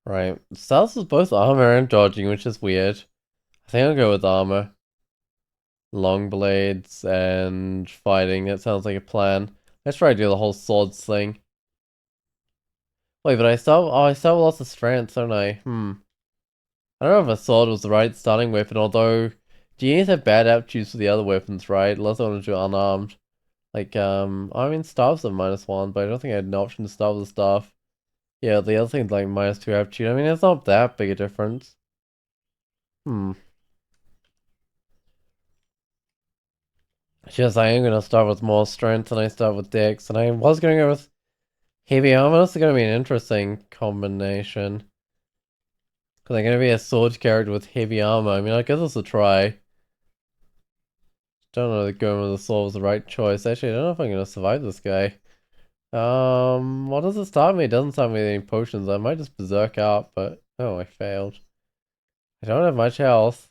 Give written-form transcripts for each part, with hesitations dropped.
Right. Stealth is both armor and dodging, which is weird. I think I'll go with armor. Long blades and fighting. That sounds like a plan. Let's try to do the whole swords thing. Wait, but I still have lots of strength, don't I? I don't know if a sword was the right starting weapon, although djinnis have bad aptitudes for the other weapons, right? Unless I want to do unarmed. Like, I mean, staffs are -1, but I don't think I had an option to start with the staff. Yeah, the other thing's like -2 aptitude. I mean, it's not that big a difference. Hmm. Just I am gonna start with more strength and I start with dex, and I was gonna go with heavy armor. This is gonna be an interesting combination. Because I'm gonna be a sword character with heavy armor. I mean, I guess it's a try. Don't know if going with the sword was the right choice. Actually, I don't know if I'm gonna survive this guy. What does it start me? It doesn't start me with any potions. I might just berserk out, but oh, I failed. I don't have much health.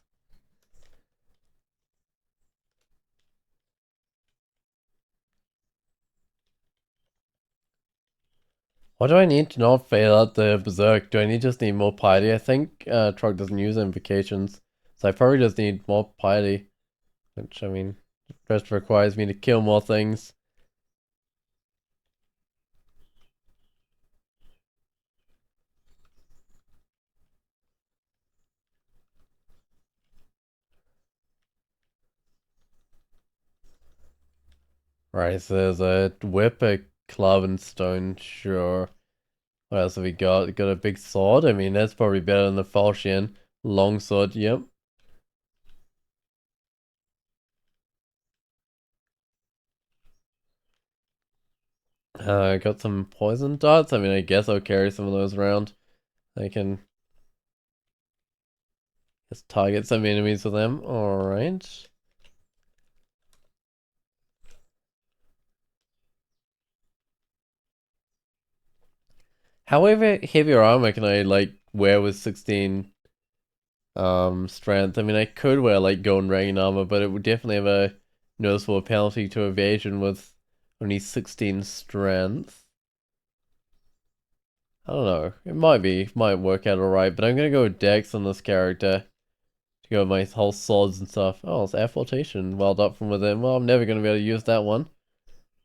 What do I need to not fail at the berserk? Do I just need more piety? I think Trog doesn't use invocations, so I probably just need more piety. Which, I mean, just requires me to kill more things. Right, so there's a whip, a club, and stone, sure. What else have we got? Got a big sword? I mean, that's probably better than the falchion. Long sword, yep. Got some poison darts. I mean, I guess I'll carry some of those around. I can just target some enemies with them. Alright. However, heavier armor can I, like, wear with 16 strength? I mean, I could wear, like, gold rain armor, but it would definitely have a noticeable penalty to evasion with only 16 strength. I don't know. Might work out alright, but I'm gonna go with Dex on this character to go with my whole swords and stuff. Oh, it's air flotation. Welled up from within. Well, I'm never gonna be able to use that one.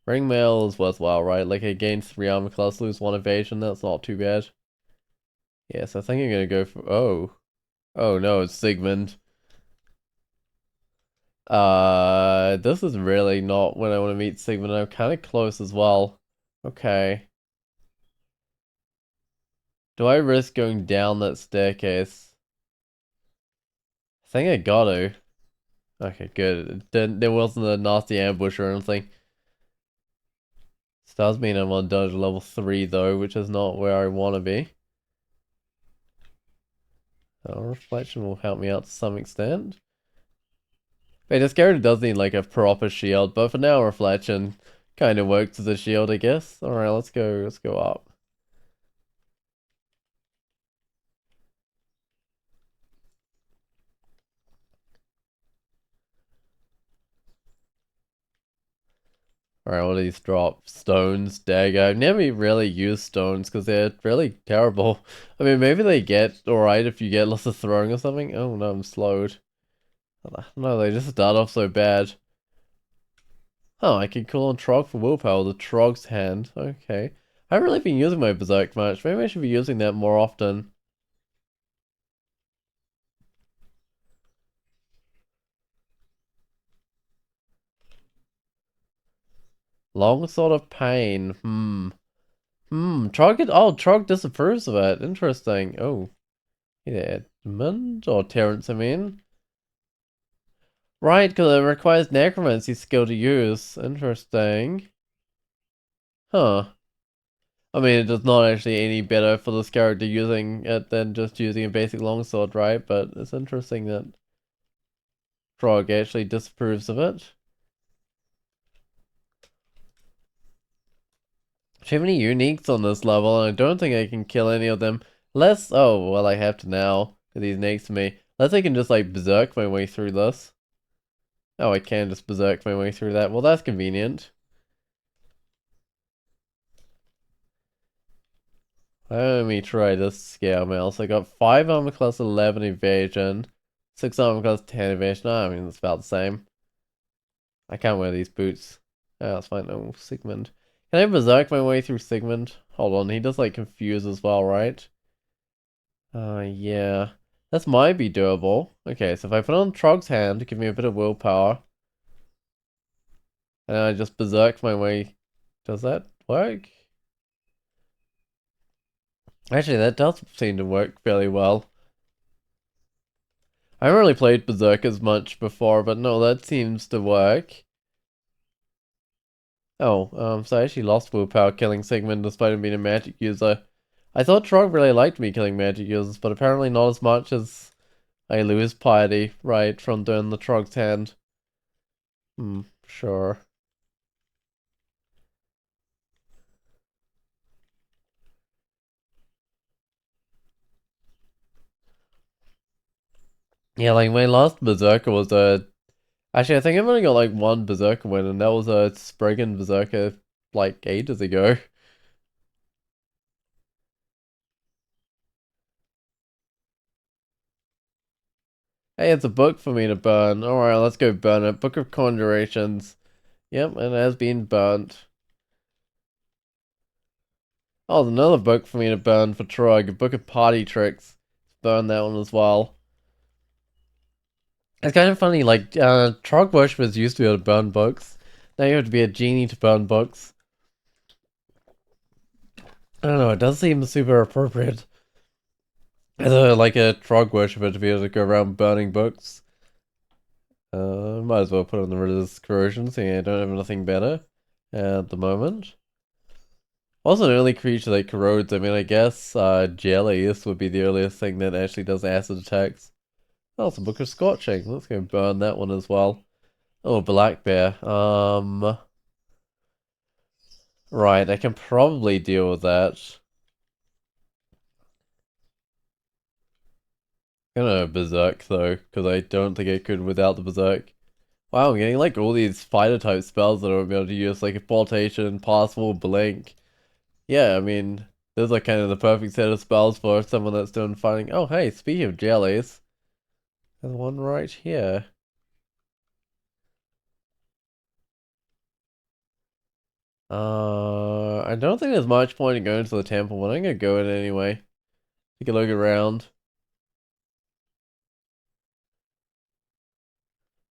Ring mail is worthwhile, right? Like, I gain 3 armor class, lose 1 evasion. That's not too bad. Yes, I think I'm gonna go for. Oh. Oh no, it's Sigmund. This is really not when I want to meet Sigmund. I'm kind of close as well. Okay. Do I risk going down that staircase? I think I got to. Okay, good. There wasn't a nasty ambush or anything. This does mean I'm on dungeon level 3 though, which is not where I want to be. Reflection will help me out to some extent. Wait, this character does need like a proper shield, but for now reflection kind of works as a shield, I guess. Alright, let's go up. Alright, what do these drop? Stones, dagger. I've never really used stones because they're really terrible. I mean, maybe they get alright if you get lots of throwing or something. Oh no, I'm slowed. No, they just start off so bad. Oh, I can call on Trog for willpower, the Trog's hand. Okay. I haven't really been using my Berserk much. Maybe I should be using that more often. Long sort of pain. Trog disapproves of it. Interesting. Oh. Yeah, Edmund or Terrence, I mean. Right, because it requires necromancy skill to use. Interesting. Huh. I mean, it does not actually any better for this character using it than just using a basic longsword, right? But it's interesting that Trog actually disapproves of it. Too many uniques on this level, and I don't think I can kill any of them. Oh, well, I have to now, because he's next to me. Unless I can just, like, berserk my way through this. Oh, I can just berserk my way through that. Well, that's convenient. Let me try this scale mail. So I got 5 armor class 11 evasion, 6 armor class 10 evasion. I mean, it's about the same. I can't wear these boots. Oh, that's fine. Oh, Sigmund. Can I berserk my way through Sigmund? Hold on, he does like confuse as well, right? Yeah. This might be doable. Okay, so if I put on Trog's hand to give me a bit of willpower, and I just berserk my way, does that work? Actually, that does seem to work fairly well. I haven't really played Berserk as much before, but no, that seems to work. Oh, so I actually lost willpower killing Sigmund despite him being a magic user. I thought Trog really liked me killing magic users, but apparently not as much as I lose piety, right, from doing the Trog's hand. Sure. Yeah, like my last Berserker was actually, I think I've only got like one Berserker win, and that was a Spriggan Berserker like ages ago. Hey, it's a book for me to burn. Alright, let's go burn it. Book of Conjurations. Yep, it has been burnt. Oh, there's another book for me to burn for Trog. A book of party tricks. Burn that one as well. It's kind of funny, like, Trog worshippers used to be able to burn books. Now you have to be a genie to burn books. I don't know, it does seem super appropriate. As like a Trog worshipper to be able to go around burning books. Might as well put on the religious corrosion, seeing I don't have anything better at the moment. Also, an early creature that corrodes. I mean, I guess jellies would be the earliest thing that actually does acid attacks. Oh, it's a Book of Scorching. Let's go burn that one as well. Oh, Black Bear. Right, I can probably deal with that. I'm gonna Berserk though, because I don't think I could without the Berserk. Wow, I'm getting like all these fighter type spells that I won't be able to use, like Importation, Passable, Blink. Yeah, I mean, those are kind of the perfect set of spells for someone that's doing fighting. Oh, hey, speaking of jellies, there's one right here. I don't think there's much point in going to the temple, but I'm gonna go in anyway. Take a look around.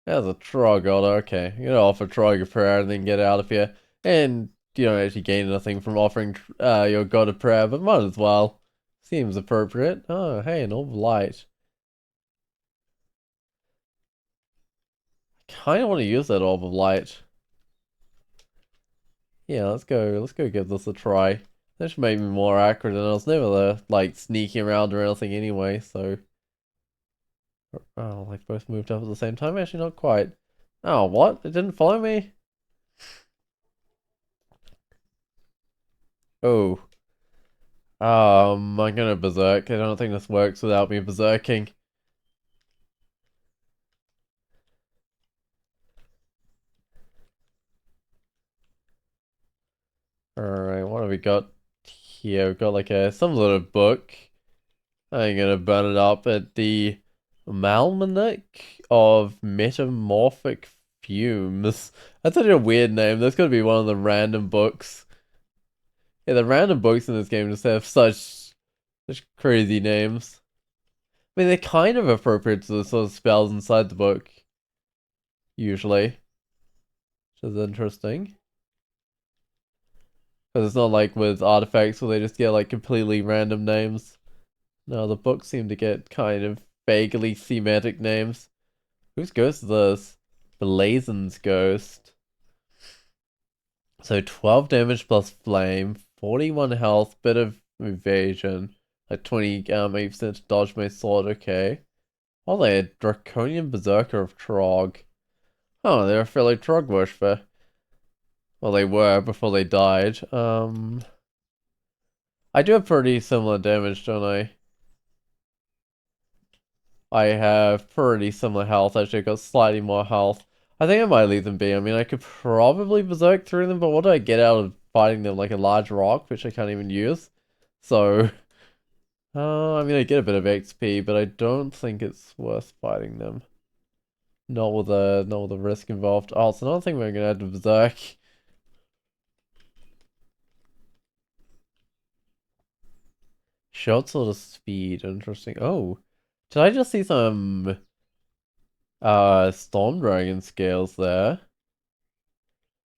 There's a Trog order, okay. I'm gonna offer Trog a prayer and then get out of here. And you don't actually gain anything from offering your god a prayer, but might as well. Seems appropriate. Oh, hey, an orb of light. Kinda want to use that orb of light. Yeah, let's go give this a try. That should make me more accurate, and I was never like sneaking around or anything anyway, so. Oh, like both moved up at the same time? Actually, not quite. Oh, what? It didn't follow me? Oh. I'm gonna berserk. I don't think this works without me berserking. Alright, what have we got here? We've got like some sort of book. I'm gonna burn it up at the Malmanic of Metamorphic Fumes. That's such a weird name. That's gotta be one of the random books. Yeah, the random books in this game just have such crazy names. I mean, they're kind of appropriate to the sort of spells inside the book, usually, which is interesting. Because it's not like with artifacts where they just get like completely random names. No, the books seem to get kind of vaguely thematic names. Whose ghost is this? Blazon's ghost. So 12 damage plus flame, 41 health, bit of evasion, like 20 8% to dodge my sword, okay. Oh, they're a Draconian Berserker of Trog. Oh, they're a fellow Trog worshipper. Well, they were before they died. I do have pretty similar damage, don't I? I have pretty similar health. Actually, I've got slightly more health. I think I might leave them be. I mean, I could probably berserk through them, but what do I get out of fighting them? Like a large rock, which I can't even use? So, I mean, I get a bit of XP, but I don't think it's worth fighting them. Not with the risk involved. Oh, so another thing we're gonna add to Berserk. Short sort of speed, interesting. Oh, did I just see some Storm Dragon scales there?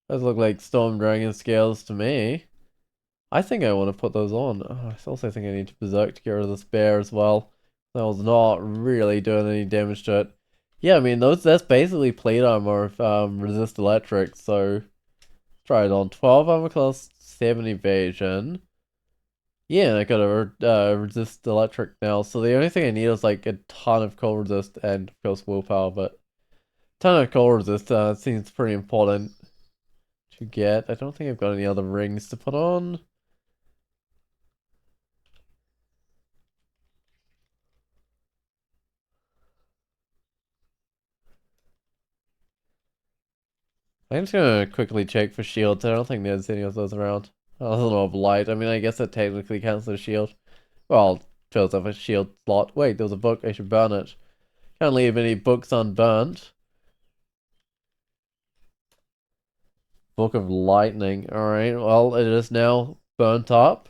Those look like Storm Dragon scales to me. I think I want to put those on. Oh, I also think I need to Berserk to get rid of this bear as well. That was not really doing any damage to it. Yeah, I mean that's basically plate armor of resist electric, so try it on. 12 armor class, 7 evasion. Yeah, and I got a resist electric now, so the only thing I need is like a ton of cold resist and of course willpower, but ton of cold resist seems pretty important to get. I don't think I've got any other rings to put on. I'm just gonna quickly check for shields. I don't think there's any of those around. Other than of light. I mean, I guess that technically counts as a shield. Well, fills up a shield slot. Wait, there was a book. I should burn it. Can't leave any books unburnt. Book of Lightning. Alright, well, it is now burnt up.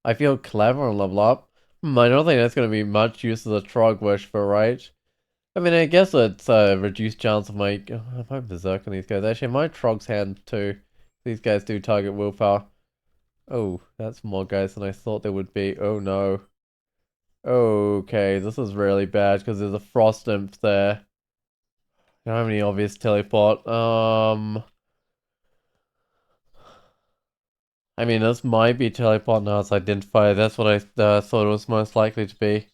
I feel clever and level up. I don't think that's gonna be much use of the Trog wish for, right? I mean, I guess it's a reduced chance of my... I might berserk on these guys. Actually, my Trog's hand too. These guys do target willpower. Oh, that's more guys than I thought there would be. Oh no. Okay, this is really bad because there's a frost imp there. I don't have any obvious teleport. I mean, this might be teleport now it's identified. That's what I thought it was most likely to be.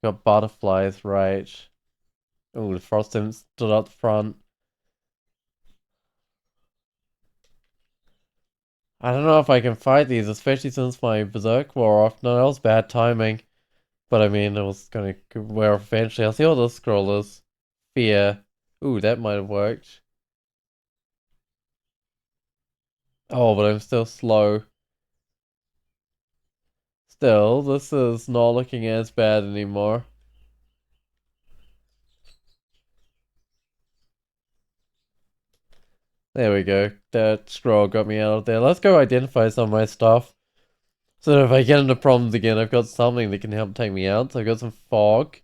Got butterflies, right. Oh, the frost imp stood up front. I don't know if I can fight these, especially since my berserk wore off. No, that was bad timing. But I mean, it was gonna wear off eventually. I'll see what this scroll is. Fear. Ooh, that might have worked. Oh, but I'm still slow. Still, this is not looking as bad anymore. There we go. That scroll got me out of there. Let's go identify some of my stuff. So that if I get into problems again, I've got something that can help take me out. So I've got some fog.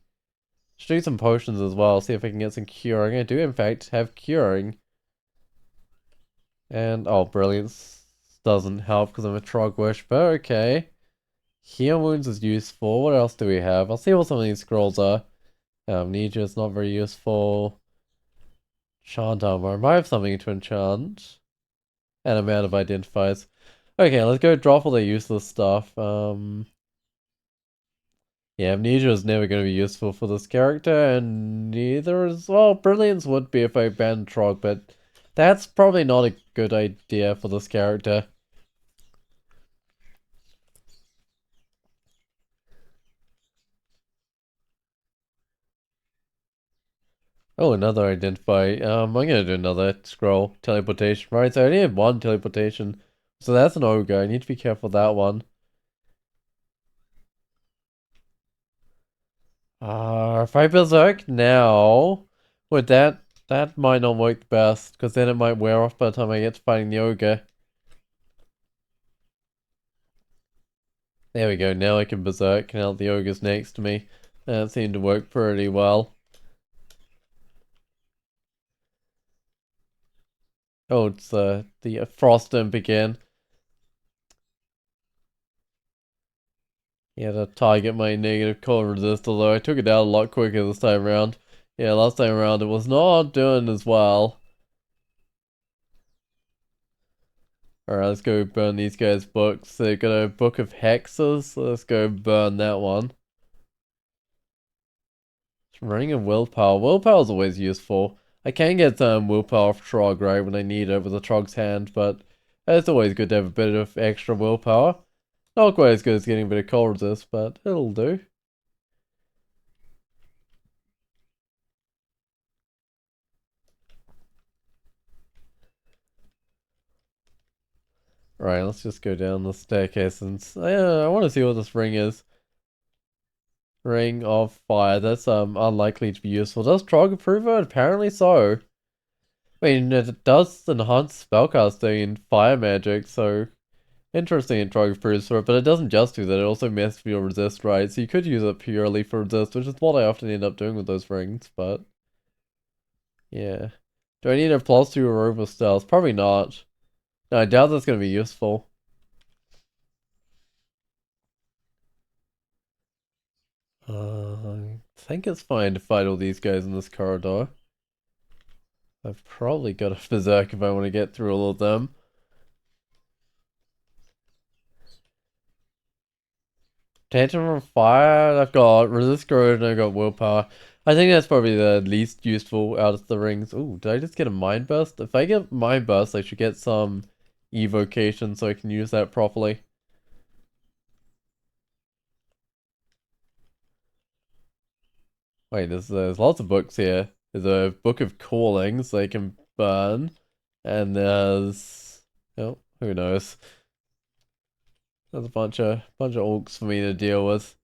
Should do some potions as well, see if I can get some curing. I do, in fact, have curing. And, oh, brilliance doesn't help because I'm a Trog wish, but okay. Heal wounds is useful. What else do we have? I'll see what some of these scrolls are. Ninja is not very useful. Enchant armor. I might have something to enchant. And I'm out of identifiers. Okay, let's go drop all the useless stuff. Yeah, amnesia is never going to be useful for this character, and neither is, well, brilliance would be if I banned Trog, but that's probably not a good idea for this character. Oh, another identify. I'm gonna do another scroll. Teleportation. Right, so I only have one teleportation. So that's an ogre. I need to be careful with that one. If I berserk now, would that might not work the best, because then it might wear off by the time I get to fighting the ogre. There we go, now I can berserk, now the ogre's next to me. That seemed to work pretty well. Oh, it's the frost imp again. Yeah, to target my negative cold resist, although I took it out a lot quicker this time around. Yeah, last time around it was not doing as well. Alright, let's go burn these guys' books. They've got a book of hexes, so let's go burn that one. Running a willpower. Willpower's always useful. I can get willpower off Trog, right, when I need it with a Trog's hand, but it's always good to have a bit of extra willpower. Not quite as good as getting a bit of cold resist, but it'll do. Right, let's just go down the staircase and I want to see what this ring is. Ring of Fire. That's unlikely to be useful. Does Trog approve it? Apparently so. I mean, it does enhance spellcasting and fire magic, so interesting in Trog approves for it, but it doesn't just do that, it also messes with your resist, right? So you could use it purely for resist, which is what I often end up doing with those rings, but yeah. Do I need a +2 or over stealth? Probably not. No, I doubt that's going to be useful. I think it's fine to fight all these guys in this corridor. I've probably got a berserk if I want to get through all of them. Tantrum from Fire, I've got Resist Corrosion, I've got Willpower. I think that's probably the least useful out of the rings. Ooh, did I just get a Mind Burst? If I get Mind Burst, I should get some Evocation so I can use that properly. Wait, there's lots of books here. There's a Book of Callings they can burn. And there's... Oh, who knows. There's a bunch of orcs for me to deal with.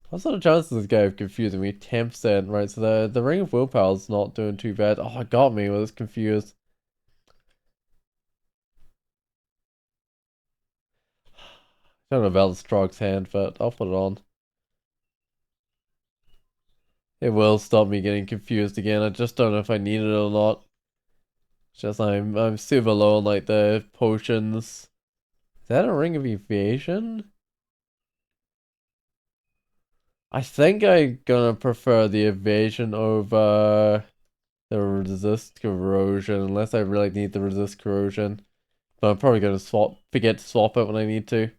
What sort of chances this guy of confusing me? 10%, right? So the Ring of Willpower is not doing too bad. Oh, it got me. I was confused. I don't know about the Strog's hand, but I'll put it on. It will stop me getting confused again. I just don't know if I need it or not. It's just I'm super low on like the potions. Is that a Ring of Evasion? I think I'm gonna prefer the evasion over the resist corrosion, unless I really need the resist corrosion. But I'm probably gonna forget to swap it when I need to.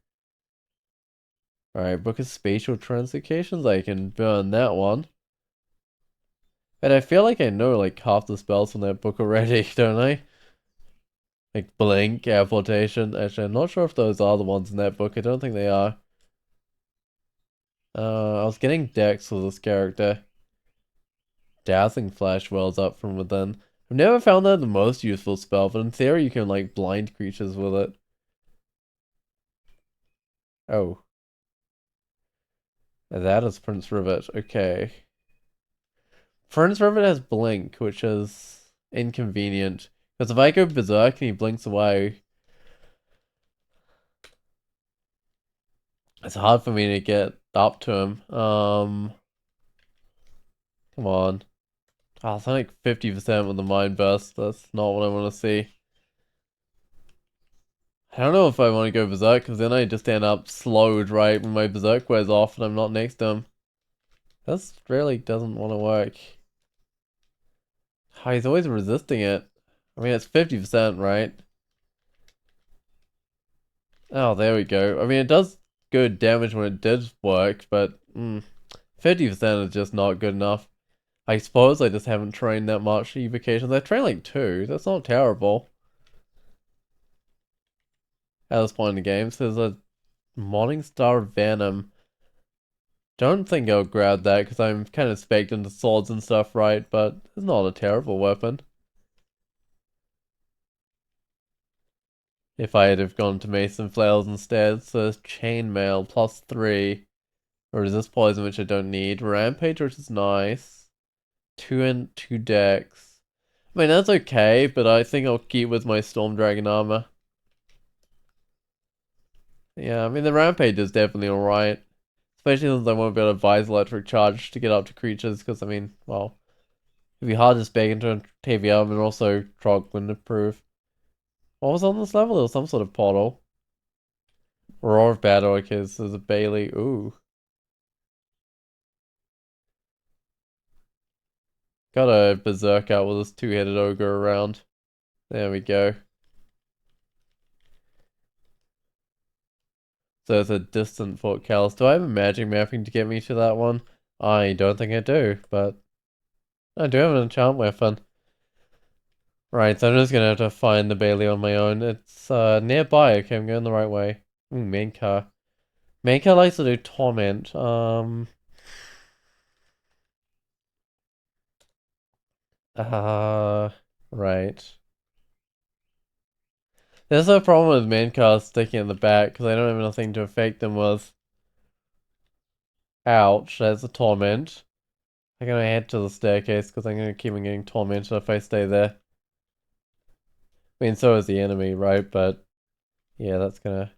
Alright, Book of Spatial Translocations, I can burn that one. And I feel like I know like half the spells from that book already, don't I? Like Blink, Teleportation. Actually, I'm not sure if those are the ones in that book. I don't think they are. I was getting Dex with this character. Dazzling Flash wells up from within. I've never found that the most useful spell, but in theory you can like blind creatures with it. Oh. That is Prince Rivet. Okay. Prince Rivet has Blink, which is inconvenient. Because if I go Berserk and he blinks away, it's hard for me to get up to him. Come on. Oh, it's only like 50% with the Mind Burst. That's not what I want to see. I don't know if I want to go Berserk, because then I just end up slowed right when my Berserk wears off and I'm not next to him. This really doesn't want to work. Oh, he's always resisting it. I mean, it's 50%, right? Oh, there we go. I mean, it does good damage when it did work, but 50% is just not good enough. I suppose I just haven't trained that much evocations. I trained like 2. That's not terrible. At this point in the game, so there's a Morningstar Venom. Don't think I'll grab that because I'm kind of spec'd into swords and stuff, right? But it's not a terrible weapon. If I had have gone to Mason Flails instead, so Chainmail +3. Or resist poison, which I don't need. Rampage, which is nice. 2 and 2 decks. I mean, that's okay, but I think I'll keep with my Storm Dragon armor. Yeah, I mean, the Rampage is definitely alright. Especially since I won't be able to advise Electric Charge to get up to creatures, because, I mean, well, it'd be hard to spec into a TVM and also Trog wouldn't approve. What was on this level? There was some sort of portal. Roar of Battle, because there's a Bailey. Ooh. Got a Berserk out with this 2-headed ogre around. There we go. So it's a distant Fort Callus. Do I have a magic mapping to get me to that one? I don't think I do, but I do have an enchant weapon. Right, so I'm just gonna have to find the Bailey on my own. It's nearby. Okay, I'm going the right way. Ooh, main car. Main car likes to do torment. Uh, right. There's no problem with main cars sticking in the back because I don't have nothing to affect them with. Ouch, that's a torment. I'm gonna head to the staircase because I'm gonna keep on getting tormented if I stay there. I mean, so is the enemy, right? But yeah, that's gonna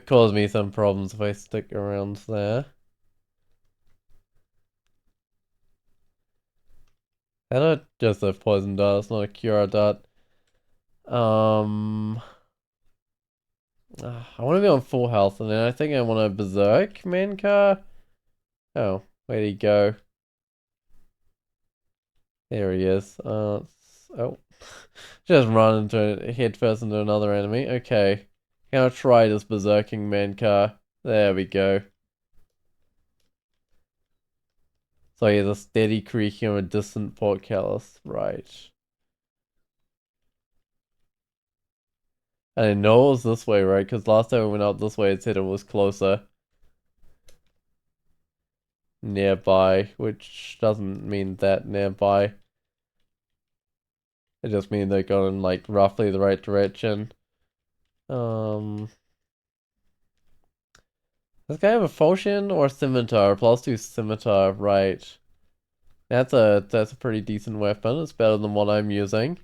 cause me some problems if I stick around there. And not just a poison dart, it's not a cure dart. Um, I want to be on full health, and then I think I want a berserk main car. Oh, where'd he go? There he is. Oh, just run into head first into another enemy. Okay, gonna try this berserking man car. There we go. So yeah, the steady creaking of a distant portcullis. Right. And I know it was this way, right? Because last time we went up this way, it said it was closer. Nearby, which doesn't mean that nearby. It just means they're going like roughly the right direction. Does this guy have a falchion or a scimitar? +2 scimitar, right. That's a pretty decent weapon. It's better than what I'm using.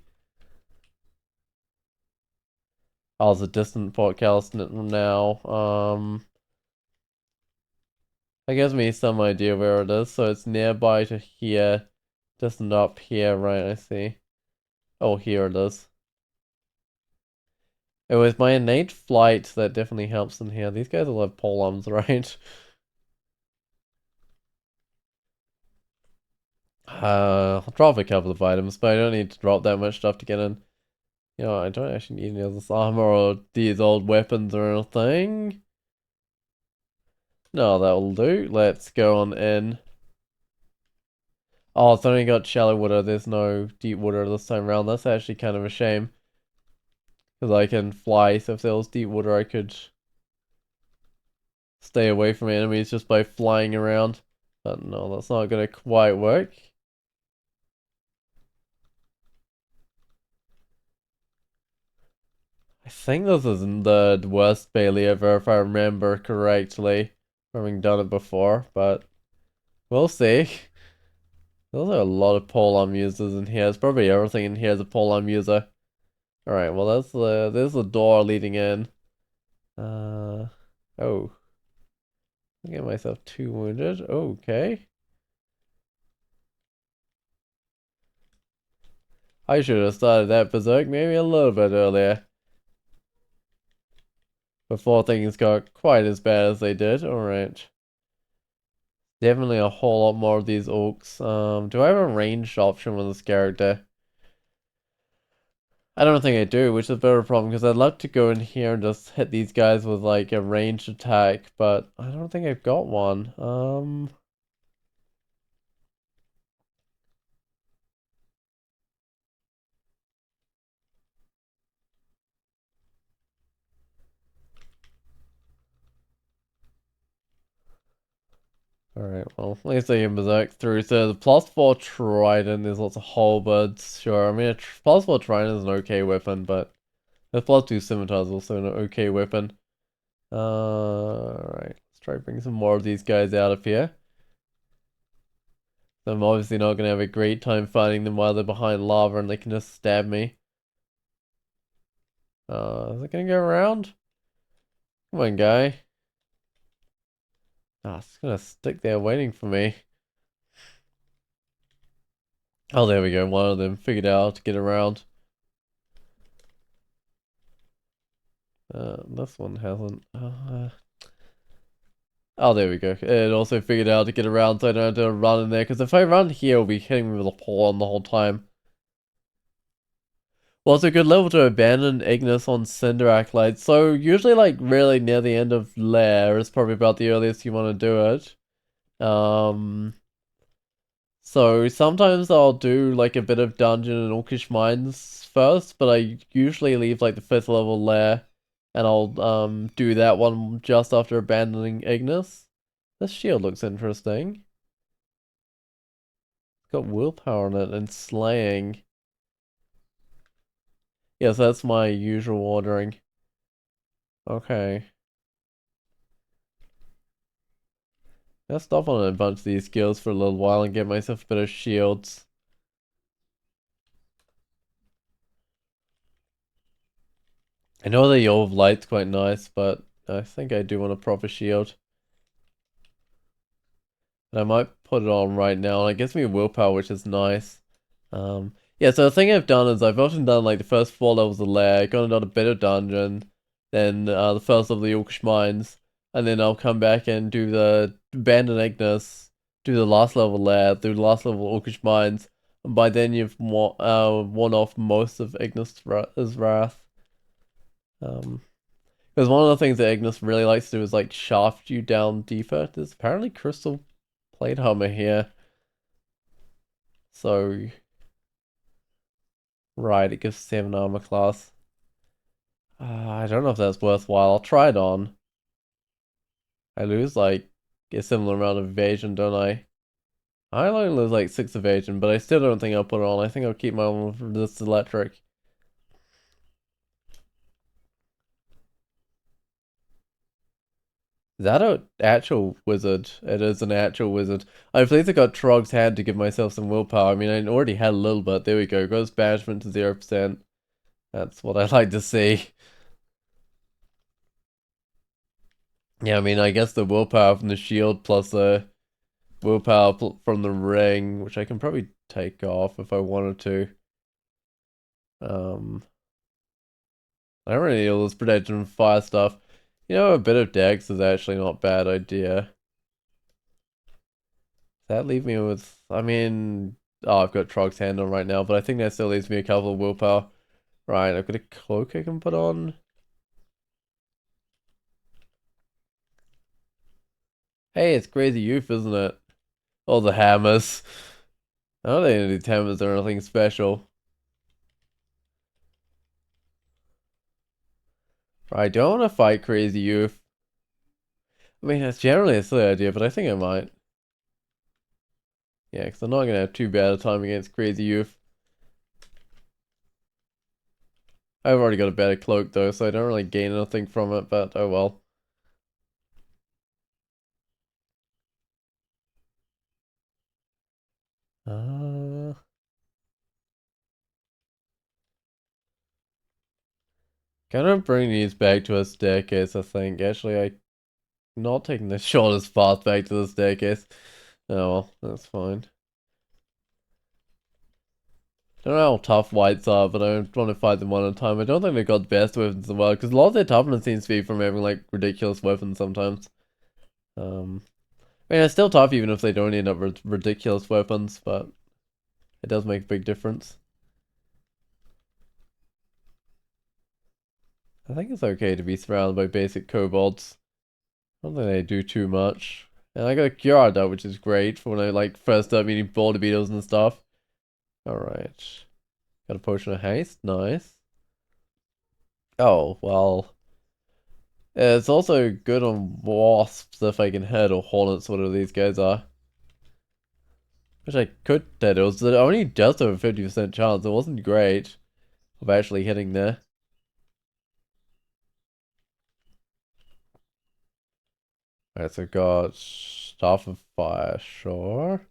Oh, it's a distant portcullis now. That gives me some idea where it is. So it's nearby to here, distant up here, right? I see. Oh, here it is. It was my innate flight that definitely helps in here. These guys will have polearms, right? I'll drop a couple of items, but I don't need to drop that much stuff to get in. You know, I don't actually need any of this armor or these old weapons or anything. No, that'll do. Let's go on in. Oh, it's only got shallow water. There's no deep water this time around. That's actually kind of a shame. Because I can fly, so if there was deep water, I could stay away from enemies just by flying around. But no, that's not gonna quite work. I think this isn't the worst Bailey ever, if I remember correctly, having done it before, but we'll see. There's a lot of polearm users in here. It's probably everything in here is a polearm user. Alright, well there's the door leading in. Oh. I get myself 2 wounded. Okay. I should have started that berserk maybe a little bit earlier. Before things got quite as bad as they did. Alright. Definitely a whole lot more of these orcs. Do I have a ranged option with this character? I don't think I do, which is a bit of a problem because I'd love to go in here and just hit these guys with like a ranged attack, but I don't think I've got one. Alright, well, at least I can berserk through. So the +4 trident, there's lots of halberds, sure. I mean, a +4 trident is an okay weapon, but the +2 scimitar is also an okay weapon. Alright, let's try to bring some more of these guys out of here. I'm obviously not gonna have a great time fighting them while they're behind lava and they can just stab me. Is it gonna go around? Come on, guy. It's gonna stick there waiting for me. Oh, there we go. One of them figured out how to get around. This one hasn't. Oh, there we go. It also figured out how to get around so I don't have to run in there. Because if I run here, it'll be hitting me with a pole on the whole time. Well, it's a good level to abandon Ignis on Cinder Acolyte. So usually like really near the end of Lair is probably about the earliest you want to do it. So sometimes I'll do like a bit of dungeon and Orcish Mines first, but I usually leave like the 5th level Lair and I'll do that one just after abandoning Ignis. This shield looks interesting. It's got willpower in it and slaying. Yes, that's my usual ordering. Okay. I'll stop on a bunch of these skills for a little while and get myself a bit of shields. I know the Yellow of Light's quite nice, but I think I do want a proper shield. And I might put it on right now, and it gives me willpower, which is nice. Yeah, so the thing I've done is I've often done like the first 4 levels of lair, gone and done a bit of dungeon, then the first of the Orcish Mines, and then I'll come back and do the Abandoned Ignis, do the last level lair, do the last level Orcish Mines, and by then you've won off most of Ignis' Wrath. Because one of the things that Ignis really likes to do is like shaft you down deeper. There's apparently crystal plate armor here. So, right, it gives 7 armor class. I don't know if that's worthwhile. I'll try it on. I lose like a similar amount of evasion, don't I? I only lose like 6 evasion, but I still don't think I'll put it on. I think I'll keep my own for this electric. Is that an actual wizard? It is an actual wizard. I believe I got Trog's hand to give myself some willpower. I mean, I already had a little bit. There we go. Goes banishment to 0%. That's what I like to see. Yeah, I mean, I guess the willpower from the shield plus the willpower from the ring, which I can probably take off if I wanted to. I don't really need all this protection and fire stuff. You know, a bit of dex is actually not a bad idea. Does that leave me with, I mean, oh, I've got Trog's hand on right now, but I think that still leaves me a couple of willpower. Right, I've got a cloak I can put on. Hey, it's Crazy Youth, isn't it? Oh, the hammers. I don't think these hammers are anything special. Right, I don't want to fight Crazy Youth. I mean, that's generally a silly idea, but I think I might. Yeah, because I'm not going to have too bad a time against Crazy Youth. I've already got a better cloak, though, so I don't really gain anything from it, but oh well. Uh, Gonna bring these back to a staircase, I think. Actually, I'm not taking the shortest path back to the staircase. Oh well, that's fine. I don't know how tough whites are, but I want to fight them one at a time. I don't think they've got the best weapons in the world, because a lot of their toughness seems to be from having, like, ridiculous weapons sometimes. I mean, it's still tough even if they don't end up with ridiculous weapons, but it does make a big difference. I think it's okay to be surrounded by basic kobolds. I don't think they do too much. And I got a cure out of, which is great for when I like first start meeting boulder beetles and stuff. Alright. Got a potion of haste, nice. Oh, well. It's also good on wasps if I can hit, or hornets, whatever these guys are. Which I could hit. It only just over 50% chance. It wasn't great of actually hitting there. Alright, so got Staff of Fire, sure.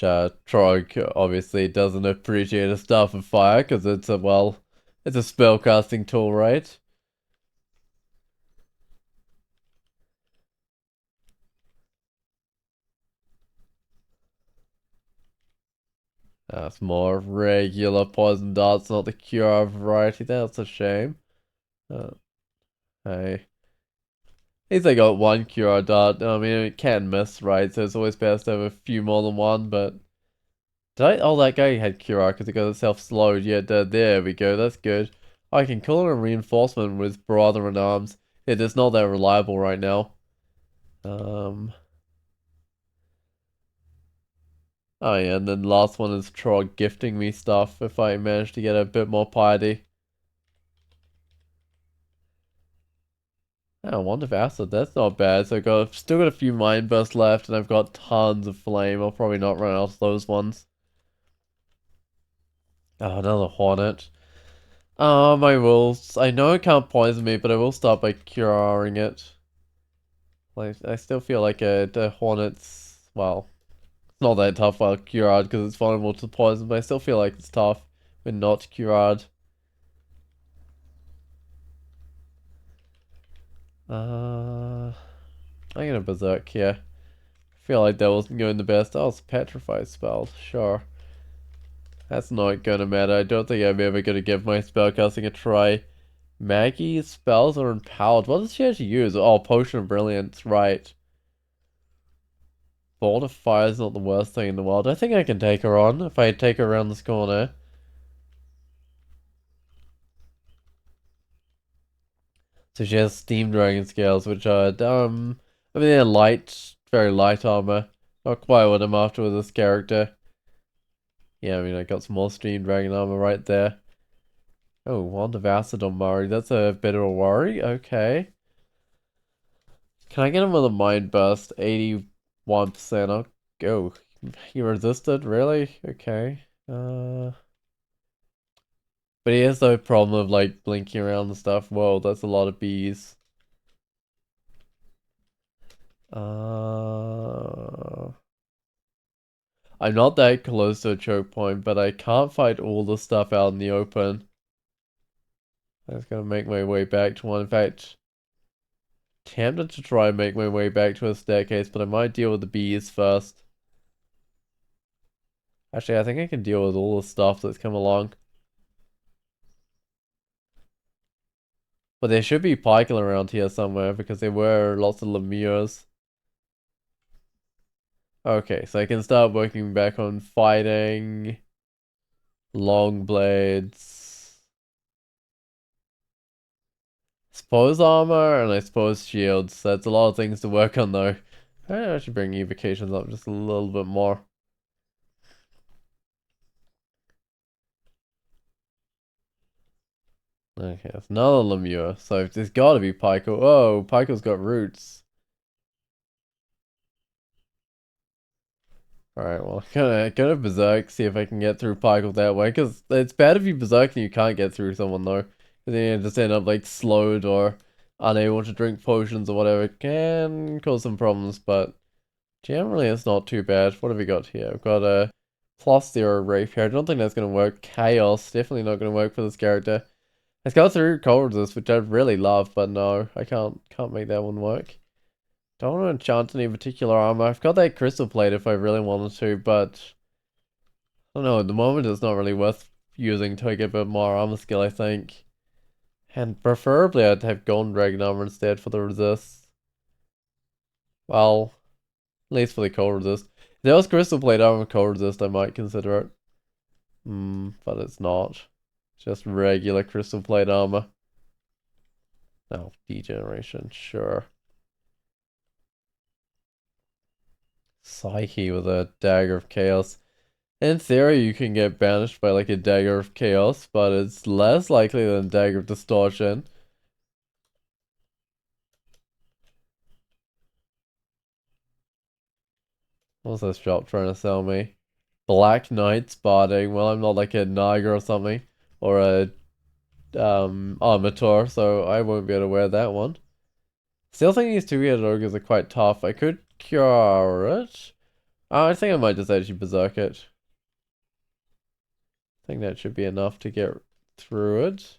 Trog obviously doesn't appreciate a Staff of Fire because it's a, well, it's a spellcasting tool, right? That's more regular poison darts, not the cure variety. That's a shame. Uh, hey. At least I got one cure dart. I mean, it can miss, right? So it's always best to have a few more than one, but... Did I? Oh, that guy had cure because it got itself slowed. Yeah, there we go. That's good. I can call in a reinforcement with Brother in Arms. It's just not that reliable right now. Oh yeah, and then last one is Trog gifting me stuff if I manage to get a bit more piety. Oh, Wand of Acid, that's not bad. So I've still got a few Mind Bursts left, and I've got tons of Flame. I'll probably not run out of those ones. Oh, another hornet. I know it can't poison me, but I will start by curing it. Like, I still feel like the hornet's, well, it's not that tough while cured because it's vulnerable to poison, but I still feel like it's tough when not cured. I'm gonna berserk here. I feel like that wasn't going the best. Oh, it's a petrify spell, sure. That's not gonna matter. I don't think I'm ever gonna give my spellcasting a try. Maggie's spells are empowered. What does she actually use? Oh, Potion of Brilliance, right. Bolt of Fire is not the worst thing in the world. I think I can take her on if I take her around this corner. So she has Steam Dragon Scales, which are, I mean, they're light, very light armor. Not quite what I'm after with this character. Yeah, I mean, I got some more Steam Dragon armor right there. Oh, Wand of Acid on Mari. That's a bit of a worry. Okay. Can I get him with a Mind Burst? 81%. I'll go. He resisted? Really? Okay. But he has the problem of, like, blinking around and stuff. Whoa, that's a lot of bees. I'm not that close to a choke point, but I can't fight all the stuff out in the open. I'm just gonna make my way back to one. In fact, tempted to try and make my way back to a staircase, but I might deal with the bees first. Actually, I think I can deal with all the stuff that's come along. But there should be Pykel around here somewhere, because there were lots of lemures. Okay, so I can start working back on fighting long blades. Suppose armor, and I suppose shields. That's a lot of things to work on though. I should bring evocations up just a little bit more. Okay, it's another lemure. So there's gotta be Pykel. Oh, Pykel's got roots. Alright, well, gonna berserk, see if I can get through Pykel that way, because it's bad if you berserk and you can't get through someone, though. Because then you just end up, like, slowed or unable to drink potions or whatever. It can cause some problems, but generally it's not too bad. What have we got here? We've got a +0 rapier. I don't think that's gonna work. Chaos, definitely not gonna work for this character. It's got through cold resist, which I really love, but no, I can't make that one work. Don't want to enchant any particular armor. I've got that crystal plate if I really wanted to, but I don't know, at the moment it's not really worth using to get a bit more armor skill, I think. And preferably I'd have golden dragon armor instead for the resist. Well, at least for the cold resist. If there was crystal plate armor with cold resist, I might consider it. But it's not. It's just regular crystal plate armor. Oh, degeneration, sure. Psyche with a dagger of chaos. In theory, you can get banished by like a dagger of chaos, but it's less likely than dagger of distortion. What's this shop trying to sell me? Black Knight spotting. Well, I'm not like a Naga or something, or a Armator, so I won't be able to wear that one. Still think these two-headed ogres are quite tough. I could cure it. I think I might just actually berserk it. I think that should be enough to get through it.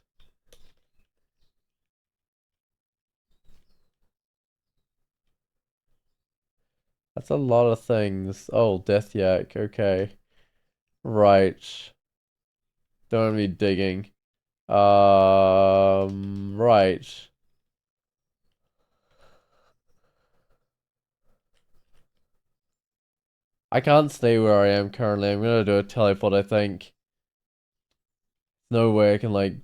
That's a lot of things. Oh, Death Yak. Okay. Right. Don't want to be digging. Right. I can't stay where I am currently. I'm gonna do a teleport, I think. No way I can, like,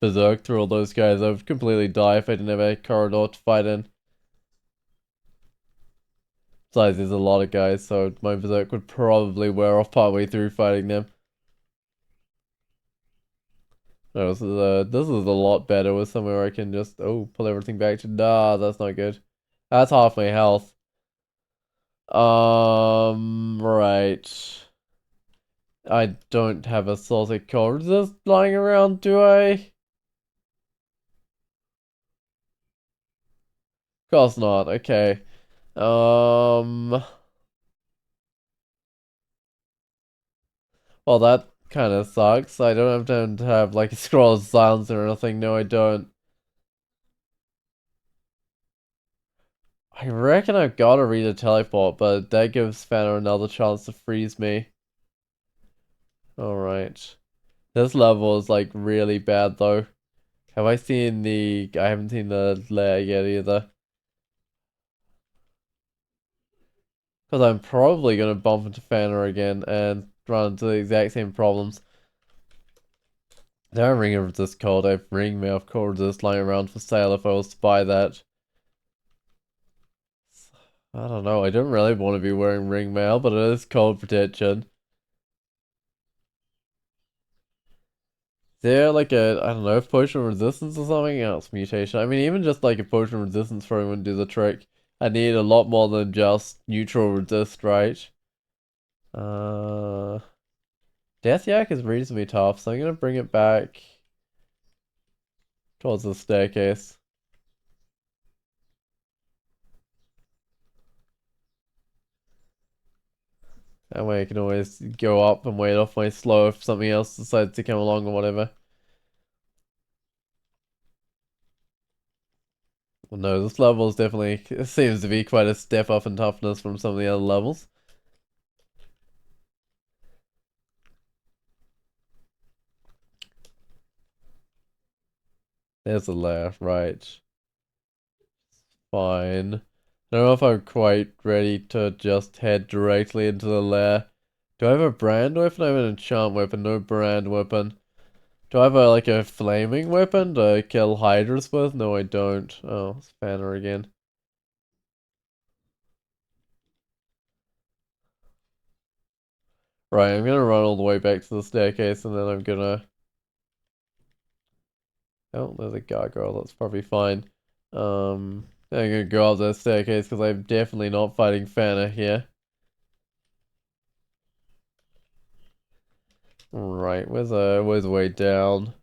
berserk through all those guys. I would completely die if I didn't have a corridor to fight in. Besides, there's a lot of guys, so my berserk would probably wear off partway through fighting them. No, this is a lot better with somewhere where I can just, oh, pull everything back to, nah, that's not good. That's half my health. Right. I don't have a salty cold just lying around, do I? Of course not, okay. Um, well that kinda sucks. I don't have time to have like a scroll of silence or anything, no I don't. I reckon I've gotta read a teleport, but that gives Fana another chance to freeze me. Alright. This level is like really bad though. Have I seen the... I haven't seen the lair yet either. Because I'm probably gonna bump into Fana again and run into the exact same problems. There are ring of resist code. I have ring mail of code resist lying around for sale if I was to buy that. I don't know, I don't really want to be wearing ring mail, but it is cold protection. Is there like a, I don't know, potion resistance or something else mutation? I mean, even just like a potion resistance probably wouldn't do the trick. I need a lot more than just neutral resist, right? Uh, Death Yak is reasonably tough, so I'm gonna bring it back towards the staircase. That way I can always go up and wait off my slow if something else decides to come along or whatever. Well, no, this level is definitely, it seems to be quite a step up in toughness from some of the other levels. There's the lair, right. Fine. I don't know if I'm quite ready to just head directly into the lair. Do I have a brand weapon? I have an enchant weapon, no brand weapon. Do I have like a flaming weapon to kill hydras with? No, I don't. Oh, it's Fanner again. Right, I'm gonna run all the way back to the staircase and then I'm gonna... Oh, there's a gargoyle, that's probably fine. I'm gonna go up the staircase because I'm definitely not fighting Fanner here. Right, where's the way down?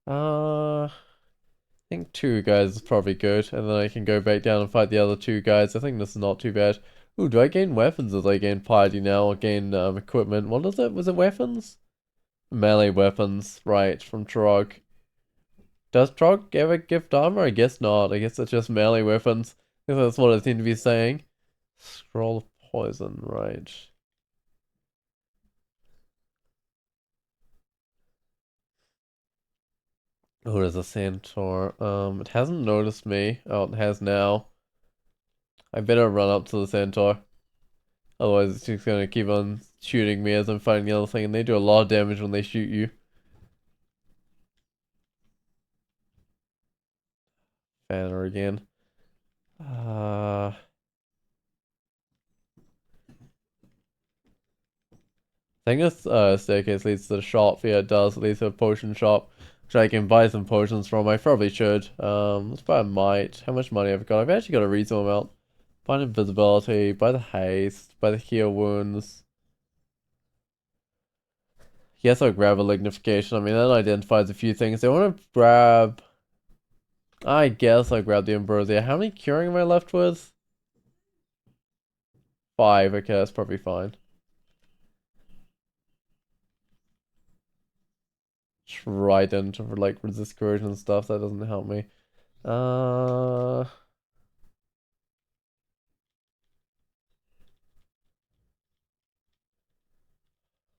I think two guys is probably good, and then I can go back down and fight the other two guys. I think this is not too bad. Ooh, do I gain weapons as I gain piety now, or gain equipment? What is it? Was it weapons? Melee weapons, right, from Trog. Does Trog ever gift armor? I guess not. I guess it's just melee weapons. I guess that's what I seem to be saying. Scroll of poison, right. Oh, there's a centaur. It hasn't noticed me. Oh, it has now. I better run up to the centaur. Otherwise, it's just gonna keep on shooting me as I'm fighting the other thing, and they do a lot of damage when they shoot you. Banner again. I think this staircase leads to the shop. Yeah, it does. It leads to a potion shop, which I can buy some potions from. I probably should. Let's buy a might. How much money have I got? I've actually got a reasonable amount. Buy invisibility, buy the haste, buy the heal wounds. Yes, I'll grab a lignification. I mean, that identifies a few things. I want to grab... I guess I'll grab the ambrosia. How many curing am I left with? 5. Okay, that's probably fine. Trident for like resist corrosion and stuff. That doesn't help me. Uh...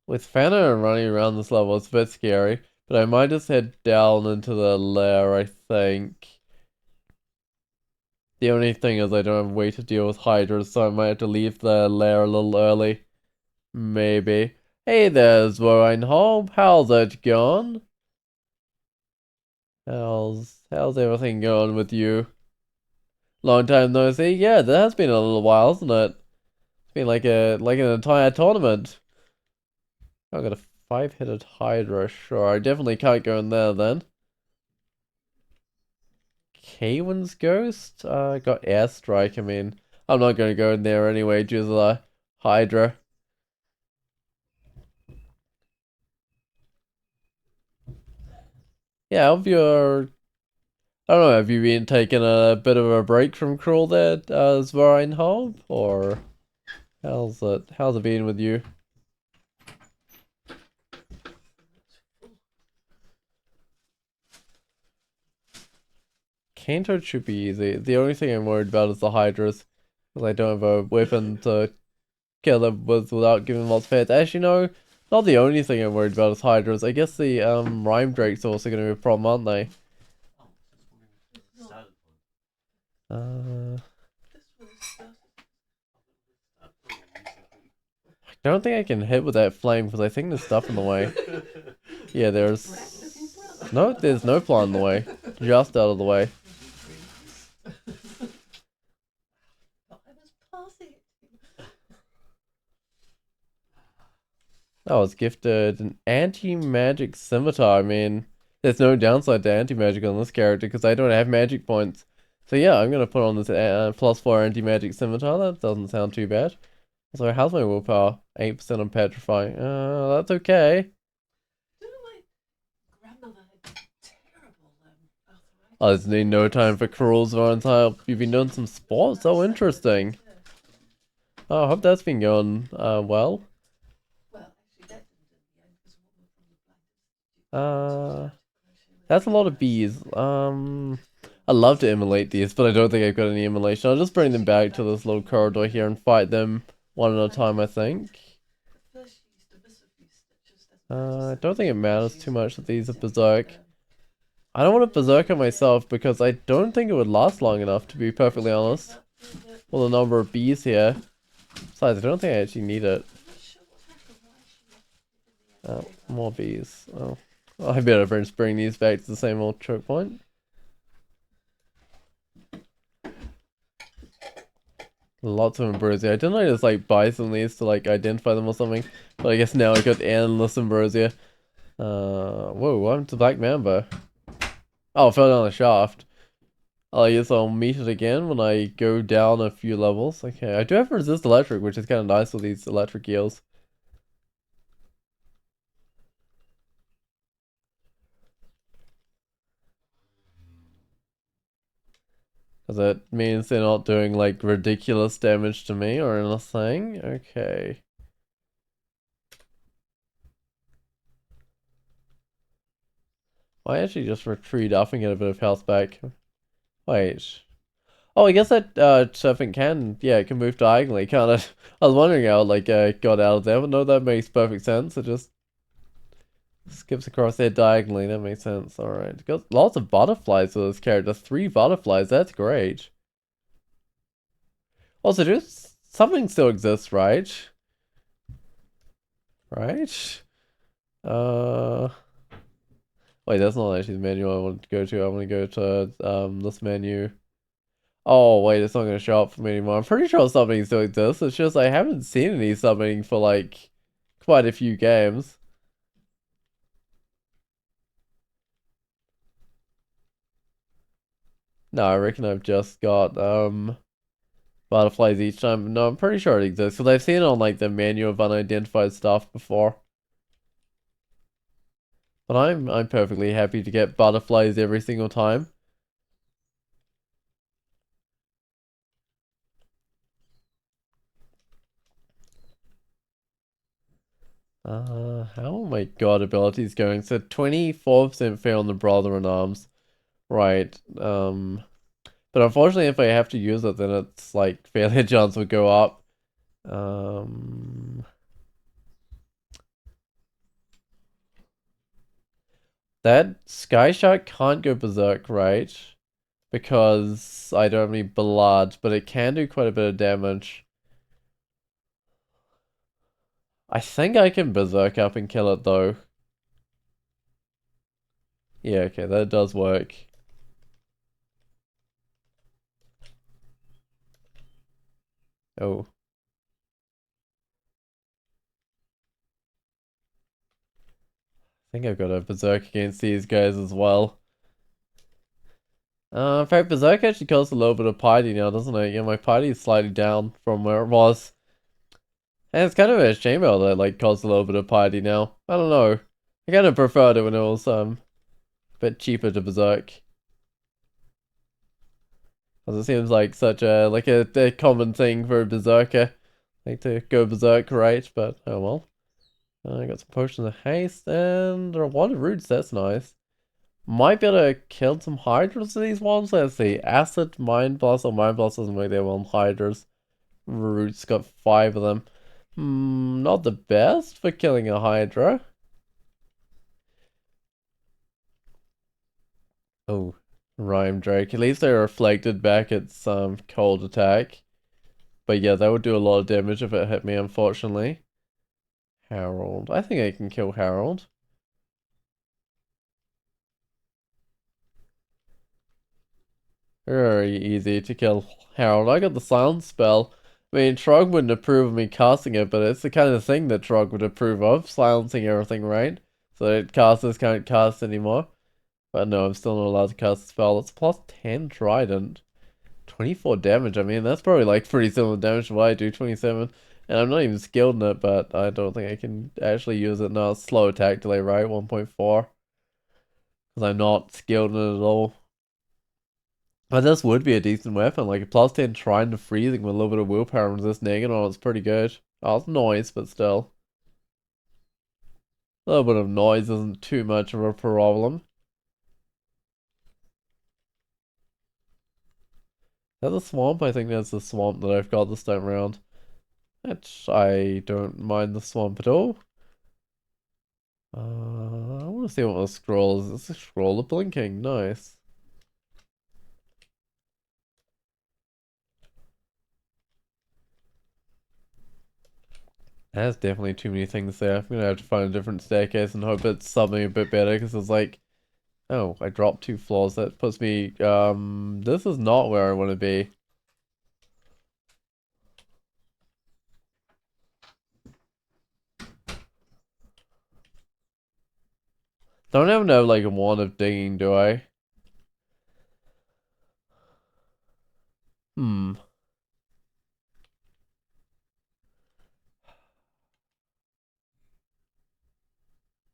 With Fana running around this level, it's a bit scary. But I might just head down into the lair, I think. The only thing is I don't have a way to deal with hydras, so I might have to leave the lair a little early. Maybe. Hey there, Zwoinholm. How's it going? How's everything going with you? Long time no see. Yeah, that has been a little while, hasn't it? It's been like an entire tournament. I got a 5-headed Hydra. Sure, I definitely can't go in there then. Kawen's ghost? Got airstrike. I mean, I'm not gonna go in there anyway due to the Hydra. Yeah, if you're... I don't know, have you been taking a bit of a break from Cruel there, Svarinholm? Or how's it been with you? Kanto should be easy. The only thing I'm worried about is the Hydras. Because I don't have a weapon to kill them with without giving them lots of hits. Actually, no. Not the only thing I'm worried about is Hydras. I guess the Rhyme Drakes are also going to be a problem, aren't they? I don't think I can hit with that flame because I think there's stuff in the way. Yeah, there's no plant in the way. Just out of the way. I was gifted an anti-magic scimitar. I mean, there's no downside to anti-magic on this character because I don't have magic points. So yeah, I'm gonna put on this +4 anti-magic scimitar. That doesn't sound too bad. So how's my willpower? 8% on petrifying. That's okay. I just need no time for cruels Valentine. You've been doing some sports? Oh, interesting. Oh, I hope that's been going well. That's a lot of bees. I'd love to immolate these, but I don't think I've got any immolation. I'll just bring them back to this little corridor here and fight them one at a time, I think. I don't think it matters too much that these are berserk. I don't want to berserker myself because I don't think it would last long enough, to be perfectly honest. Well, the number of bees here. Besides, I don't think I actually need it. More bees. Oh. I better just bring these back to the same old choke point. Lots of ambrosia. I didn't just like buy some of these to like identify them or something. But I guess now I got endless ambrosia. Whoa, what happened to Black Mamba? Oh, I fell down the shaft. I guess I'll meet it again when I go down a few levels. Okay, I do have resist electric, which is kind of nice with these electric eels. Because it means they're not doing like ridiculous damage to me or anything. Okay. I actually just retreat up and get a bit of health back. Wait. Oh, I guess that serpent can, yeah, it can move diagonally, can't it? I was wondering how like got out of there, but no, that makes perfect sense. It just skips across there diagonally. That makes sense. All right, got lots of butterflies with this character. 3 butterflies. That's great. Also, just something still exists, right? Right? Uh. Wait, that's not actually the menu I want to go to. I want to go to this menu. Oh, wait, it's not going to show up for me anymore. I'm pretty sure something still exists. It's just I haven't seen any summoning for, like, quite a few games. No, I reckon I've just got, butterflies each time. No, I'm pretty sure it exists, because I've seen it on, like, the menu of unidentified stuff before. But I'm perfectly happy to get butterflies every single time. How are my god abilities going? So 24% fail on the brother-in-arms. Right, but unfortunately if I have to use it, then it's like failure chance would go up. That Sky Shark can't go berserk, right? Because I don't have any blood, but it can do quite a bit of damage. I think I can berserk up and kill it though. Yeah, okay, that does work. Oh. I think I've got a berserk against these guys as well. In fact, berserker actually costs a little bit of piety now, doesn't it? Yeah, my piety is slightly down from where it was. And it's kind of a shame how that like costs a little bit of piety now. I don't know. I kind of preferred it when it was a bit cheaper to berserk. Because it seems like such a common thing for a berserker. Like to go berserk, right? But oh well. I got some potions of haste and a lot of roots, that's nice. Might be able to kill some hydras with these ones. Let's see. Acid, Mind Blast, or Mind Blast doesn't work that well on hydras. Roots got 5 of them. Not the best for killing a hydra. Oh, Rhyme Drake. At least they reflected back its cold attack. But yeah, that would do a lot of damage if it hit me, unfortunately. Harold. I think I can kill Harold. Very easy to kill Harold. I got the silence spell. I mean, Trog wouldn't approve of me casting it, but it's the kind of thing that Trog would approve of, silencing everything, right? So that casters can't cast anymore. But no, I'm still not allowed to cast the spell. It's plus 10 Trident. 24 damage. I mean, that's probably like pretty similar damage to what I do, 27. And I'm not even skilled in it, but I don't think I can actually use it now. Slow attack delay, right? 1.4. Because I'm not skilled in it at all. But this would be a decent weapon, like a plus 10 trying to freezing with a little bit of willpower and resist negative on it's pretty good. Oh, it's noise, but still. A little bit of noise isn't too much of a problem. That's a swamp? I think that's the swamp that I've got this time around. Which I don't mind the swamp at all. I want to see what the scroll is. It's a scroll of blinking. Nice. There's definitely too many things there. I'm gonna have to find a different staircase and hope it's something a bit better because it's like, oh, I dropped 2 floors. That puts me, this is not where I want to be. Don't even have like a wand of digging, do I? Hmm.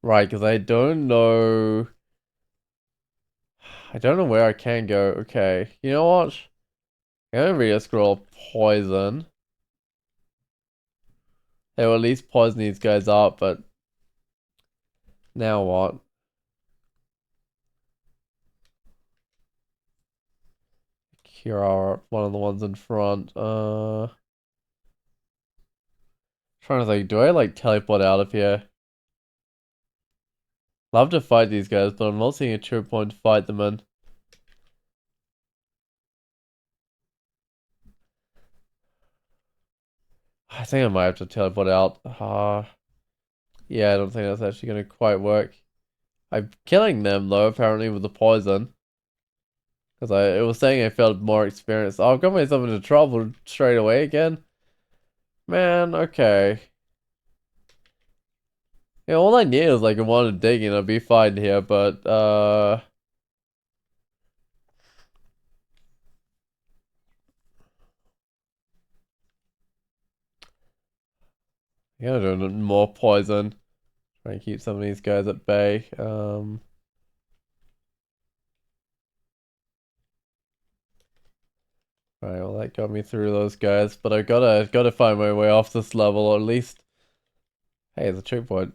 Right, because I don't know. I don't know where I can go. Okay. You know what? I'm gonna read a scroll of poison. They will at least poison these guys up, but now what? Cure one of the ones in front. Trying to think, do I like teleport out of here? Love to fight these guys, but I'm not seeing a true point to fight them in. I think I might have to teleport out. Yeah, I don't think that's actually gonna quite work. I'm killing them though, apparently with the poison. Because it was saying I felt more experienced. Oh, I've got myself into trouble straight away again. Man, okay. Yeah, all I need is like a wand of digging, I'll be fine here, but yeah, doing more poison. Try and keep some of these guys at bay. Right, well that got me through those guys, but I gotta find my way off this level, or at least hey, it's a choke point.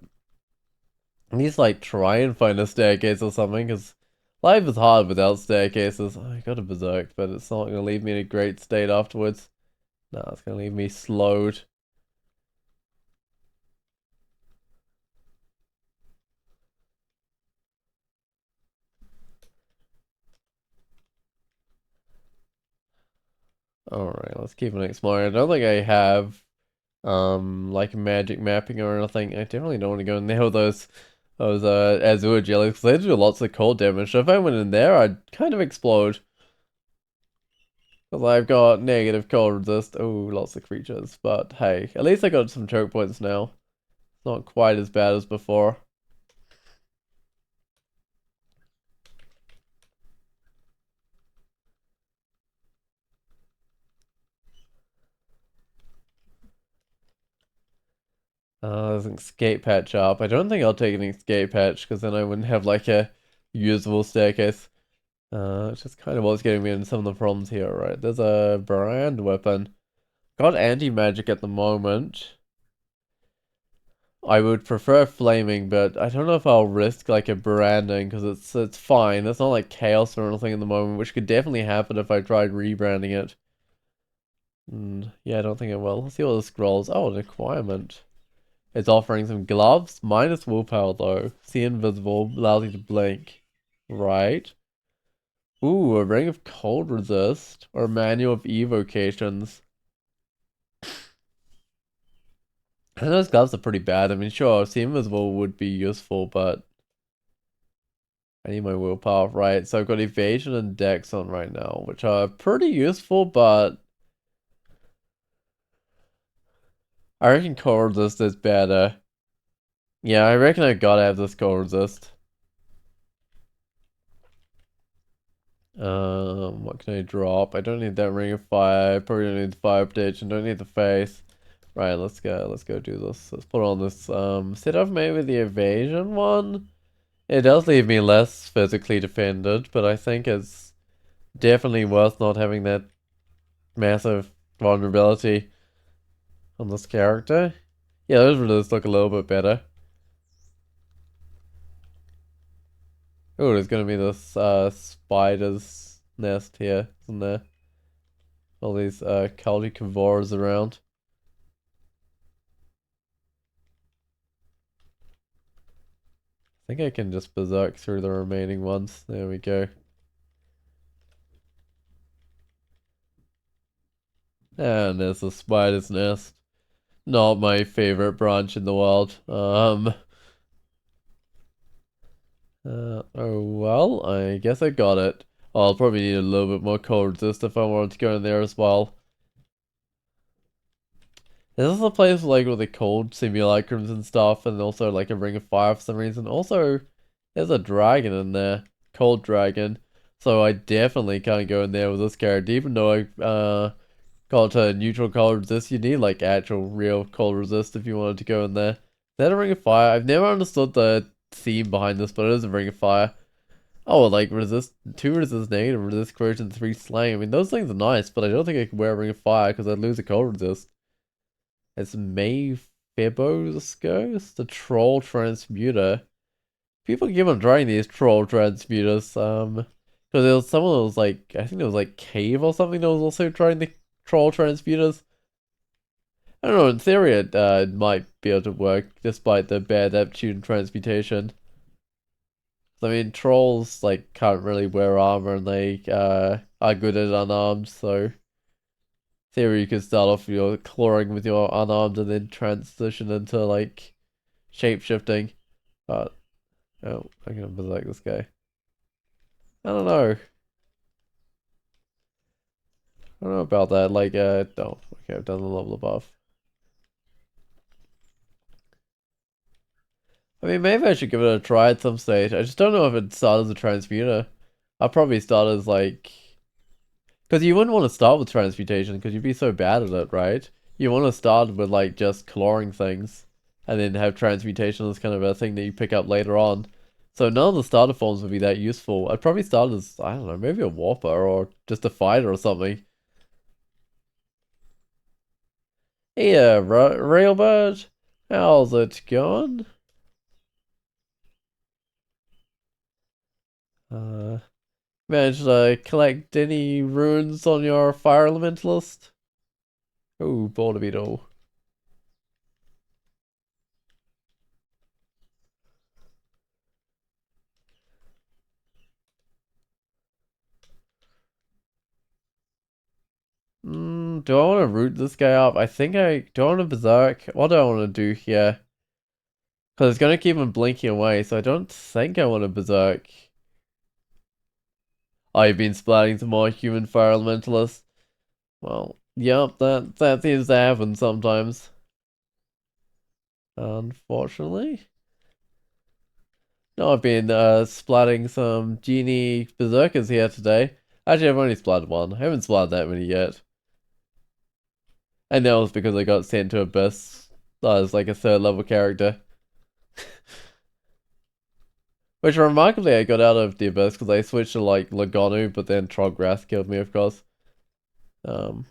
At least like try and find a staircase or something, because life is hard without staircases. I got a berserk, but it's not gonna leave me in a great state afterwards. No, it's gonna leave me slowed. Alright, let's keep on exploring. I don't think I have like magic mapping or anything. I definitely don't want to go in there with those Azure jellies because they do lots of cold damage. So if I went in there, I'd kind of explode. Because I've got negative cold resist. Oh, lots of creatures. But hey, at least I got some choke points now. It's not quite as bad as before. There's an escape hatch up. I don't think I'll take an escape hatch because then I wouldn't have like a usable staircase. It's just kind of what's getting me in some of the problems here, right? There's a brand weapon. Got anti-magic at the moment. I would prefer flaming, but I don't know if I'll risk like a branding because it's fine. It's not like chaos or anything at the moment, which could definitely happen if I tried rebranding it. Yeah, I don't think it will. Let's see what the scrolls. Oh, an requirement. It's offering some gloves, minus willpower though. See invisible, allows you to blink. Right. Ooh, a ring of cold resist, or manual of evocations. I think those gloves are pretty bad. I mean, sure, see invisible would be useful, but I need my willpower. Right, so I've got evasion and dex on right now, which are pretty useful, but I reckon cold resist is better. Yeah, I reckon I gotta have this cold resist. What can I drop? I don't need that ring of fire. Probably don't need the fire protection. Don't need the face. Right, let's go. Let's go do this. Let's put on this. Set off maybe the evasion one. It does leave me less physically defended, but I think it's definitely worth not having that massive vulnerability on this character. Yeah, those really look a little bit better. Oh, there's gonna be this spider's nest here, isn't there? All these culty cavors around. I think I can just berserk through the remaining ones. There we go. And there's the spider's nest. Not my favorite branch in the world. Oh well, I guess I got it. I'll probably need a little bit more cold resist if I wanted to go in there as well. This is a place like with the cold simulacrums and stuff, and also like a ring of fire for some reason. Also, there's a dragon in there, cold dragon. So I definitely can't go in there with this character, even though I got a neutral cold resist. You need like actual real cold resist if you wanted to go in there. Is that a ring of fire? I've never understood the theme behind this, but it is a ring of fire. Oh, like resist 2 resist negative, resist corrosion 3 slang. I mean, those things are nice, but I don't think I can wear a ring of fire because I'd lose a cold resist. It's May Feboscos, the troll transmuter. People keep on trying these troll transmuters. Because there was someone that was like, I think it was like Cave or something that was also trying the troll transmuters. I don't know, in theory it might be able to work despite the bad aptitude transmutation. I mean, trolls like can't really wear armor and they are good at unarmed, so theory you could start off your clawing with your unarmed and then transition into like shape shifting. But oh, I'm gonna berserk this guy. I don't know. I don't know about that. Like no. Okay, I've done the level above. I mean, maybe I should give it a try at some stage. I just don't know if it starts as a transmuter. I'll probably start as like, because you wouldn't want to start with transmutation because you'd be so bad at it, right? You want to start with like just clawing things and then have transmutation as kind of a thing that you pick up later on. So none of the starter forms would be that useful. I'd probably start as, I don't know, maybe a warper or just a fighter or something. Yeah, Railbird, how's it going? Uh, Managed to collect any runes on your fire elementalist? Oh, Border Beetle. Do I want to root this guy up? I think I do. I want to berserk. What do I want to do here? Because it's gonna keep him blinking away, so I don't think I want to berserk. I've been splatting some more human fire elementalists. Well, yep, that seems to happen sometimes. Unfortunately. No, I've been splatting some djinni berserkers here today. Actually, I've only splatted one. I haven't splatted that many yet. And that was because I got sent to Abyss as like a third level character. Which remarkably I got out of the Abyss because I switched to like Lagonu, but then Trog killed me, of course. Um,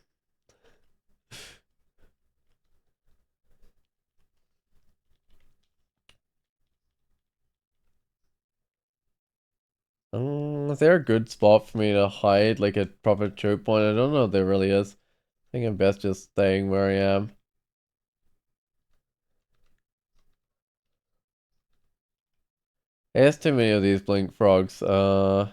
is there a good spot for me to hide, like a proper choke point? I don't know if there really is. I think I'm best just staying where I am. There's too many of these blink frogs. I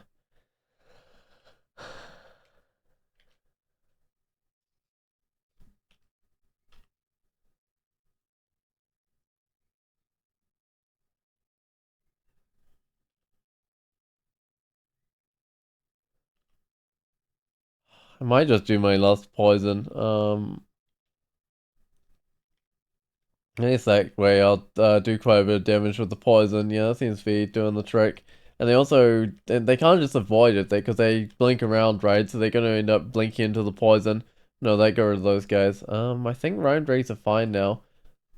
might just do my last poison. Any sec way, I'll do quite a bit of damage with the poison. Yeah, that seems to be doing the trick. And they also, they can't just avoid it, because they blink around, right? So they're going to end up blinking into the poison. No, they go to those guys. I think round rates are fine now.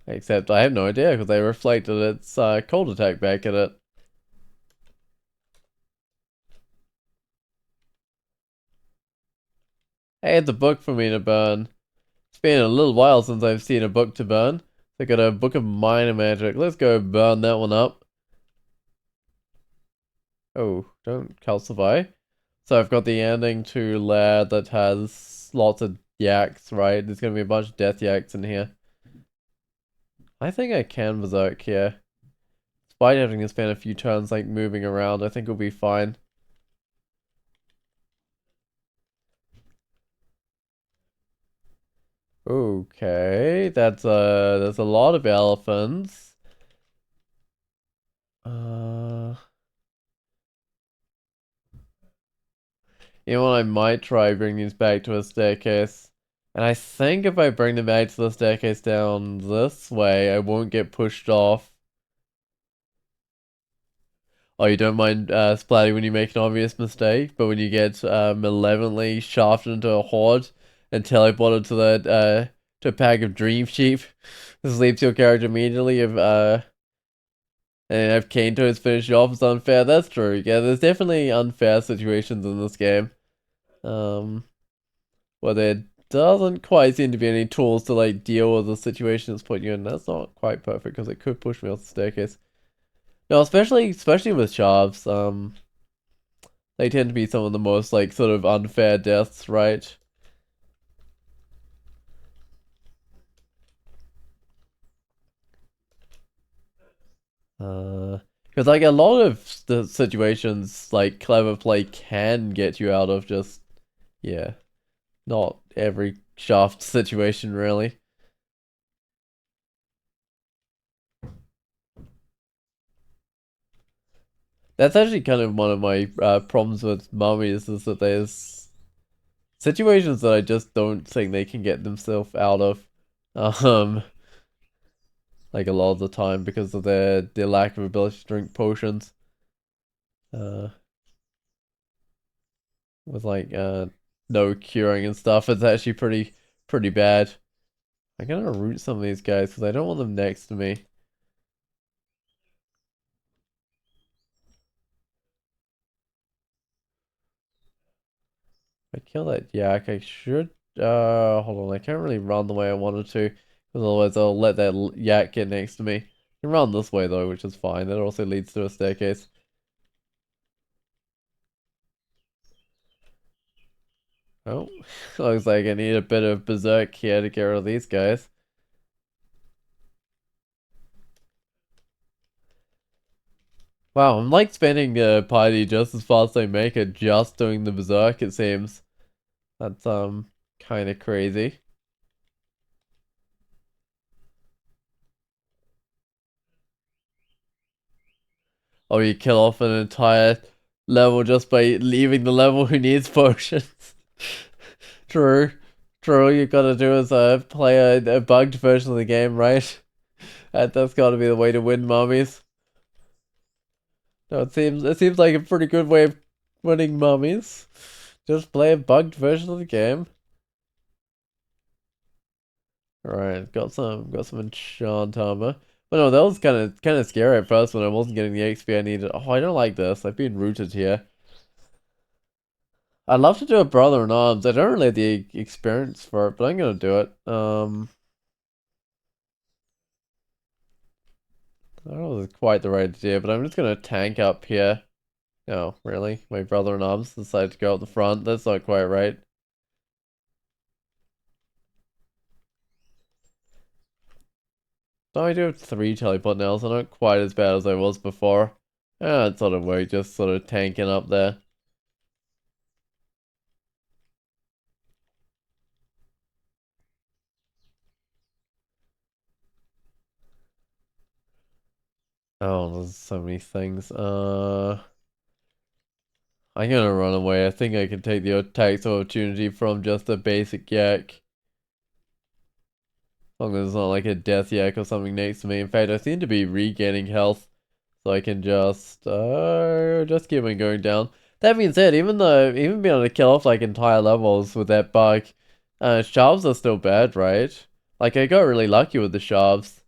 Except I have no idea, because they reflected its cold attack back at it. Hey, it's a book for me to burn. It's been a little while since I've seen a book to burn. I got a book of minor magic. Let's go burn that one up. Oh, don't calcify. So I've got the ending to lair that has lots of yaks, right? There's gonna be a bunch of death yaks in here. I think I can berserk here. Despite having to spend a few turns like moving around, I think it'll be fine. Okay, that's a lot of elephants. Uh, you know what? I might try bringing these back to a staircase. And I think if I bring them back to the staircase down this way, I won't get pushed off. Oh, you don't mind splatting when you make an obvious mistake, but when you get malevolently shafted into a horde and teleported to to a pack of dream sheep, this leaves your character immediately and if Kato is finished off as unfair. That's true. Yeah, there's definitely unfair situations in this game. Where there doesn't quite seem to be any tools to like deal with the situation it's putting you in. That's not quite perfect because it could push me off the staircase. No, especially with sharps. They tend to be some of the most like sort of unfair deaths, right? Because like a lot of the situations, like clever play can get you out of. Just yeah, not every shaft situation really. That's actually kind of one of my problems with mummies is that there's situations that I just don't think they can get themselves out of. Um, like a lot of the time because of their lack of ability to drink potions. Uh, with like no curing and stuff, it's actually pretty bad. I'm gonna root some of these guys because I don't want them next to me. If I kill that yak, I should. Hold on, I can't really run the way I wanted to, because otherwise I'll let that yak get next to me. I can run this way though, which is fine. That also leads to a staircase. Oh, looks like I need a bit of berserk here to get rid of these guys. Wow, I'm like spending the piety just as fast as I make it, just doing the berserk, it seems. That's kind of crazy. Oh, you kill off an entire level just by leaving the level who needs potions. True. True, you gotta do is play a bugged version of the game, right? That's gotta be the way to win mummies. No, it seems like a pretty good way of winning mummies. Just play a bugged version of the game. Alright, got some enchant armor. But no, that was kinda scary at first when I wasn't getting the XP I needed. Oh, I don't like this. I've been rooted here. I'd love to do a brother in arms. I don't really have the experience for it, but I'm gonna do it. I don't know if it's quite the right idea, but I'm just gonna tank up here. No, really? My brother in arms decided to go up the front. That's not quite right. So I do have 3 teleport now, so not quite as bad as I was before. It sort of worked, just sort of tanking up there. Oh, there's so many things. I'm gonna run away. I think I can take the attacks opportunity from just a basic yak. As long as it's not like a death yak or something next to me. In fact, I seem to be regaining health. So I can just keep on going down. That being said, even being able to kill off like entire levels with that bug, sharps are still bad, right? Like I got really lucky with the sharps.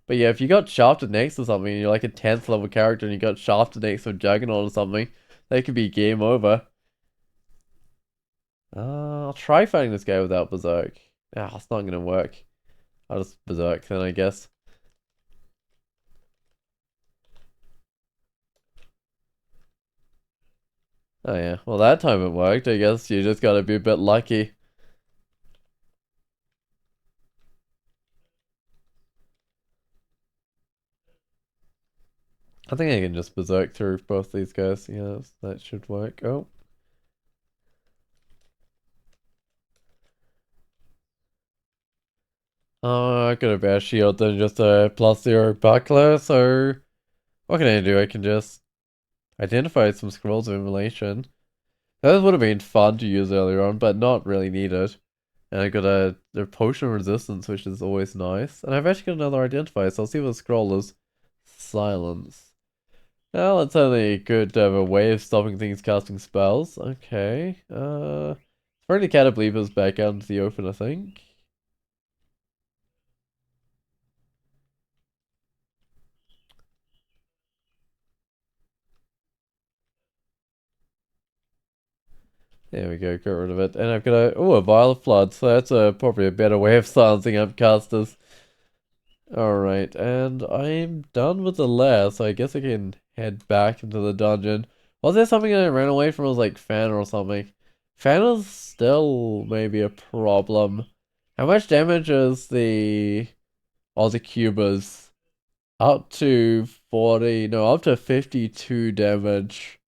But yeah, if you got shafted next to something and you're like a 10th level character and you got shafted next to a Juggernaut or something, that could be game over. I'll try fighting this guy without Berserk. Ah, it's not gonna work. I'll just Berserk then, I guess. Oh yeah, well that time it worked. I guess you just gotta be a bit lucky. I think I can just berserk through both these guys. Yes, that should work. Oh. I got a better shield than just a +0 buckler, so what can I do? I can just identify some scrolls of immolation. That would have been fun to use earlier on, but not really needed. And I got a potion of resistance, which is always nice. And I've actually got another identifier, so I'll see what the scroll is. Silence. Well, it's only good to have a way of stopping things casting spells. Okay. Throw the Catablevers back out into the open, I think. There we go, got rid of it. And I've got a Vial of Flood, so that's probably a better way of silencing upcasters. Alright, and I'm done with the lair, so I guess I can head back into the dungeon. Was there something I ran away from? It was like Fan or something. Fan is still maybe a problem. How much damage is the Cubers? Up to 40, no, up to 52 damage.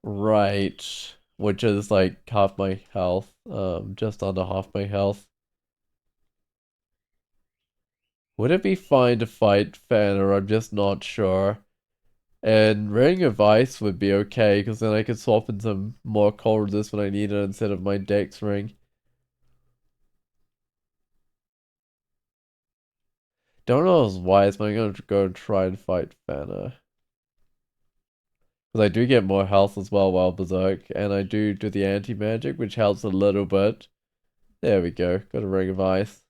Right. Which is like half my health. Just under half my health. Would it be fine to fight Fanner? I'm just not sure. And Ring of Ice would be okay, because then I could swap in some more cold resist when I need it instead of my Dex ring. Don't know if it's wise, but I'm gonna go and try and fight Fanner. Because I do get more health as well while Berserk, and I do the anti-magic, which helps a little bit. There we go, got a Ring of Ice.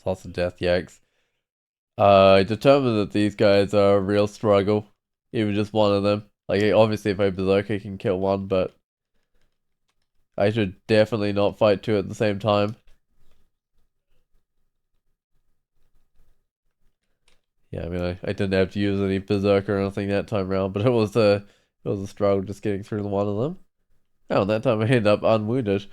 Lots of death yaks. I determined that these guys are a real struggle. Even just one of them. Like, obviously if I Berserk I can kill one, but I should definitely not fight two at the same time. Yeah, I mean, I didn't have to use any Berserker or anything that time around, but it was a struggle just getting through one of them. Oh, and that time I ended up unwounded.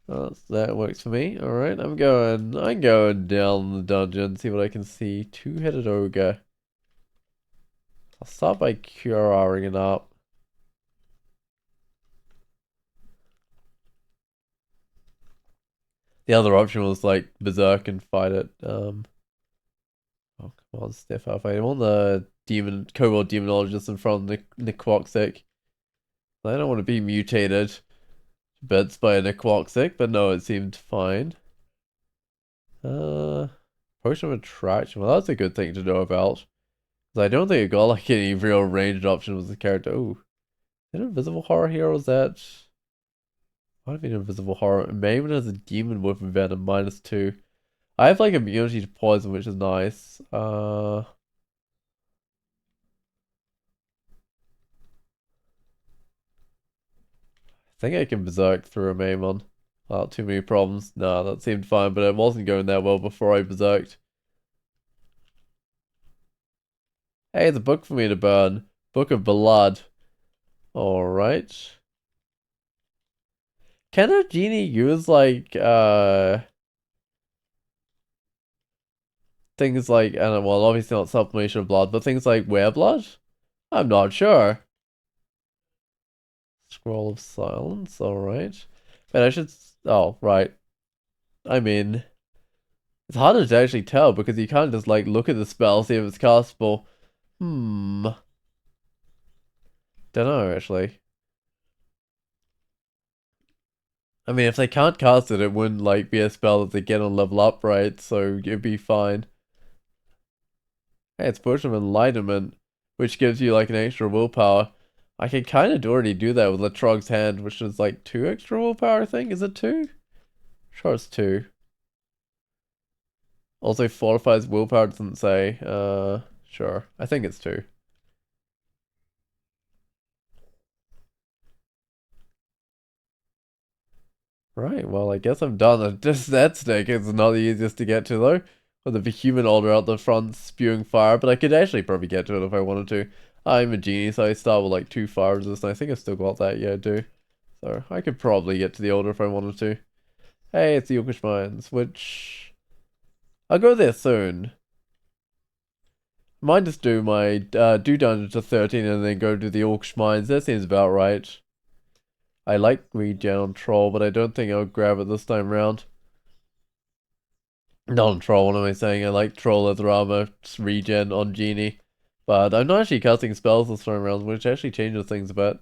So that works for me. Alright, I'm going down the dungeon, see what I can see. Two-headed ogre. I'll start by curing it up. The other option was like Berserk and fight it. Oh come on, step up. I want the Kobold Demonologist in front of Niquoxic. I don't want to be mutated to bits by a Niquoxic, but no, it seemed fine. Uh Potion of Attraction. Well, that's a good thing to know about. 'Cause I don't think it got like any real ranged option with the character. Ooh, is it invisible horror here or is that... Might have been invisible horror. Maybe there's a demon with venom -2. I have like immunity to poison, which is nice. I think I can berserk through a Maimon. Without too many problems. Nah, that seemed fine, but it wasn't going that well before I berserked. Hey, the book for me to burn. Book of Blood. Alright. Can a genie use like things like, I don't know, well obviously not sublimation of blood, but things like blood? I'm not sure. Scroll of Silence, alright. But I should, oh, right. I mean, it's harder to actually tell because you can't just like look at the spell, see if it's castable. Hmm. Don't know actually. I mean, if they can't cast it, it wouldn't like be a spell that they get on level up, right? So it'd be fine. Hey, it's Potion of Enlightenment, which gives you like an extra willpower. I can kind of already do that with the Trog's Hand, which is like 2 extra willpower, I think. Is it 2? Sure, it's 2. Also fortifies willpower, doesn't say. Sure. I think it's 2. Right, well, I guess I'm done. Just that snake is not the easiest to get to, though. With the Behemoth Altar out the front spewing fire, but I could actually probably get to it if I wanted to. I'm a genie, so I start with like 2 fire resist, and I think I still got that, yeah, I do. So I could probably get to the altar if I wanted to. Hey, it's the Yorkish Mines, which... I'll go there soon. Might just do my, do dungeon to 13 and then go to the Yorkish Mines, that seems about right. I like regen on Troll, but I don't think I'll grab it this time round. Not on Troll, what am I saying? I like Troll Leather Armor, regen on Genie. But I'm not actually casting spells this time around, which actually changes things a bit.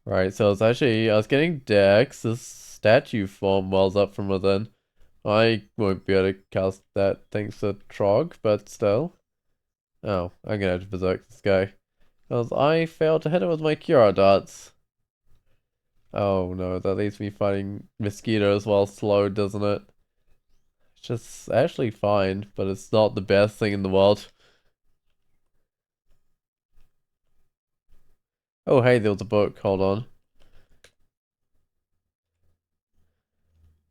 Right, so it's actually, I was getting Dex, this statue form wells up from within. I won't be able to cast that thanks to Trog, but still. Oh, I'm gonna have to berserk this guy. Because I failed to hit it with my Cura darts. Oh no, that leaves me fighting mosquitoes while slowed, doesn't it? It's just actually fine, but it's not the best thing in the world. Oh hey, there was a book, hold on.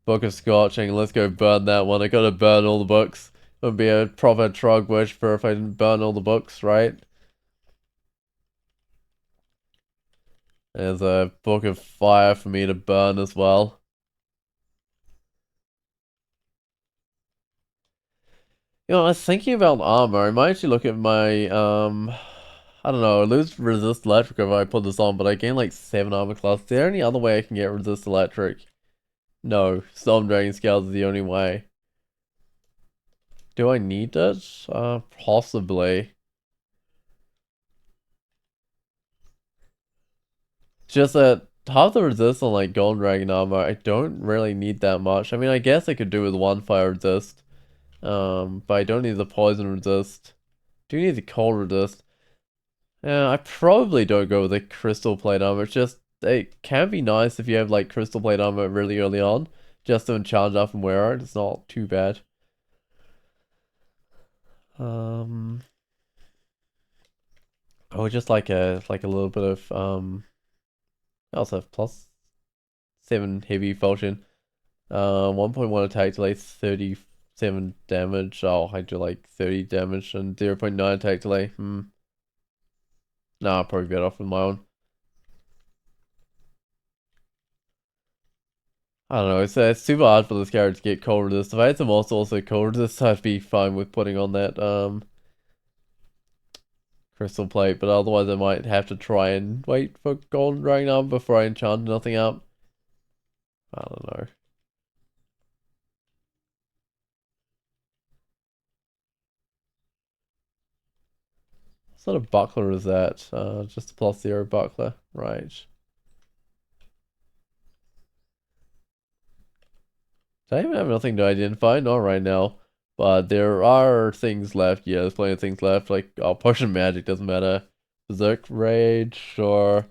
Book of Scorching, let's go burn that one. I gotta burn all the books. It would be a proper Trog worshiper if I didn't burn all the books, right? There's a Book of Fire for me to burn as well. You know, I was thinking about armor. I might actually look at my, I don't know, I lose resist electric if I put this on, but I gain like 7 armor class. Is there any other way I can get resist electric? No, Storm Dragon Scales is the only way. Do I need it? Possibly. It's just that half the resist on like Golden Dragon armor, I don't really need that much. I mean, I guess I could do with 1 fire resist. But I don't need the poison resist. Do need the cold resist. Yeah, I probably don't go with the crystal plate armor. It's just, it can be nice if you have like crystal plate armor really early on. Just to enchant up and wear it. It's not too bad. Oh, just like a little bit of I also have +7 heavy falchion. 1.1 attack delay, 37 damage. Oh, I do like 30 damage and 0.9 attack delay. Nah, I'll probably get off with my own. I don't know, it's super hard for this character to get cold resist. If I had some also cold resist, I'd be fine with putting on that crystal plate, but otherwise I might have to try and wait for golden dragon armor before I enchant nothing up. I don't know. What sort of buckler is that? Just a +0 buckler, right. Do I even have nothing to identify? Not right now. But there are things left. Yeah, there's plenty of things left. Like, oh, potion magic doesn't matter. Berserk Rage, sure.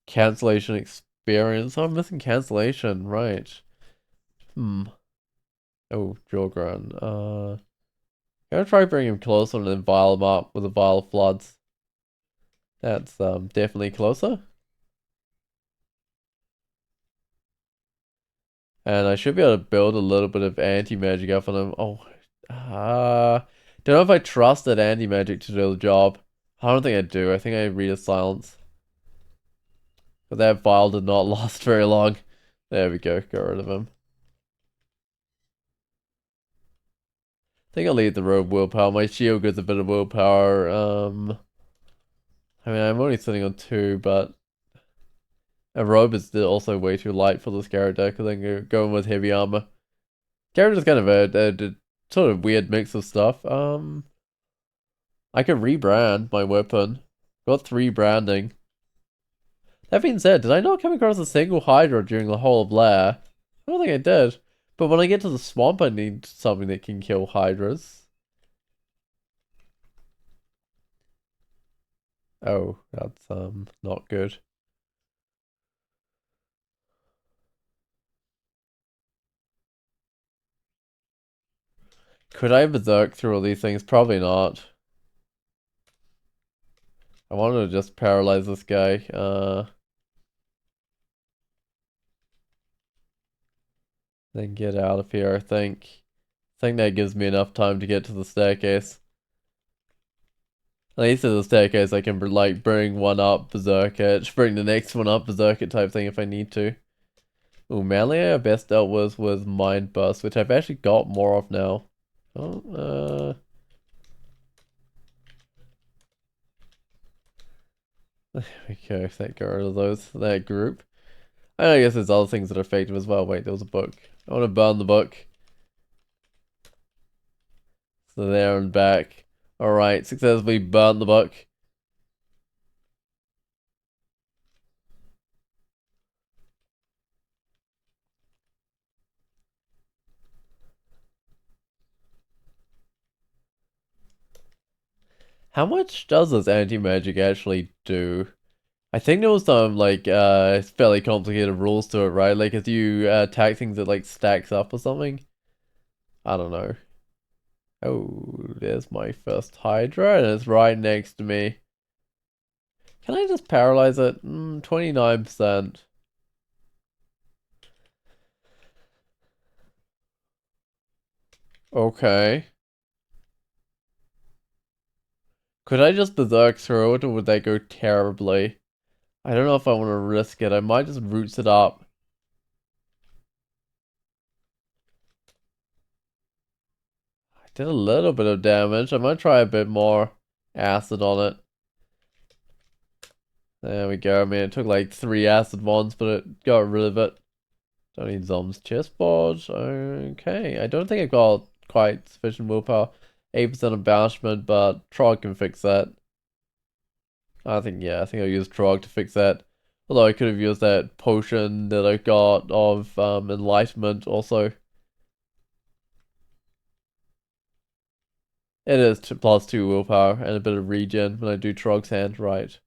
Cancellation experience. Oh, I'm missing cancellation. Right. Hmm. Oh, Jorgran. Gonna try bring him closer and then vial him up with a vial of floods. That's definitely closer. And I should be able to build a little bit of anti-magic up on him. Oh, don't know if I trusted anti-magic to do the job. I don't think I do. I think I read a silence. But that vial did not last very long. There we go. Got rid of him. I think I'll leave the robe willpower. My shield gets a bit of willpower. I mean, I'm only sitting on 2, but a robe is still also way too light for this character because I'm going with heavy armor. Character's kind of a sort of weird mix of stuff. I could rebrand my weapon. Got 3 branding. That being said, did I not come across a single Hydra during the whole of Lair? I don't think I did. But when I get to the swamp, I need something that can kill Hydras. Oh, that's not good. Could I berserk through all these things? Probably not. I wanted to just paralyze this guy. Then get out of here, I think. I think that gives me enough time to get to the staircase. At least at the staircase I can like bring one up berserker, bring the next one up berserker type thing if I need to. Ooh, melee I best dealt with mind burst, which I've actually got more of now. Oh, there we go. That got rid of that group. I guess there's other things that are effective as well. Wait, there was a book. I want to burn the book. So there and back. Alright, successfully burnt the book. How much does this anti-magic actually do? I think there was some like fairly complicated rules to it, right? Like if you attack things that like stacks up or something. I don't know. Oh, there's my first Hydra and it's right next to me. Can I just paralyze it? 29%. Okay. Could I just berserk through it or would that go terribly? I don't know if I want to risk it. I might just roots it up. I did a little bit of damage. I might try a bit more acid on it. There we go. I mean, it took like 3 acid ones, but it got rid of it. Don't need Zom's chessboard. Okay. I don't think I've got quite sufficient willpower. 8% embellishment, but Trog can fix that. I think I'll use Trog to fix that. Although I could have used that potion that I got of enlightenment also. It is +2 willpower and a bit of regen when I do Trog's hand right.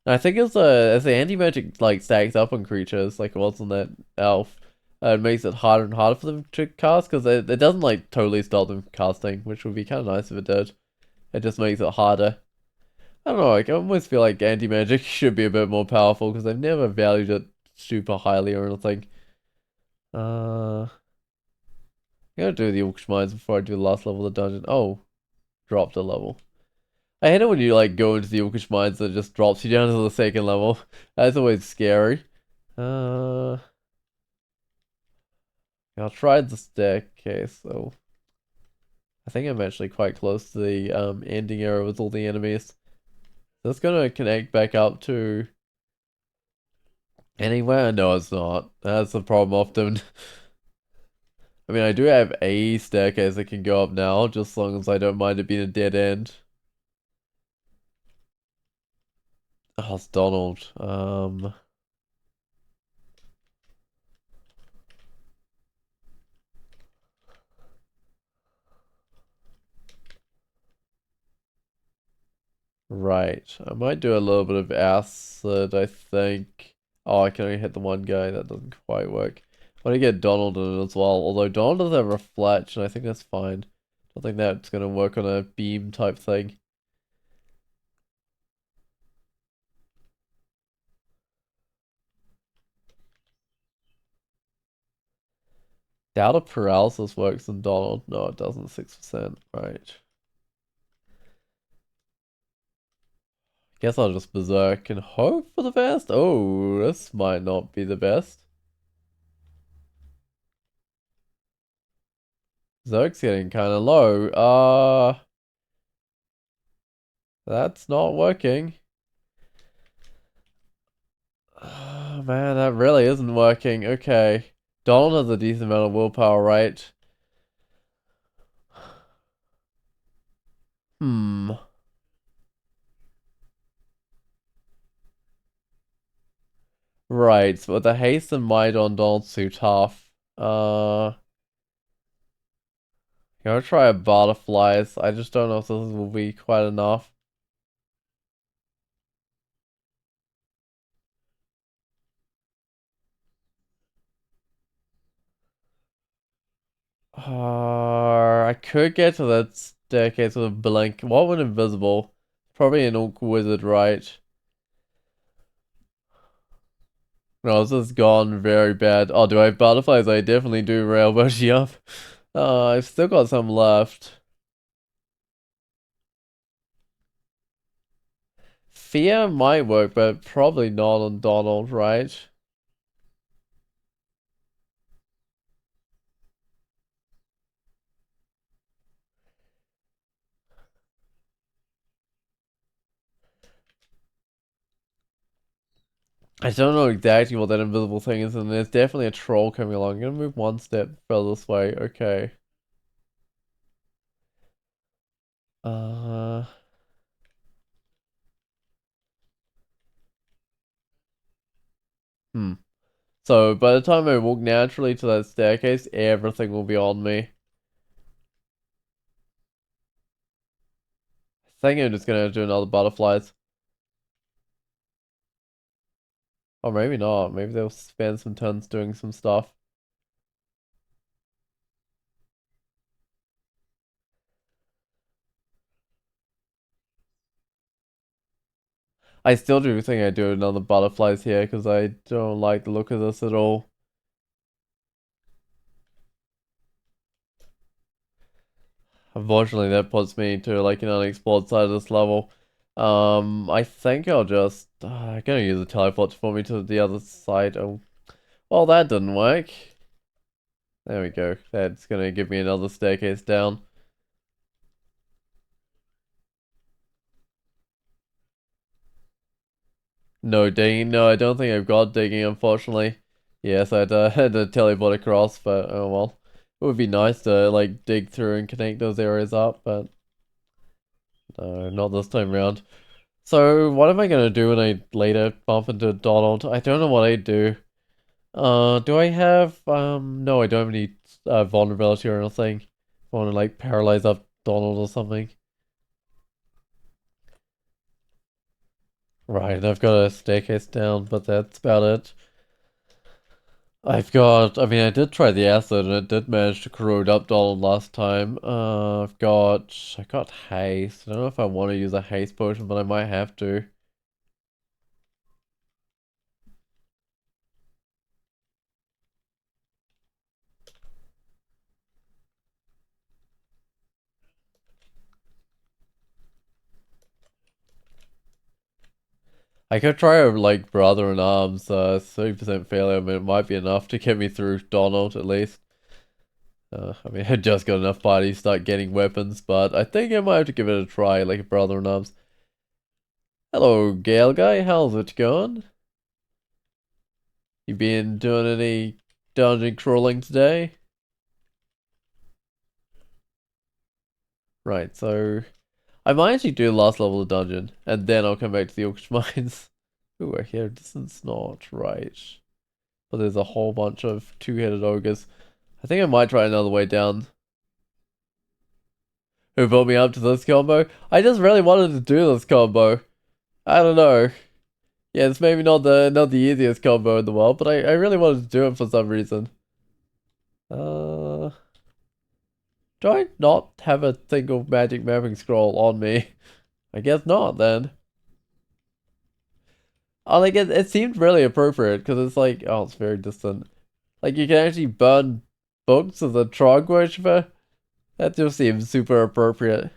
I think as the anti-magic like stacks up on creatures, like it was on that elf, it makes it harder and harder for them to cast because it doesn't like totally stop them from casting, which would be kind of nice if it did. It just makes it harder. I don't know, like I almost feel like anti-magic should be a bit more powerful because I've never valued it super highly or anything. I'm gonna do the Orcish Mines before I do the last level of the dungeon. Oh, dropped a level. I hate it when you like go into the Orcish Mines and it just drops you down to the 2nd level. That's always scary. I tried the staircase, so I think I'm actually quite close to the ending area with all the enemies. So it's gonna connect back up to anywhere? No, it's not. That's the problem often. I mean, I do have a staircase that can go up now, just as long as I don't mind it being a dead end. Oh, it's Donald. Right. I might do a little bit of acid, I think. Oh, I can only hit the one guy. That doesn't quite work. I want to get Donald in it as well. Although Donald does have reflection, I think that's fine. I don't think that's going to work on a beam type thing. Doubt if paralysis works in Donald. No, it doesn't. 6%. Right. Guess I'll just berserk and hope for the best. Oh, this might not be the best. Berserk's getting kind of low. That's not working. Oh man, that really isn't working. Okay. Donald has a decent amount of willpower, right? Hmm. Right, but the haste and might on Donald's too tough. I'm gonna try a butterflies. I just don't know if this will be quite enough. I could get to that staircase with a blink. What would invisible? Probably an orc wizard, right? No, this has gone very bad. Oh, do I have butterflies? I definitely do, railbird, yup. I've still got some left. Fear might work, but probably not on Donald, right? I don't know exactly what that invisible thing is, and there's definitely a troll coming along. I'm gonna move one step further this way. Okay. Uh, hmm. So by the time I walk naturally to that staircase, everything will be on me. I think I'm just gonna do another butterflies. Or maybe not. Maybe they'll spend some turns doing some stuff. I still do think I do another butterflies here because I don't like the look of this at all. Unfortunately, that puts me to like an unexplored side of this level. I think I'll just I'm gonna use a teleport to put me to the other side. Oh, well, that didn't work. There we go. That's gonna give me another staircase down. No digging. No, I don't think I've got digging, unfortunately. Yes, had to teleport across, but oh well. It would be nice to like dig through and connect those areas up, but no, not this time around. So what am I gonna do when I later bump into Donald? I don't know what I do. Do I have no, I don't have any vulnerability or anything. I want to like paralyze up Donald or something. Right, I've got a staircase down, but that's about it. I mean, I did try the acid and it did manage to corrode up Donald last time. I got haste. I don't know if I want to use a haste potion, but I might have to. I could try a, like, brother in arms, 30% failure, I mean, it might be enough to get me through Donald, at least. I mean, I just got enough parties to start getting weapons, but I think I might have to give it a try, like a brother in arms. Hello, Gale guy, how's it going? You been doing any dungeon crawling today? Right, so I might actually do the last level of the dungeon, and then I'll come back to the Orcish Mines. Ooh, I hear distance not right. But there's a whole bunch of two-headed ogres. I think I might try another way down. Who brought me up to this combo? I just really wanted to do this combo. I don't know. Yeah, it's maybe not the easiest combo in the world, but I really wanted to do it for some reason. Do I not have a single magic mapping scroll on me? I guess not then. Oh, like it seemed really appropriate because it's like, oh, it's very distant. Like you can actually burn books as a Trog worshiper. That just seems super appropriate.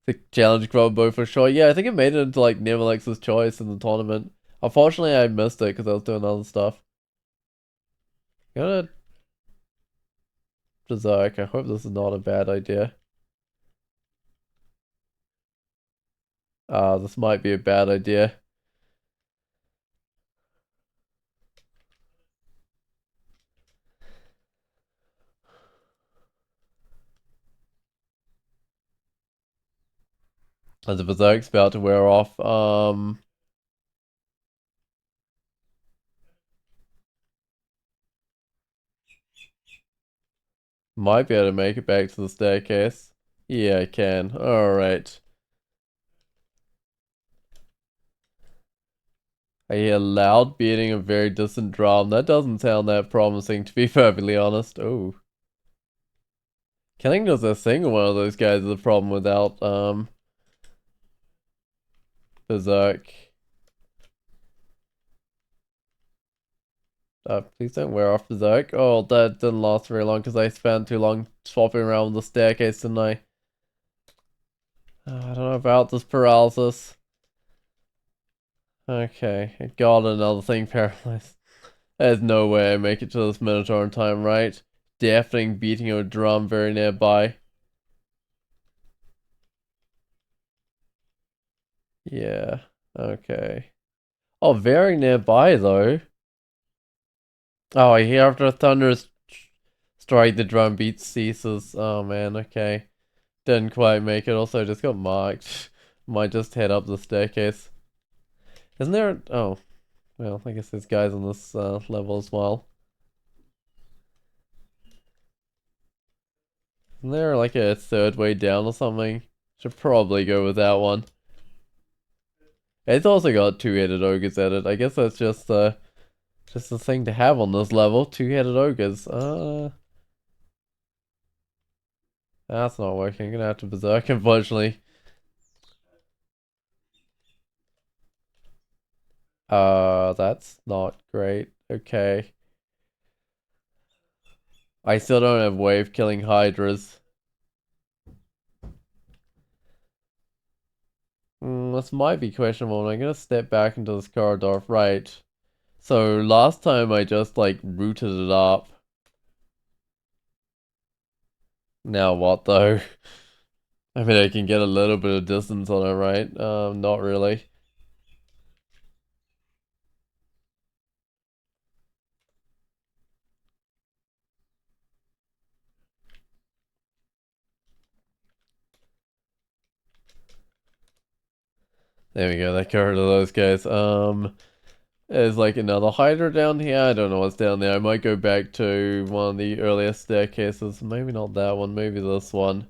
The challenge combo for sure. Yeah, I think it made it into like Nemelix's choice in the tournament. Unfortunately, I missed it because I was doing other stuff. Gonna berserk. I hope this is not a bad idea. This might be a bad idea. As the berserk's about to wear off. Might be able to make it back to the staircase. Yeah, I can. Alright. I hear loud beating a very distant drum. That doesn't sound that promising, to be perfectly honest. Oh. Killing just a single one of those guys is a problem without, berserk. Please don't wear off berserk. Oh, that didn't last very long because I spent too long swapping around with the staircase, didn't I? I don't know about this paralysis. Okay, I got another thing paralyzed. There's no way I make it to this Minotaur in time, right? Deafening beating of a drum very nearby. Yeah, okay. Oh, very nearby though. Oh, I hear after a thunderous strike the drum beat ceases. Oh man, okay. Didn't quite make it, also just got marked. Might just head up the staircase. Isn't there... Oh, well, I guess there's guys on this level as well. Isn't there like a third way down or something? Should probably go with that one. It's also got two-headed ogres at it. I guess that's just the thing to have on this level. Two-headed ogres. That's not working. I'm gonna have to berserk, unfortunately. That's not great. Okay. I still don't have wave killing hydras. This might be questionable. I'm gonna step back into this corridor. Right. So last time I just like rooted it up. Now what though? I mean I can get a little bit of distance on it, right? Not really. There we go, that covered those guys. There's like another hydra down here. I don't know what's down there. I might go back to one of the earlier staircases. Maybe not that one, maybe this one.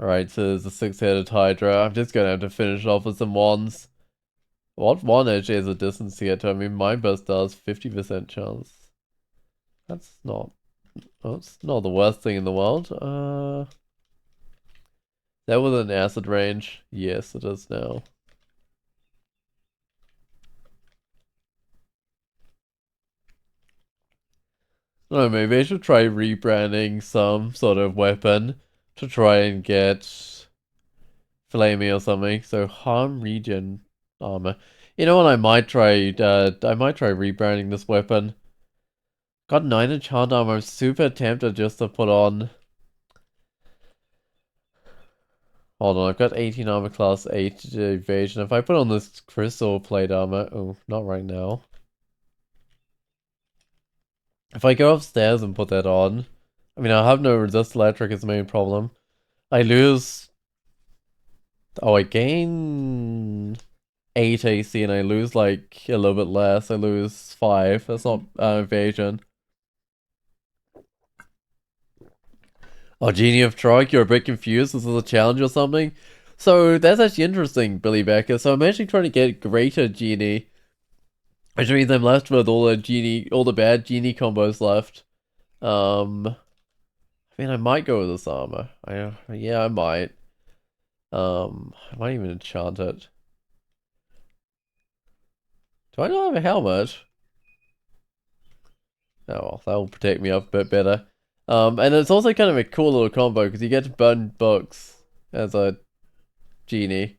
Alright, so there's a six-headed hydra. I'm just gonna have to finish off with some wands. What one actually has a distance to get to? I mean, mine burst does 50% chance. That's not... Oh, it's not the worst thing in the world. That was an acid range. Yes, it is now. No, maybe I should try rebranding some sort of weapon to try and get flamey or something. So harm regen armor. You know what? I might try rebranding this weapon. Got 9 enchant armor. I'm super tempted just to put on. Hold on, I've got 18 armor class, 8 evasion. If I put on this crystal plate armor, oh, not right now. If I go upstairs and put that on, I mean, I have no resist electric is the main problem. I lose. Oh, I gain 8 AC and I lose like a little bit less. I lose 5. That's not evasion. Oh, Genie of Trog, you're a bit confused. This is a challenge or something? So that's actually interesting, Billy Becker. So I'm actually trying to get greater Genie, which means I'm left with all the bad Genie combos left. I mean, I might go with this armor. Yeah, I might. I might even enchant it. Do I not have a helmet? Oh well, that will protect me up a bit better. And it's also kind of a cool little combo because you get to burn books as a genie,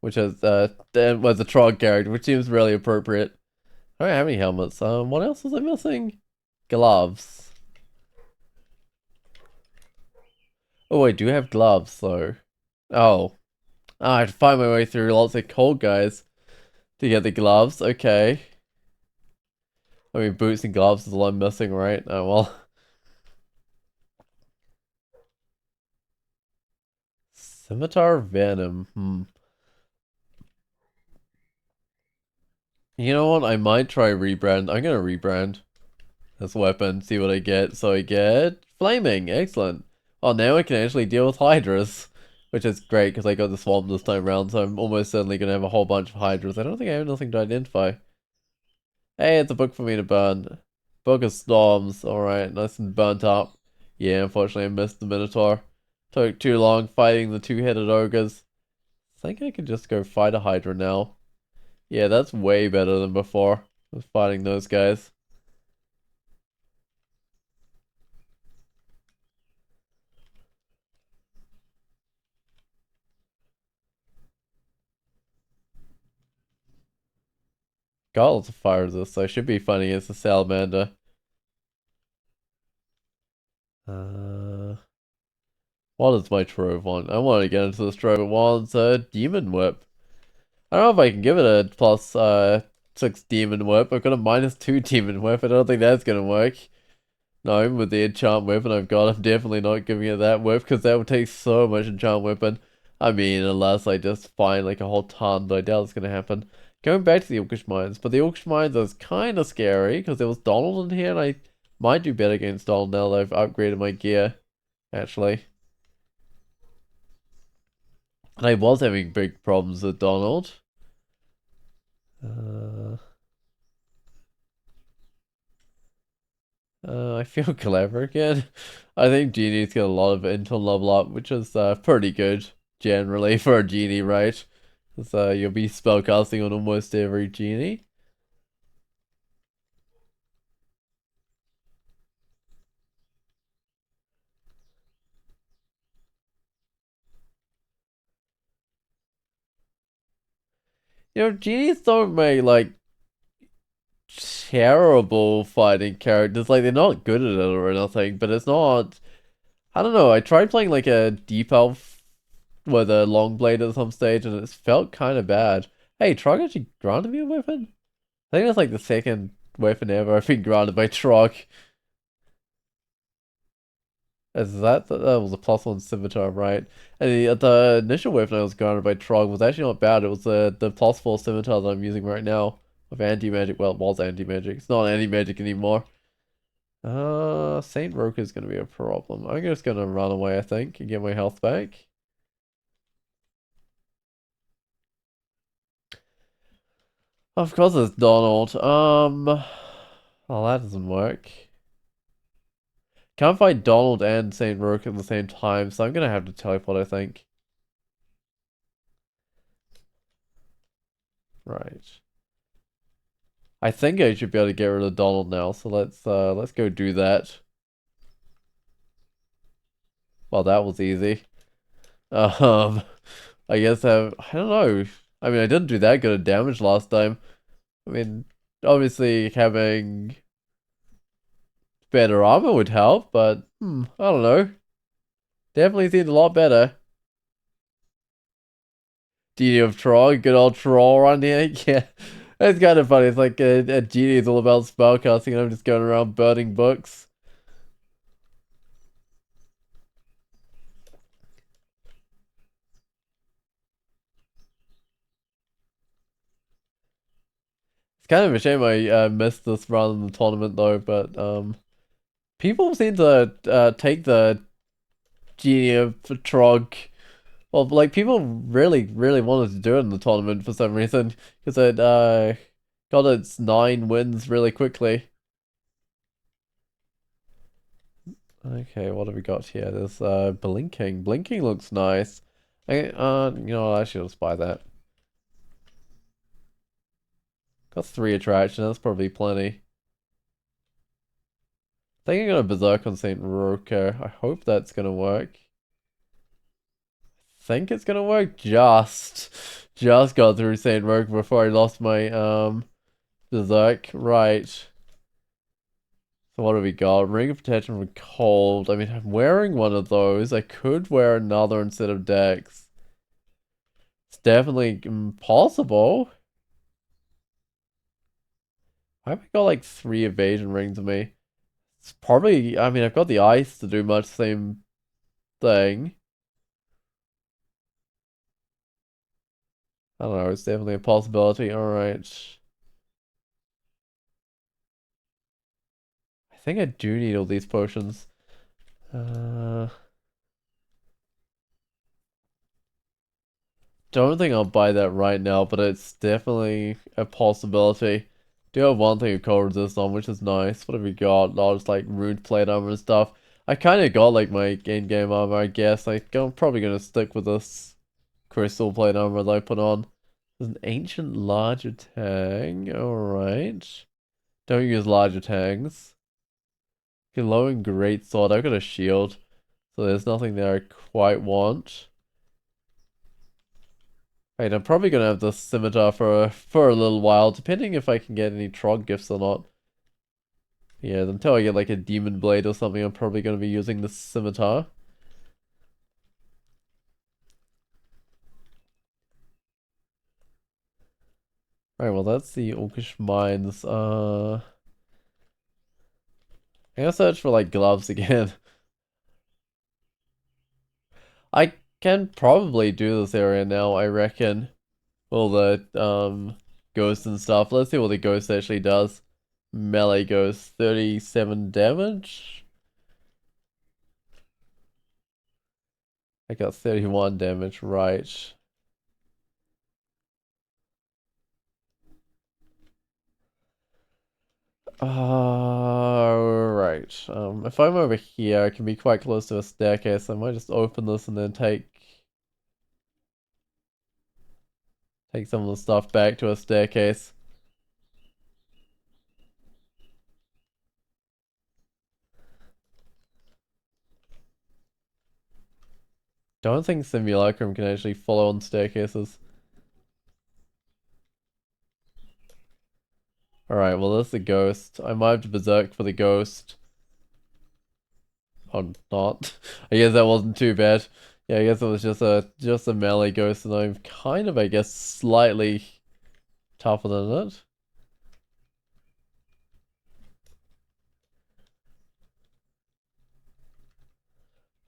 which is then was a Trog character, which seems really appropriate. I don't have any helmets. What else was I missing? Gloves. Oh, I do have gloves though. Oh, I have to find my way through lots of cold guys to get the gloves. Okay. I mean, boots and gloves is all I'm missing, right? Oh well. Scimitar Venom. You know what? I might try rebrand. I'm gonna rebrand this weapon, see what I get. So I get Flaming. Excellent. Oh, now I can actually deal with Hydras, which is great because I got the Swamp this time around, so I'm almost certainly gonna have a whole bunch of Hydras. I don't think I have nothing to identify. Hey, it's a book for me to burn. Book of Storms. Alright, nice and burnt up. Yeah, unfortunately I missed the Minotaur. Took too long fighting the two-headed ogres. I think I could just go fight a Hydra now. Yeah, that's way better than before. Was fighting those guys. Got lots of fire resist, so I should be fighting as a salamander. What is my Trove one? I want to get into this Trove. It wants a Demon Whip. I don't know if I can give it a plus 6 Demon Whip. I've got a -2 Demon Whip. I don't think that's gonna work. No, with the enchant weapon I've got, I'm definitely not giving it that whip because that would take so much enchant weapon. I mean, unless I just find like a whole ton, but I doubt it's gonna happen. Going back to the Orcish Mines, but the Orcish Mines is kind of scary because there was Donald in here, and I might do better against Donald now that I've upgraded my gear, actually. And I was having big problems with Donald. I feel clever again. I think Genie's got a lot of intel level up, which is pretty good generally for a Genie, right? So you'll be spellcasting on almost every Genie. You know, Genies don't make like terrible fighting characters. Like they're not good at it or anything, but it's not. I don't know. I tried playing like a deep elf with a long blade at some stage, and it felt kind of bad. Hey, Trog actually granted me a weapon. I think that's like the second weapon ever I've been granted by Trog. Is that was a +1 scimitar, right? And the initial weapon I was granted by Trog was actually not bad. It was the +4 scimitar that I'm using right now of anti-magic. Well, it was anti-magic. It's not anti-magic anymore. Saint Roke is gonna be a problem. I'm just gonna run away, I think, and get my health back. Of course it's Donald. Well, that doesn't work. Can't fight Donald and Saint Roke at the same time, so I'm gonna have to teleport, I think. Right. I think I should be able to get rid of Donald now, so let's go do that. Well, that was easy. Um, I guess I don't know. I mean, I didn't do that good of damage last time. I mean, obviously having better armor would help, but I don't know. Definitely seemed a lot better. Djinni of Trog, good old troll around here. Yeah, It's kind of funny. It's like a genie is all about spellcasting, and I'm just going around burning books. It's kind of a shame I missed this run in the tournament though, but people seem to take the genie of Trog. Well, like people really wanted to do it in the tournament for some reason because it got its 9 wins really quickly. Okay, what have we got here? There's blinking. Blinking looks nice. You know what, I should just buy that. Got 3 attraction, that's probably plenty. I think I'm gonna berserk on Saint Roker. I hope that's gonna work. Think it's gonna work. Just got through Saint Roker before I lost my berserk. Right. So what have we got? Ring of protection from cold. I mean, I'm wearing one of those. I could wear another instead of Dex. It's definitely impossible. Why have I got like 3 evasion rings on me? It's probably, I mean, I've got the ice to do much the same thing. I don't know, it's definitely a possibility. Alright. I think I do need all these potions. Don't think I'll buy that right now, but it's definitely a possibility. Do have one thing of cold resist on, which is nice. What have we got? A lot of like rune plate armor and stuff. I kind of got like my in-game armor, I guess. Like I'm probably gonna stick with this crystal plate armor that I put on. There's an ancient larger tang. Alright. Don't use larger tangs. Glowing great sword. I've got a shield. So there's nothing there I quite want. Right, I'm probably gonna have the scimitar for a little while, depending if I can get any Trog gifts or not. Yeah, until I get like a demon blade or something, I'm probably gonna be using the scimitar. Alright, well that's the Orcish Mines. I'm gonna search for like gloves again. I can probably do this area now, I reckon. All the ghosts and stuff. Let's see what the ghost actually does. Melee ghost, 37 damage. I got 31 damage, right. Right. If I'm over here, I can be quite close to a staircase. I might just open this and then take some of the stuff back to a staircase. Don't think Simulacrum can actually follow on staircases. Alright, well there's the ghost. I might have to berserk for the ghost. Or not. I guess that wasn't too bad. Yeah, I guess it was just a melee ghost, and I'm kind of, I guess, slightly tougher than it.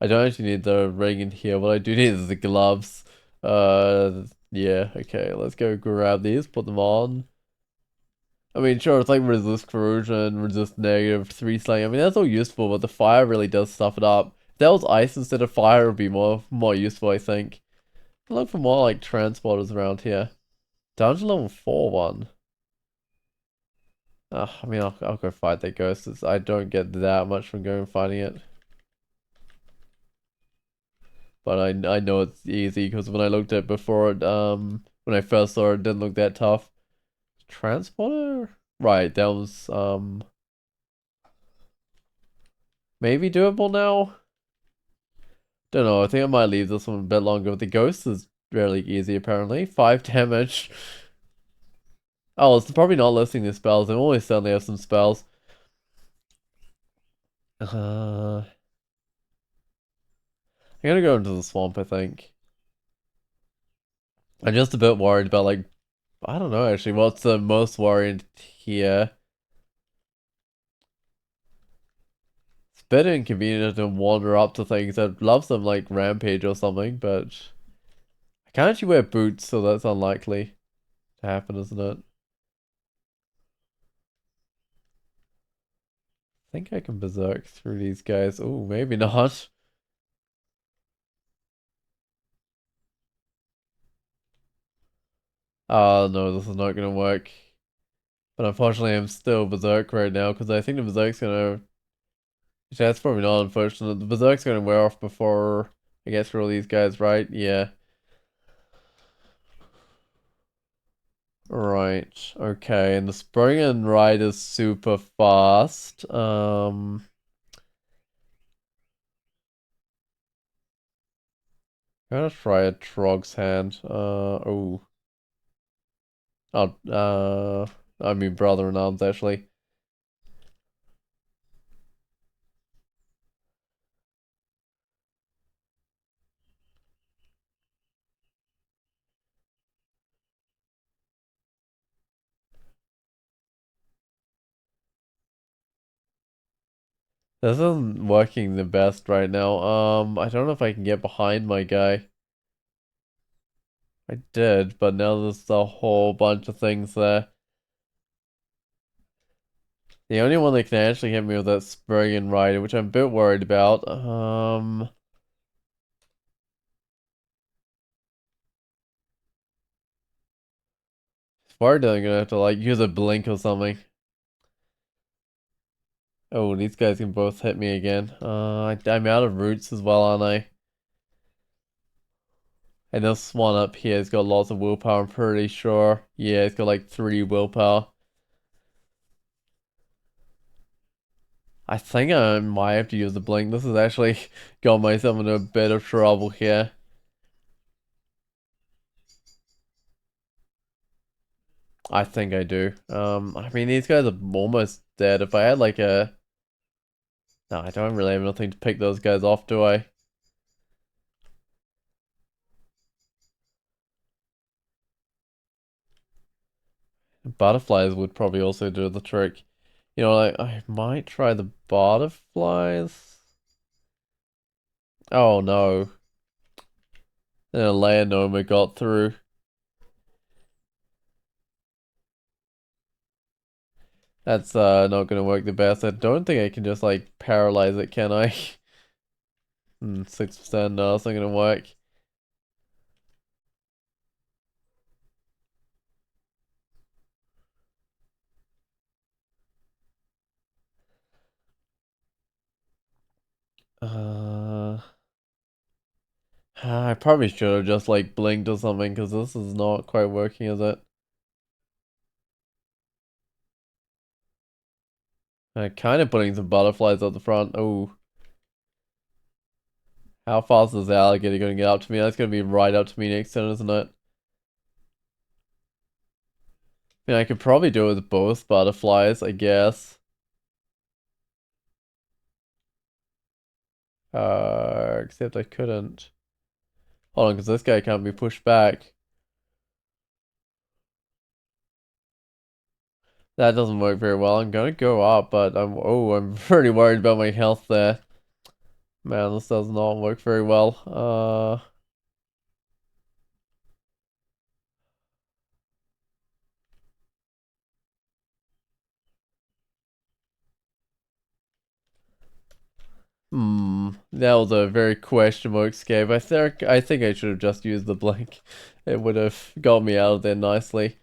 I don't actually need the ring in here. What I do need is the gloves. Yeah, okay, let's go grab these, put them on. I mean, sure, it's like resist corrosion, resist negative, 3 slaying. I mean, that's all useful, but the fire really does stuff it up. If that was ice instead of fire, it would be more useful, I think. Look for more like transporters around here. Dungeon level 4 one. I mean, I'll go fight that ghost. I don't get that much from going fighting it. But I know it's easy because when I looked at it before, when I first saw it, it didn't look that tough. Transporter? Right, that was, maybe doable now? Don't know, I think I might leave this one a bit longer. The ghost is really easy, apparently. 5 damage. Oh, it's probably not listing the spells. I always certainly have some spells. I'm gonna go into the swamp, I think. I'm just a bit worried about, like, I don't know actually what's the most worrying here. It's a bit inconvenient to wander up to things. I'd love some like rampage or something, but I can't actually wear boots, so that's unlikely to happen, isn't it? I think I can berserk through these guys. Oh, maybe not. Oh no, this is not gonna work. But unfortunately, I'm still berserk right now because I think the berserk's gonna. That's probably not unfortunate. The berserk's gonna wear off before I get through all these guys, right? Yeah. Right. Okay. And the spring and ride is super fast. I'm gonna try a Trog's hand. Oh. Oh. I mean brother in arms actually. This isn't working the best right now. I don't know if I can get behind my guy. I did, but now there's a whole bunch of things there. The only one that can actually hit me with that Spurrian Rider, which I'm a bit worried about. Worried that I'm gonna have to like use a blink or something. Oh, these guys can both hit me again. I'm out of roots as well, aren't I? And this one up here has got lots of willpower, I'm pretty sure. Yeah, it's got like 3 willpower. I think I might have to use the blink. This has actually got myself into a bit of trouble here. I think I do. I mean, these guys are almost dead. If I had like a... No, I don't really have nothing to pick those guys off, do I? Butterflies would probably also do the trick. You know, like, I might try the butterflies. Oh no. Then a Leonoma got through. That's not gonna work the best. I don't think I can just like paralyze it, can I? 6%, no, that's not gonna work. Uh, I probably should have just like blinked or something because this is not quite working, is it? Kind of putting some butterflies at the front. Oh, how fast is the alligator gonna get up to me? That's gonna be right up to me next turn, isn't it? I mean, I could probably do it with both butterflies, I guess. Except I couldn't. Hold on, because this guy can't be pushed back. That doesn't work very well. I'm gonna go up, but I'm pretty worried about my health there. Man, this does not work very well. That was a very questionable escape. I think I should have just used the blink. It would have got me out of there nicely.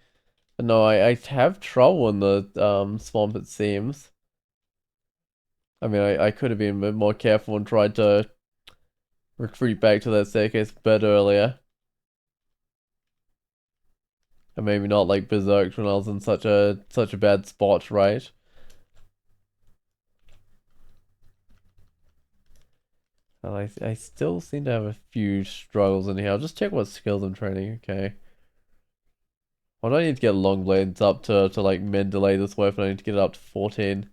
But no, I have trouble in the swamp, it seems. I mean, I could have been a bit more careful and tried to retreat back to that staircase a bit earlier. And maybe not like berserked when I was in such a bad spot, right? And I still seem to have a few struggles in here. I'll just check what skills I'm training, okay. Why do I need to get long blades up to like mid delay this weapon? I need to get it up to 14.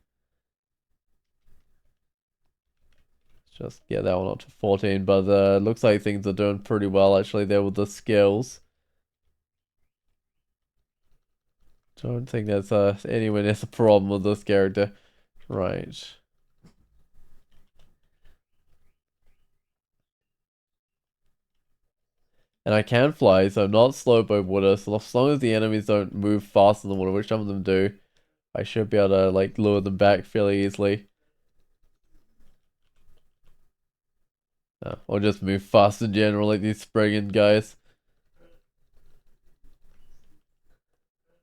Just get that one up to 14, but looks like things are doing pretty well actually there with the skills. Don't think that's anywhere near a problem with this character. Right. And I can fly, so I'm not slowed by water. So as long as the enemies don't move faster than water, which some of them do, I should be able to like lure them back fairly easily. Or just move fast in general, like these Spriggan guys.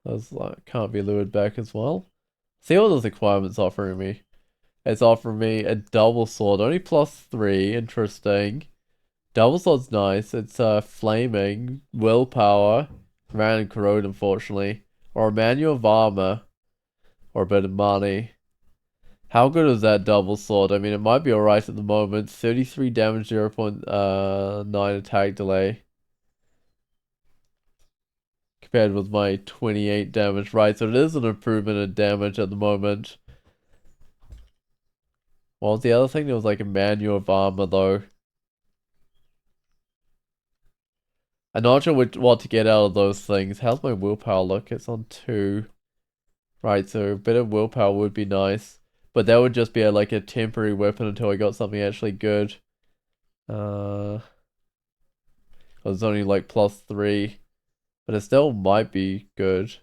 Those like, can't be lured back as well. See what those requirements offering me. It's offering me a double sword, only +3, interesting. Double sword's nice. It's flaming, willpower, ran and corrode unfortunately. Or a manual of armor. Or a bit of money. How good is that double sword? I mean, it might be alright at the moment. 33 damage, 0.9 attack delay. Compared with my 28 damage, right? So it is an improvement in damage at the moment. What was the other thing? There was like a manual of armor though. I'm not sure what to get out of those things. How's my willpower look? It's on 2. Right, so a bit of willpower would be nice. But that would just be like a temporary weapon until I got something actually good. It's only like +3. But it still might be good.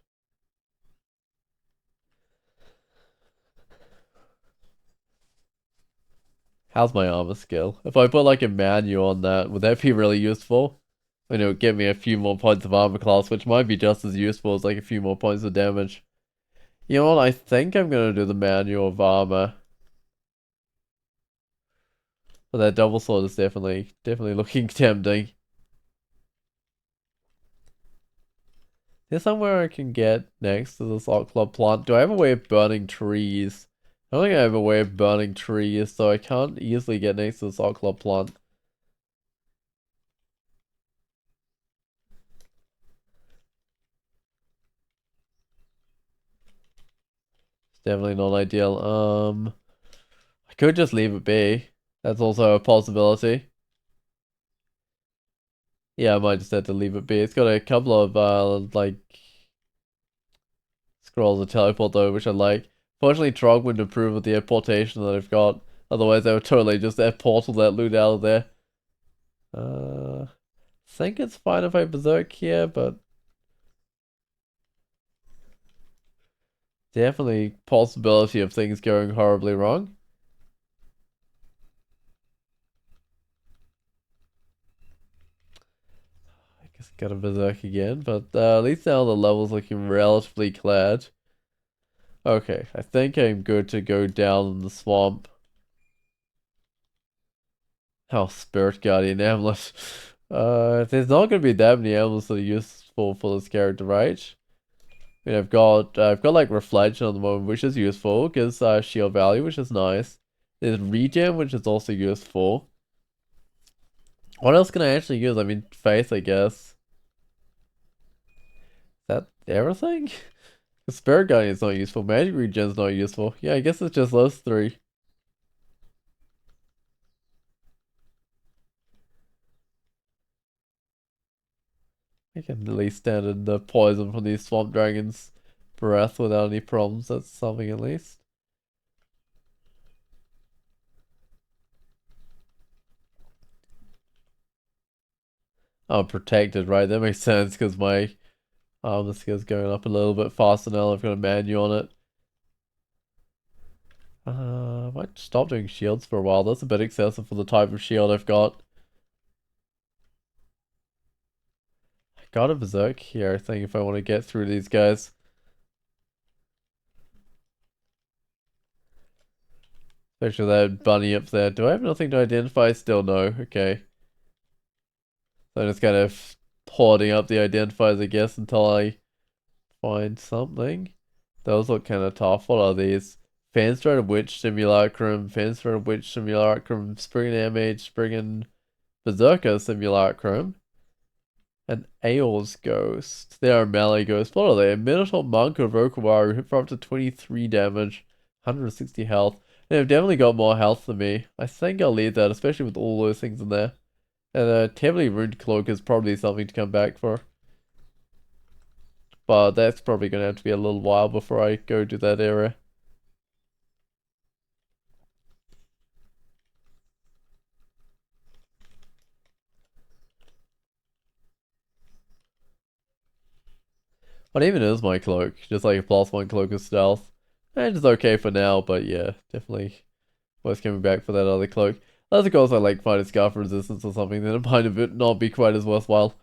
How's my armor skill? If I put like a manual on that, would that be really useful? And it would give me a few more points of armor class, which might be just as useful as like a few more points of damage. You know what? I think I'm gonna do the manual of armor. But that double sword is definitely looking tempting. There's somewhere I can get next to this art club plant. Do I have a way of burning trees? I don't think I have a way of burning trees, so I can't easily get next to this art club plant. It's definitely not ideal. I could just leave it be. That's also a possibility. Yeah, I might just have to leave it be. It's got a couple of like scrolls of teleport though, which I like. Fortunately, Trog wouldn't approve of the importation that I've got. Otherwise, I would totally just portal that loot out of there. Think it's fine if I berserk here, but definitely possibility of things going horribly wrong. I guess I gotta berserk again, but at least now the level's looking relatively cleared. Okay, I think I'm good to go down in the swamp. Oh, Spirit Guardian Amulet. There's not gonna be that many amulets that are useful for this character, right? I mean, I've got like Reflection at the moment, which is useful, gives shield value, which is nice. There's Regen, which is also useful. What else can I actually use? I mean, Faith, I guess. Is that everything? The Spirit Guardian is not useful. Magic Regen is not useful. Yeah, I guess it's just those 3. I can at least stand in the poison from these swamp dragons' breath without any problems. That's something at least. I'm protected, right? That makes sense because my armor skill's going up a little bit faster now. I've got a manual on it. I might stop doing shields for a while. That's a bit excessive for the type of shield I've got. I got a berserk here, I think, if I want to get through these guys. Especially that bunny up there. Do I have nothing to identify? Still no. Okay. So I'm just kind of hoarding up the identifiers, I guess, until I find something. Those look kind of tough. What are these? Fanstride Witch Simulacrum, Fanstride Witch Simulacrum, Spriggan Mage, Spriggan Berserker Simulacrum, and Aeol's Ghost. They are melee ghosts. What are they? A Minotaur Monk or Rokuwaru hit for up to 23 damage, 160 health. They've definitely got more health than me. I think I'll leave that, especially with all those things in there. And a Heavily Ruined Cloak is probably something to come back for. But that's probably gonna have to be a little while before I go to that area. What even is my cloak? Just like a +1 cloak of stealth. And it's okay for now, but yeah, definitely worth coming back for that other cloak. Unless of course I like find a scarf resistance or something, then it might a bit not be quite as worthwhile.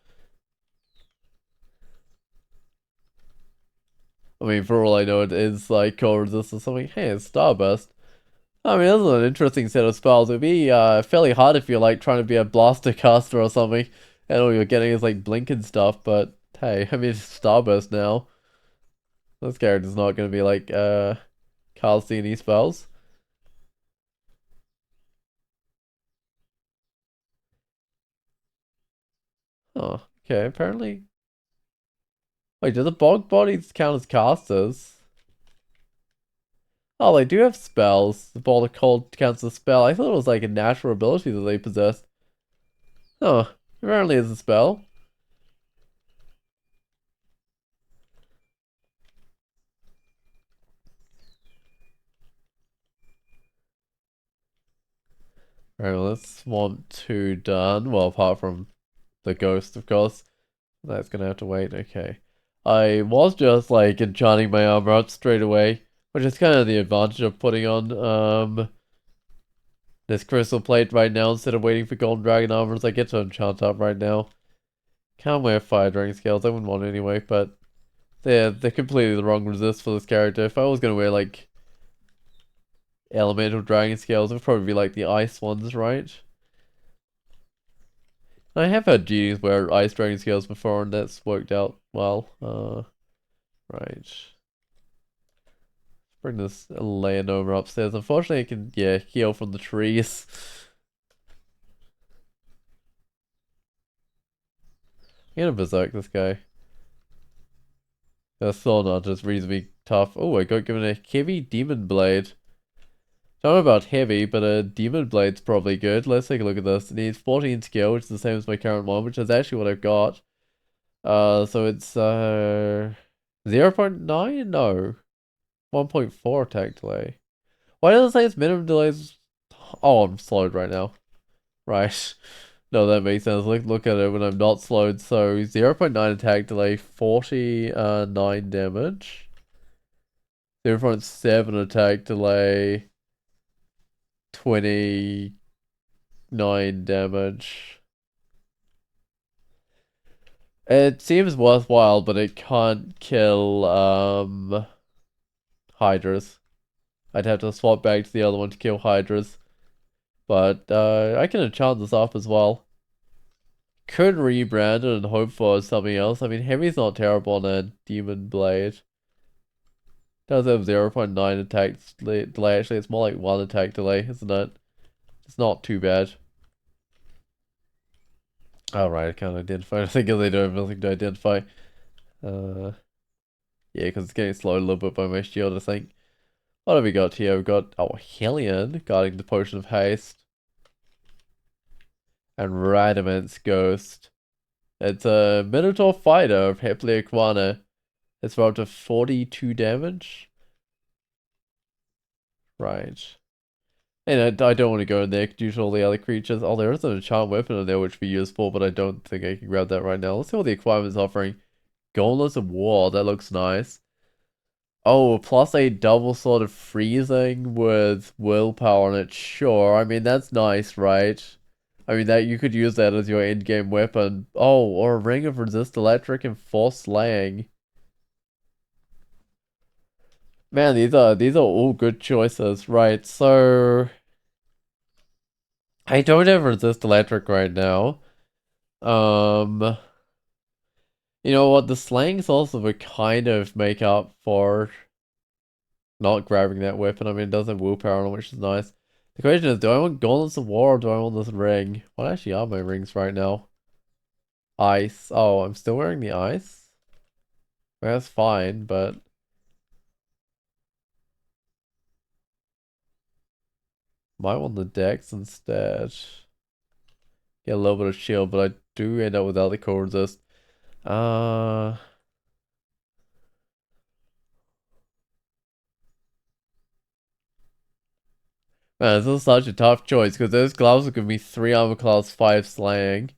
I mean, for all I know, it is like cold resistance or something. Hey, it's Starburst. I mean, that's an interesting set of spells. It'd be fairly hard if you're like trying to be a blaster caster or something, and all you're getting is like blink and stuff. But hey, I mean, it's Starburst now. This character's not going to be like casting any spells. Oh, okay. Apparently, wait, do the bog bodies count as casters? Oh, they do have spells. The Ball of Cold counts as a spell. I thought it was like a natural ability that they possessed. Oh, apparently it's a spell. Alright, well, that's Swamp 2 done. Well, apart from the ghost, of course. That's gonna have to wait. Okay. I was just like enchanting my armor up straight away, which is kind of the advantage of putting on this crystal plate right now instead of waiting for golden dragon armors. I get to enchant up right now. Can't wear fire dragon scales. I wouldn't want it anyway, but they're completely the wrong resist for this character. If I was gonna wear like elemental dragon scales, it would probably be like the ice ones, right? I have had genies wear ice dragon scales before, and that's worked out well. Right. Bring this Leonoma upstairs. Unfortunately, I can, yeah, heal from the trees. I'm gonna berserk this guy. That's still not just reasonably tough. Oh, I got given a heavy demon blade. Don't know about heavy, but a demon blade's probably good. Let's take a look at this. It needs 14 skill, which is the same as my current one, which is actually what I've got. So it's 0.9? No. 1.4 attack delay. Why does it say it's minimum delays? Oh, I'm slowed right now. Right. No, that makes sense. Look at it when I'm not slowed. So 0.9 attack delay, 49 damage. 0.7 attack delay, 29 damage. It seems worthwhile, but it can't kill hydras. I'd have to swap back to the other one to kill hydras. But I can enchant this up as well. Could rebrand it and hope for something else. I mean, heavy's not terrible on a demon blade. Does have 0.9 attack delay. Actually, it's more like 1 attack delay, isn't it? It's not too bad. Alright, I can't identify. I think they don't have nothing to identify. Yeah, because it's getting slowed a little bit by my shield, I think. What have we got here? We've got, oh, Hellion, guarding the Potion of Haste. And Radiment's Ghost. It's a Minotaur fighter of Hepleoquana. It's for up to 42 damage. Right. And I don't want to go in there due to all the other creatures. Oh, there is an enchant weapon in there which would be useful, but I don't think I can grab that right now. Let's see what the equipment's offering. Gauntlets of War, that looks nice. Oh, plus a double sword of freezing with willpower on it. Sure, I mean, that's nice, right? I mean, that you could use that as your end-game weapon. Oh, or a ring of resist electric and force slaying. Man, these are all good choices, right? So I don't have resist electric right now. Um, you know what? The slayings also would kind of make up for not grabbing that weapon. I mean, it does have willpower on it, which is nice. The question is, do I want Gauntlets of War or do I want this ring? What actually are my rings right now? Ice. Oh, I'm still wearing the ice? Well, that's fine, but might want the dex instead. Get a little bit of shield, but I do end up without the core resist. Uh, Man, this is such a tough choice because those gloves will give me 3 armor class, 5 slaying.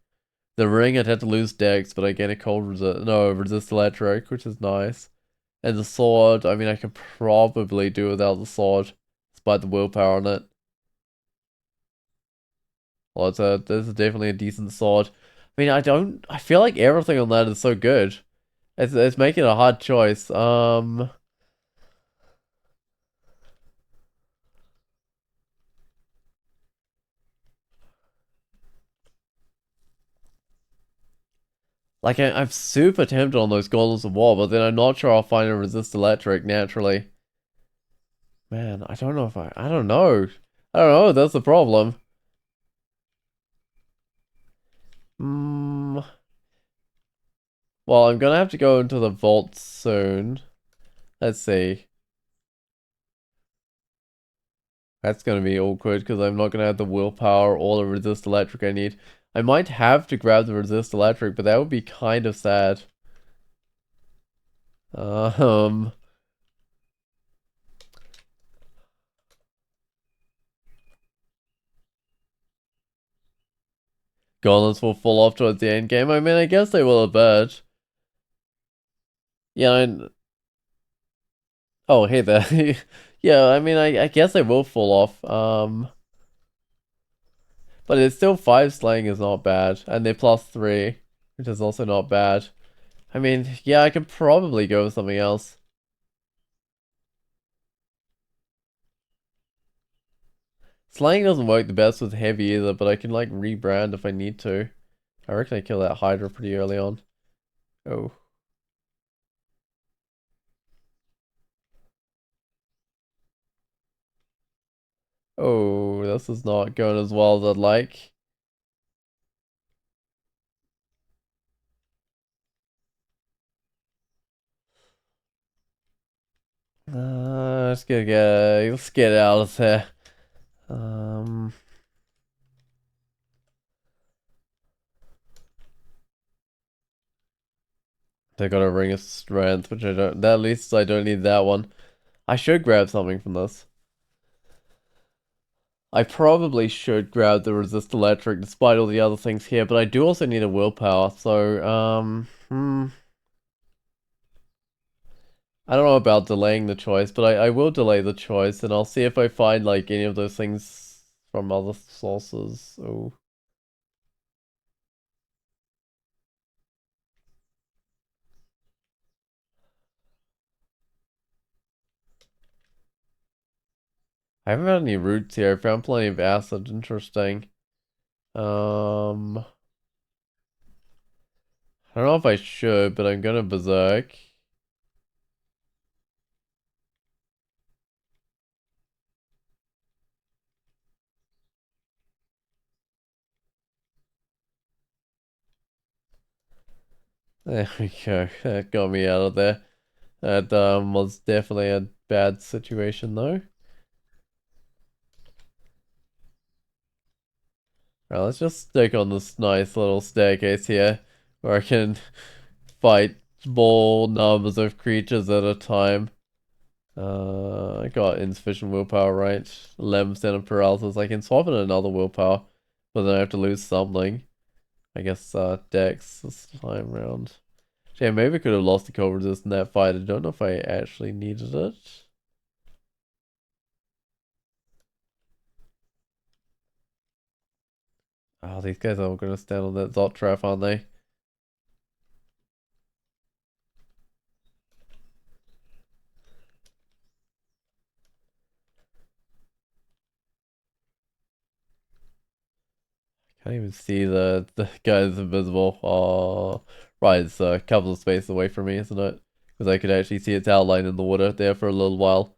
The ring, I'd have to lose dex, but I get a cold resist. No, resist electric, which is nice. And the sword, I mean, I could probably do without the sword, despite the willpower on it. Well, this is definitely a decent sword. I mean, I feel like everything on that is so good. It's making a hard choice. Like, I'm super tempted on those Golems of War, but then I'm not sure I'll find a resist electric naturally. Man, I don't know if I don't know. I don't know, that's the problem. Hmm. Well, I'm gonna have to go into the vault soon. Let's see. That's gonna be awkward because I'm not gonna have the willpower or the resist electric I need. I might have to grab the resist electric, but that would be kind of sad. Um, Gauntlets will fall off towards the end game. I mean, I guess they will a bit. Yeah, oh, hey there. Yeah, I mean, I guess they will fall off. But it's still 5 slaying is not bad. And they're +3, which is also not bad. I mean, yeah, I could probably go with something else. Slaying doesn't work the best with heavy either, but I can like rebrand if I need to. I reckon I kill that Hydra pretty early on. Oh. Oh, this is not going as well as I'd like. Let's get out of here. Um, they got a ring of strength, which I don't. At least I don't need that one. I should grab something from this. I probably should grab the resist electric despite all the other things here, but I do also need a willpower, so, I don't know about delaying the choice, but I will delay the choice, and I'll see if I find, like, any of those things from other sources. Oh. I haven't had any roots here. I found plenty of acid. Interesting. I don't know if I should, but I'm gonna berserk. There we go. That got me out of there. That was definitely a bad situation though. Right, let's just stick on this nice little staircase here, where I can fight small numbers of creatures at a time. I got insufficient willpower, right? 11% of paralysis. I can swap in another willpower, but then I have to lose something. I guess Dex this time around. Yeah, maybe I could have lost the cold resist in that fight. I don't know if I actually needed it. Oh, these guys are going to stand on that Zot trap, aren't they? Can't even see the guy's invisible. Oh, right, it's a couple of spaces away from me, isn't it? Because I could actually see its outline in the water there for a little while.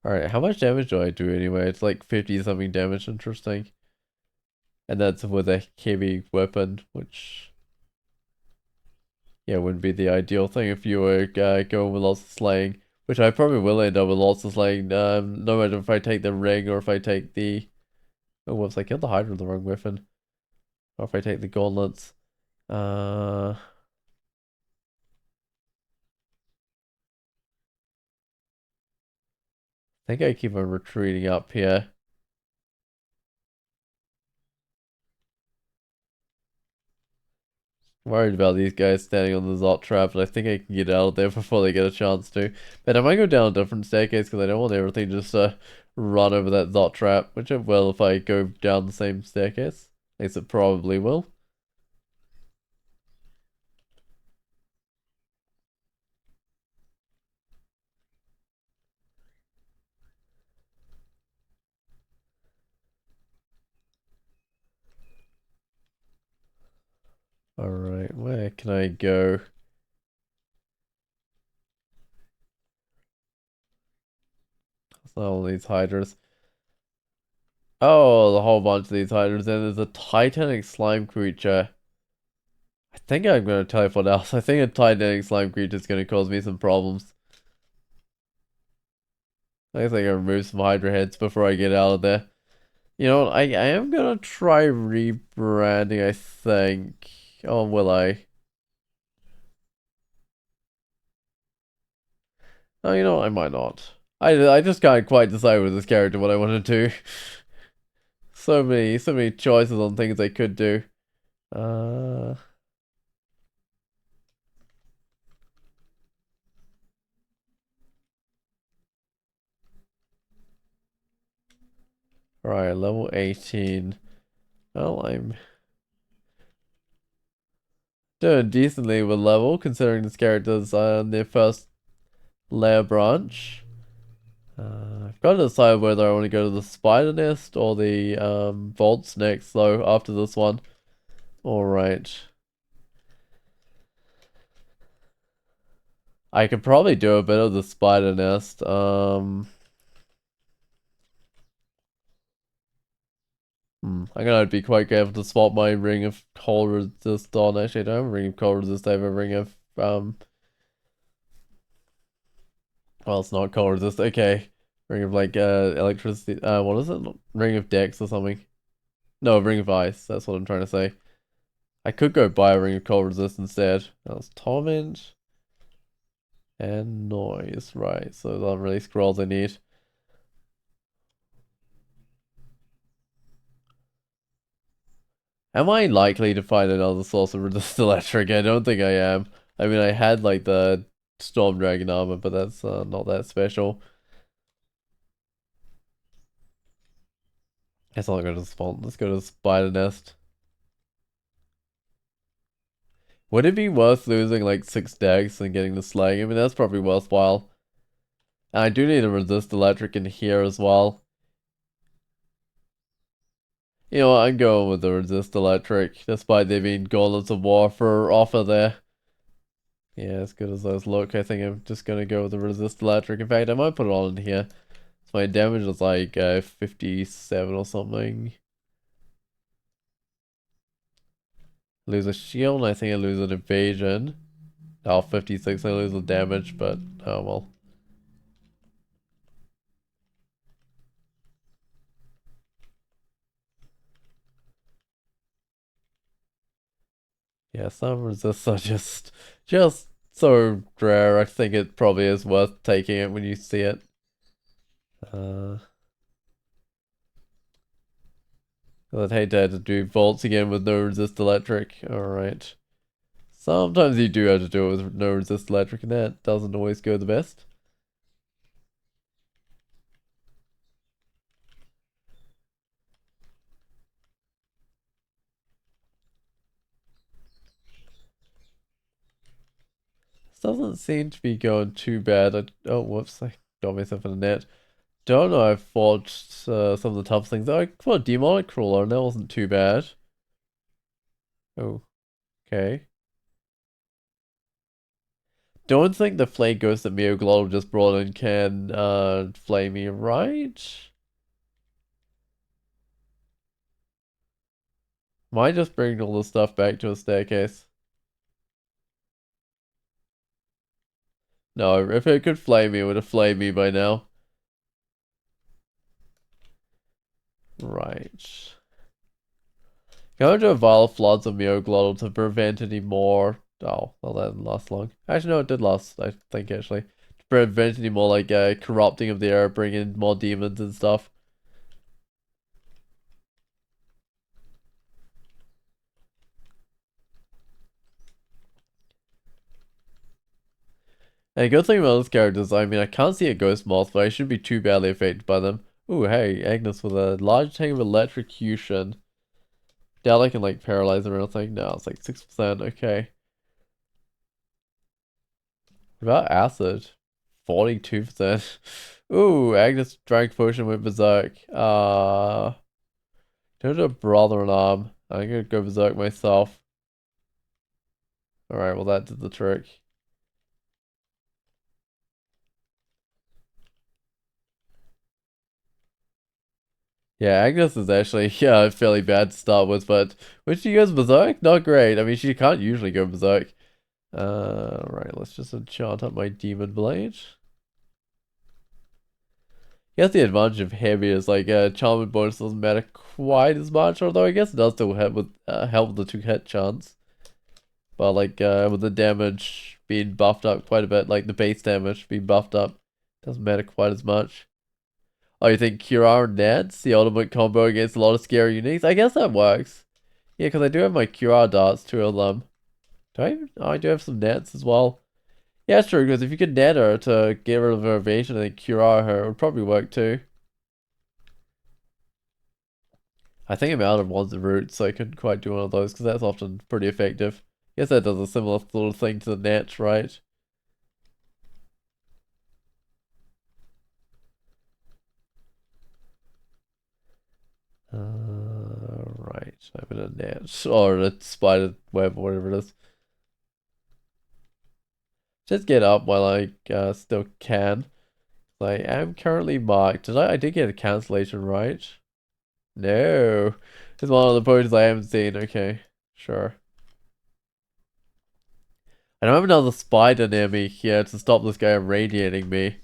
Alright, how much damage do I do anyway? It's like 50 something damage, interesting. And that's with a heavy weapon, which, yeah, wouldn't be the ideal thing if you were going with lots of slaying, Which I probably will end up with lots of like, no matter if I take the ring or if I take the... Oh, whoops, I killed the Hydra with the wrong weapon. Or if I take the gauntlets. I think I keep on retreating up here. Worried about these guys standing on the Zot trap, but I think I can get out of there before they get a chance to. But I might go down a different staircase because I don't want everything just to run over that Zot trap, which it will if I go down the same staircase. At least it probably will. Alright, where can I go? It's not all these hydras. Oh, the whole bunch of these hydras. And there's a titanic slime creature. I think I'm going to teleport out. I think a titanic slime creature is going to cause me some problems. I guess I can remove some hydra heads before I get out of there. You know what? I am going to try rebranding, I think. Oh, will I? Oh, you know what? I might not. I just can't quite decide with this character what I want to do. So many choices on things I could do. Uh, right, level 18. Well, I'm doing decently with level, considering this character's their first layer branch. I've got to decide whether I want to go to the spider nest or the vaults next, though, after this one. Alright. I could probably do a bit of the spider nest. I'm gonna be quite careful to swap my ring of cold resist on. Actually, I don't have a ring of cold resist, I have a ring of well, it's not cold resist, okay. Ring of like electricity, what is it? Ring of dex or something. No, ring of ice, that's what I'm trying to say. I could go buy a ring of cold resist instead. That was torment and noise, right? So those aren't really scrolls I need. Am I likely to find another source of resist electric? I don't think I am. I mean, I had like the Storm Dragon armor, but that's not that special. Guess I'll go to the spawn. Let's go to the spider nest. Would it be worth losing like 6 decks and getting the slag? I mean, that's probably worthwhile. And I do need a resist electric in here as well. You know what, I'm going with the resist electric, despite there being gauntlets of war for offer there. Yeah, as good as those look, I think I'm just gonna go with the resist electric. In fact, I might put it all in here. So my damage is like 57 or something. Lose a shield, I think I lose an evasion. Oh, 56, I lose the damage, but oh well. Yeah, some resists are just so rare. I think it probably is worth taking it when you see it. I'd hate to have to do vaults again with no resist electric. Alright. Sometimes you do have to do it with no resist electric, and that doesn't always go the best. This doesn't seem to be going too bad. Oh, whoops, I got myself in a net. Don't know, I've fought some of the tough things. I fought Demonic Crawler, and that wasn't too bad. Oh, okay. Don't think the flame ghost that Meoglotl just brought in can flame me, right? Might just bring all the stuff back to a staircase. No, if it could flame me, it would have flamed me by now. Right. Going to a vial of floods of Meoglottal to prevent any more. Oh, well, that didn't last long. Actually, no, it did last, I think, actually. To prevent any more, like, corrupting of the air, bring in more demons and stuff. And a good thing about this character is, I mean, I can't see a ghost moth, but I shouldn't be too badly affected by them. Ooh, hey, Agnes with a large tank of electrocution. Doubt I can, like, paralyze her or anything. No, it's like 6%, okay. What about acid? 42%. Ooh, Agnes drank potion with berserk. Go to brother-in-arm. I'm gonna go berserk myself. Alright, well that did the trick. Yeah, Agnes is actually, yeah, fairly bad to start with, but when she goes berserk, not great. I mean, she can't usually go berserk. Right, let's just enchant up my demon blade. I guess the advantage of heavy is like charm and bonus doesn't matter quite as much, although I guess it does still help with the 2-hit chance. But like with the damage being buffed up quite a bit, like the base damage being buffed up, doesn't matter quite as much. Oh, you think Cura and Nance, the ultimate combo against a lot of scary uniques? I guess that works. Yeah, because I do have my Cura darts, 2 of them. Do I? Oh, I do have some Nance as well. Yeah, it's true, because if you could net her to get rid of her evasion and then Cura her, it would probably work too. I think I'm out of wands and roots, so I couldn't quite do one of those, because that's often pretty effective. Guess that does a similar sort of thing to the Nats, right? Right. I'm in a net. Or a spider web, or whatever it is. Just get up while I still can. I am currently marked. I did get a cancellation, right? No. It's one of the potions I haven't seen. Okay. Sure. I don't have another spider near me here to stop this guy radiating me.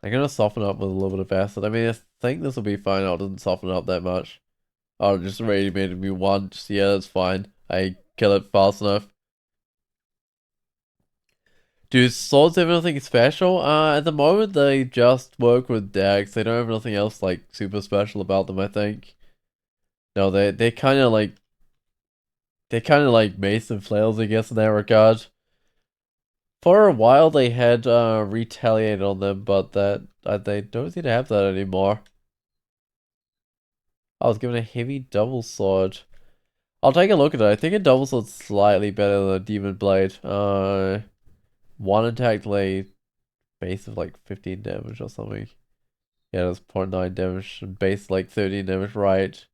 I'm gonna soften up with a little bit of acid. I mean, I think this will be fine. I didn't soften up that much. Oh, it just radiated me once. Yeah, that's fine. I kill it fast enough. Do swords have anything special? At the moment they just work with decks. They don't have anything else like super special about them, I think. No, they're kinda like mace and flails, I guess, in that regard. For a while they had retaliated on them, but that they don't seem to have that anymore. I was given a heavy double sword. I'll take a look at it. I think a double sword's slightly better than a demon blade. One attack delay base of like 15 damage or something. Yeah, that's 0.9 damage and base like 13 damage, right?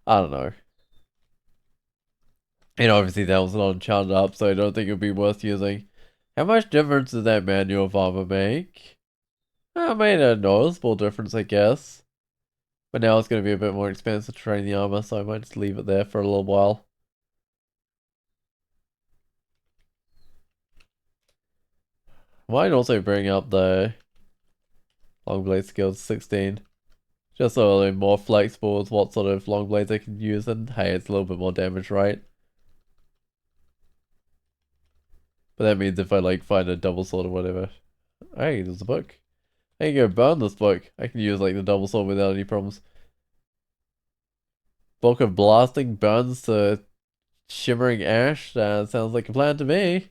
I don't know. And obviously that was not enchanted up, so I don't think it would be worth using. How much difference does that manual of armor make? I made a noticeable difference, I guess. But now it's going to be a bit more expensive to train the armor, so I might just leave it there for a little while. Might also bring up the long blade skills 16. Just so they're more flexible with what sort of long blades I can use, and hey, it's a little bit more damage, right? But that means if I like find a double sword or whatever. Hey, there's a book. I can go burn this book. I can use like the double sword without any problems. Book of Blasting burns to shimmering ash. Sounds like a plan to me.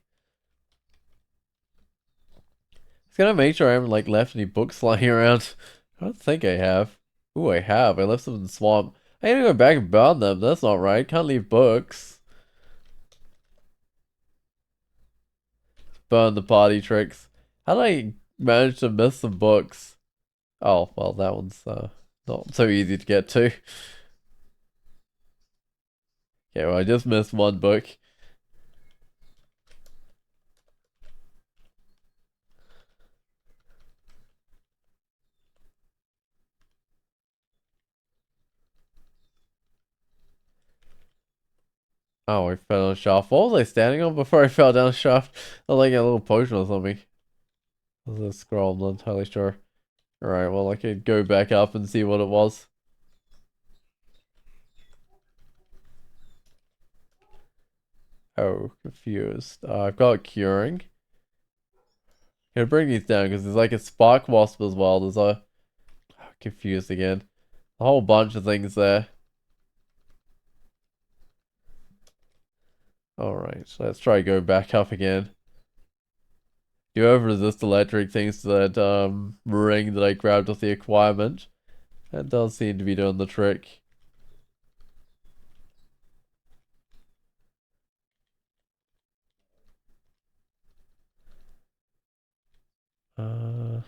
Just gotta make sure I haven't like left any books lying around. I don't think I have. Ooh, I have. I left some in the swamp. I gotta go back and burn them. That's not right. Can't leave books. Burn the party tricks. How did I manage to miss some books? Oh, well, that one's not so easy to get to. Okay, well, I just missed one book. Oh, I fell down a shaft. What was I standing on before I fell down a shaft? I was like a little potion or something. Was a scroll? I'm not entirely sure. Alright, well, I could go back up and see what it was. Oh, confused. I've got curing. Gonna bring these down because there's like a spark wasp as well. There's a confused again. A whole bunch of things there. Alright, let's try go back up again. You have resist electric thanks to that ring that I grabbed off the acquirement. That does seem to be doing the trick. Uh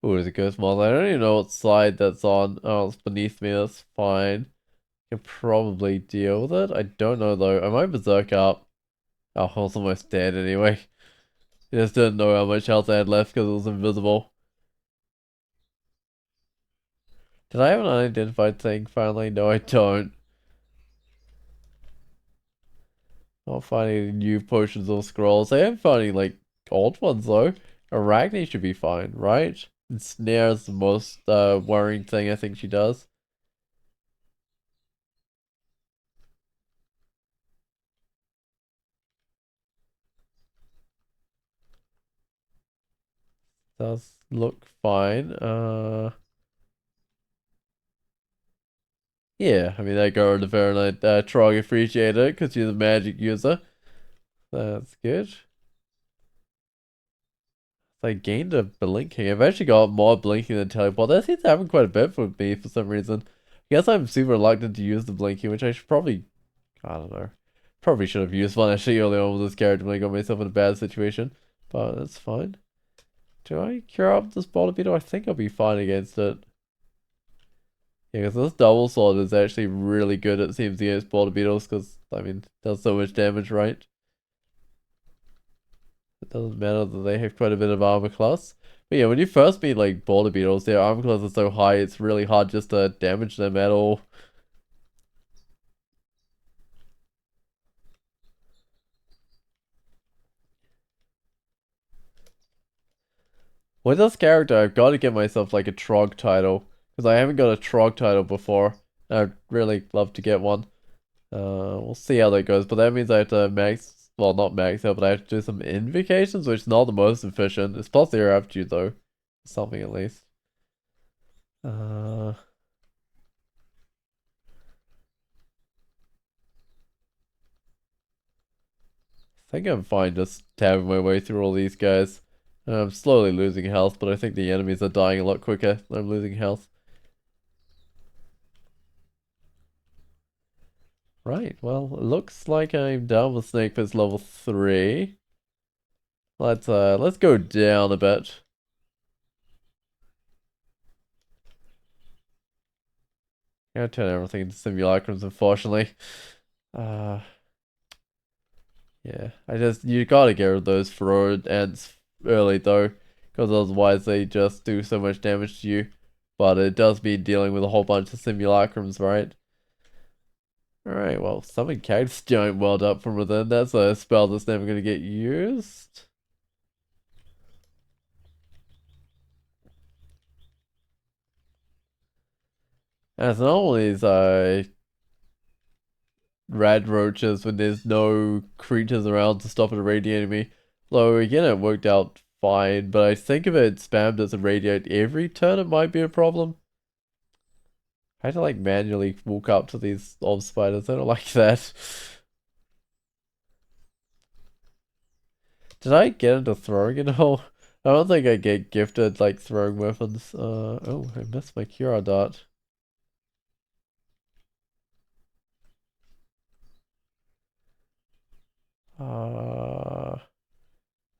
Oh, there's a ghost model. I don't even know what side that's on. Oh, it's beneath me. That's fine. Can probably deal with it. I don't know though. I might berserk up. Oh, I was almost dead anyway. I just didn't know how much health I had left because it was invisible. Did I have an unidentified thing finally? No, I don't. Not finding new potions or scrolls. I am finding like old ones though. Arachne should be fine, right? And Snare's the most worrying thing I think she does. Does look fine. Yeah, I mean that girl in the Fahrenheit Trog appreciated it because she's a magic user. That's good. I gained a blinking. I've actually got more blinking than teleport. That seems to happen quite a bit for me for some reason. I guess I'm super reluctant to use the blinking, which I should probably, I don't know. Probably should have used one actually early on with this character when I got myself in a bad situation. But that's fine. Do I cure up this boulder beetle? I think I'll be fine against it. Yeah, because this double sword is actually really good, it seems, against boulder beetles, because, I mean, it does so much damage, right? It doesn't matter that they have quite a bit of armor class. But yeah, when you first meet like boulder beetles, their armor class is so high, it's really hard just to damage them at all. With this character, I've got to get myself like a Trog title. Because I haven't got a Trog title before. I'd really love to get one. We'll see how that goes. But that means I have to max, well, not max out, but I have to do some invocations, which is not the most efficient. It's plus 0 aptitude though. Something at least. Uh, I think I'm fine just tabbing my way through all these guys. I'm slowly losing health, but I think the enemies are dying a lot quicker than I'm losing health. Right, well, it looks like I'm done with Snake Fist level 3. Let's go down a bit. Gotta turn everything into simulacrums, unfortunately. Uh, yeah, you gotta get rid of those Furrowed Ants early though, because otherwise they just do so much damage to you. But it does mean dealing with a whole bunch of simulacrums, right? Alright, well, summon Cactus Giant Welled up from within. That's a spell that's never gonna get used. As normal is rad roaches when there's no creatures around to stop it irradiating me. Though again it worked out fine, but I think if it spammed as a radiate every turn it might be a problem. I had to like manually walk up to these orb spiders. I don't like that. Did I get into throwing it all? I don't think I get gifted like throwing weapons. Oh, I missed my Cura dart.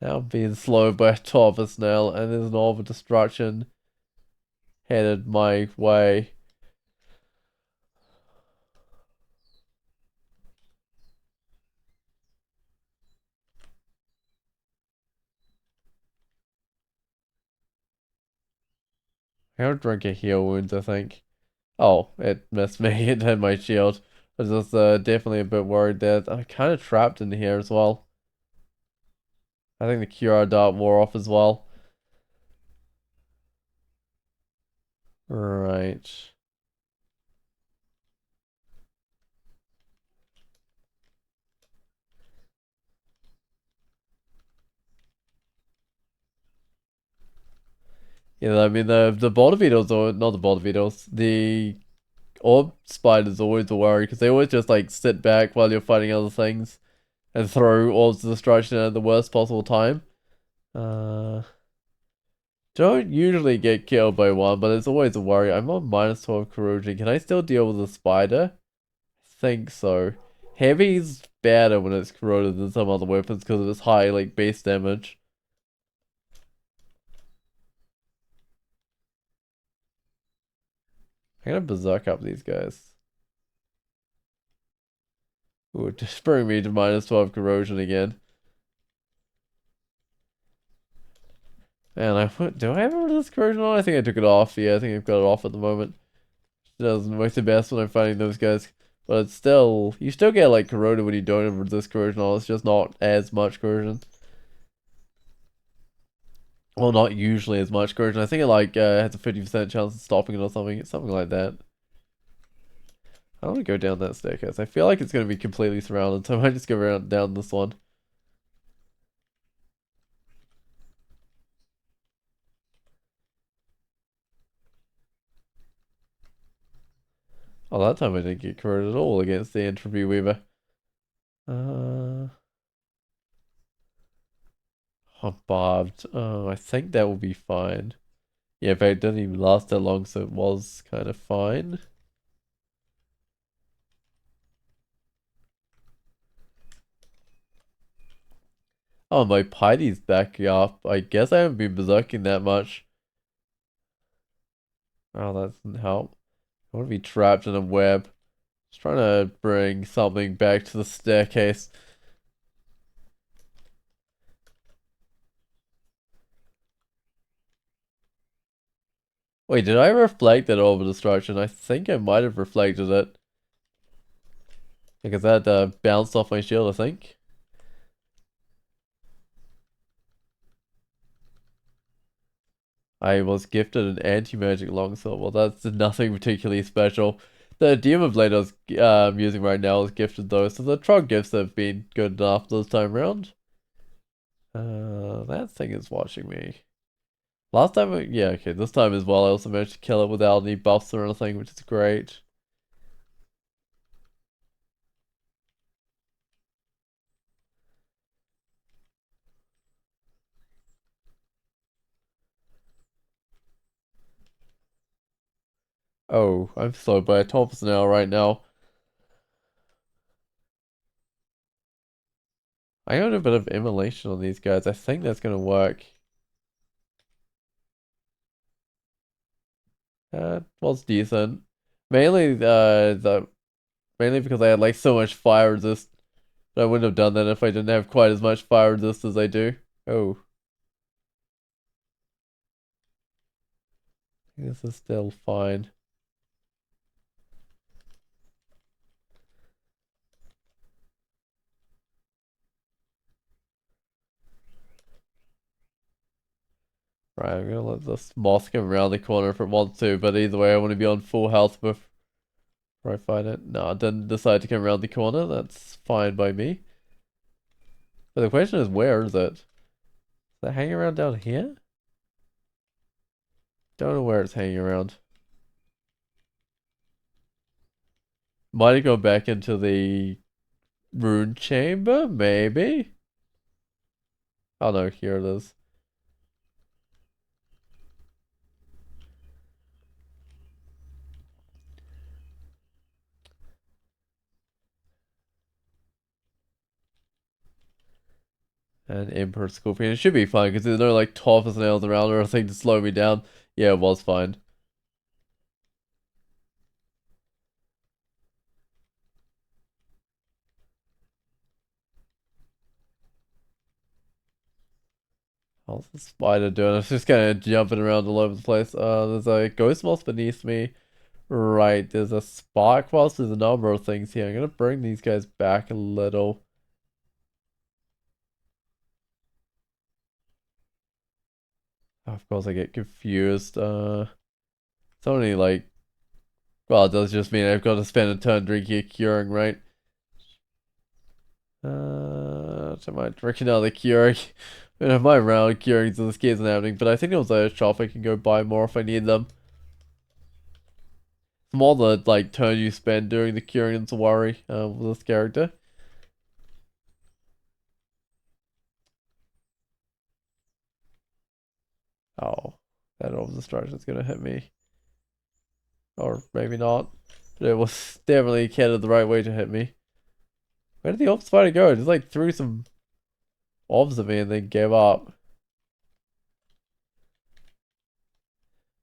Now I'm being slowed by a Torvus now, and there's an orb of destruction headed my way. I gotta drink a heal wounds, I think. Oh, it missed me. It had my shield. I was just definitely a bit worried that I'm kind of trapped in here as well. I think the Cure dart wore off as well. Right. Yeah, I mean the border beetles or not the border beetles, the orb spiders always a worry because they always just like sit back while you're fighting other things and throw orbs of destruction at the worst possible time. Uh, don't usually get killed by one, but it's always a worry. I'm on -12 corrosion. Can I still deal with the spider? Think so. Heavy's better when it's corroded than some other weapons because of its high like base damage. I'm gonna berserk up these guys. Ooh, just bring me to -12 corrosion again. Man, do I have a resist corrosion on? I think I took it off. Yeah, I think I've got it off at the moment. It doesn't work the best when I'm fighting those guys. But it's still, you still get like corroded when you don't have resist corrosion on. It's just not as much corrosion. Well, not usually as much corrosion. I think it like has a 50% chance of stopping it or something. It's something like that. I don't want to go down that staircase. I feel like it's going to be completely surrounded, so I might just go around down this one. Oh, that time I didn't get corroded at all against the Entropy Weaver. Uh, oh, barbed. Oh, I think that will be fine. Yeah, but it didn't even last that long, so it was kind of fine. Oh, my Pity's back up. I guess I haven't been berserking that much. Oh, that doesn't help. I want to be trapped in a web. Just trying to bring something back to the staircase. Wait, did I reflect that over destruction? I think I might have reflected it. Because that bounced off my shield, I think. I was gifted an anti-magic longsword. Well, that's nothing particularly special. The Demon Blade I was using right now is gifted though, so the Trog gifts have been good enough this time around. That thing is watching me. Last time, yeah, okay, this time as well, I also managed to kill it without any buffs or anything, which is great. Oh, I'm slowed by a 12% hour right now. I got a bit of immolation on these guys. I think that's gonna work. Was decent. Mainly, mainly because I had like so much fire resist. But I wouldn't have done that if I didn't have quite as much fire resist as I do. Oh, this is still fine. Right, I'm gonna let this moth come around the corner if it wants to, but either way, I want to be on full health before I fight it. No, it didn't decide to come around the corner. That's fine by me. But the question is, where is it? Is it hanging around down here? Don't know where it's hanging around. Might it go back into the rune chamber? Maybe? Oh no, here it is. And Emperor Scorpion. It should be fine because there's no like toughness nails around or anything to slow me down. Yeah, it was fine. What's the spider doing? It's just kind of jumping around all over the place. There's a ghost moss beneath me. Right, there's a spark whilst there's a number of things here. I'm gonna bring these guys back a little. Of course I get confused. It's only like, well, it does just mean I've got to spend a turn drinking a curing, right? I might drink another curing. I mean, I might round curing so this isn't happening, but I think there was a shop I can go buy more if I need them. It's more the like turn you spend doing the curing that's a worry with this character. Oh, that orb destruction is gonna hit me. Or maybe not. But it was definitely headed the right way to hit me. Where did the orb spider go? It just like threw some orbs at me and then gave up.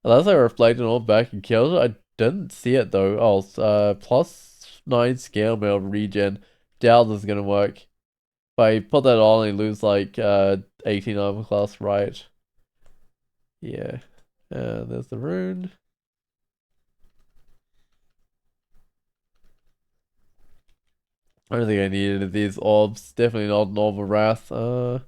Unless I reflected all back and killed it. I didn't see it though. Oh, +9 scale mail regen. Doubt this is gonna work. If I put that on, I lose like 18 armor class, right? Yeah. And there's the rune. I don't think I needed these orbs. Definitely not an orb of wrath. Oh,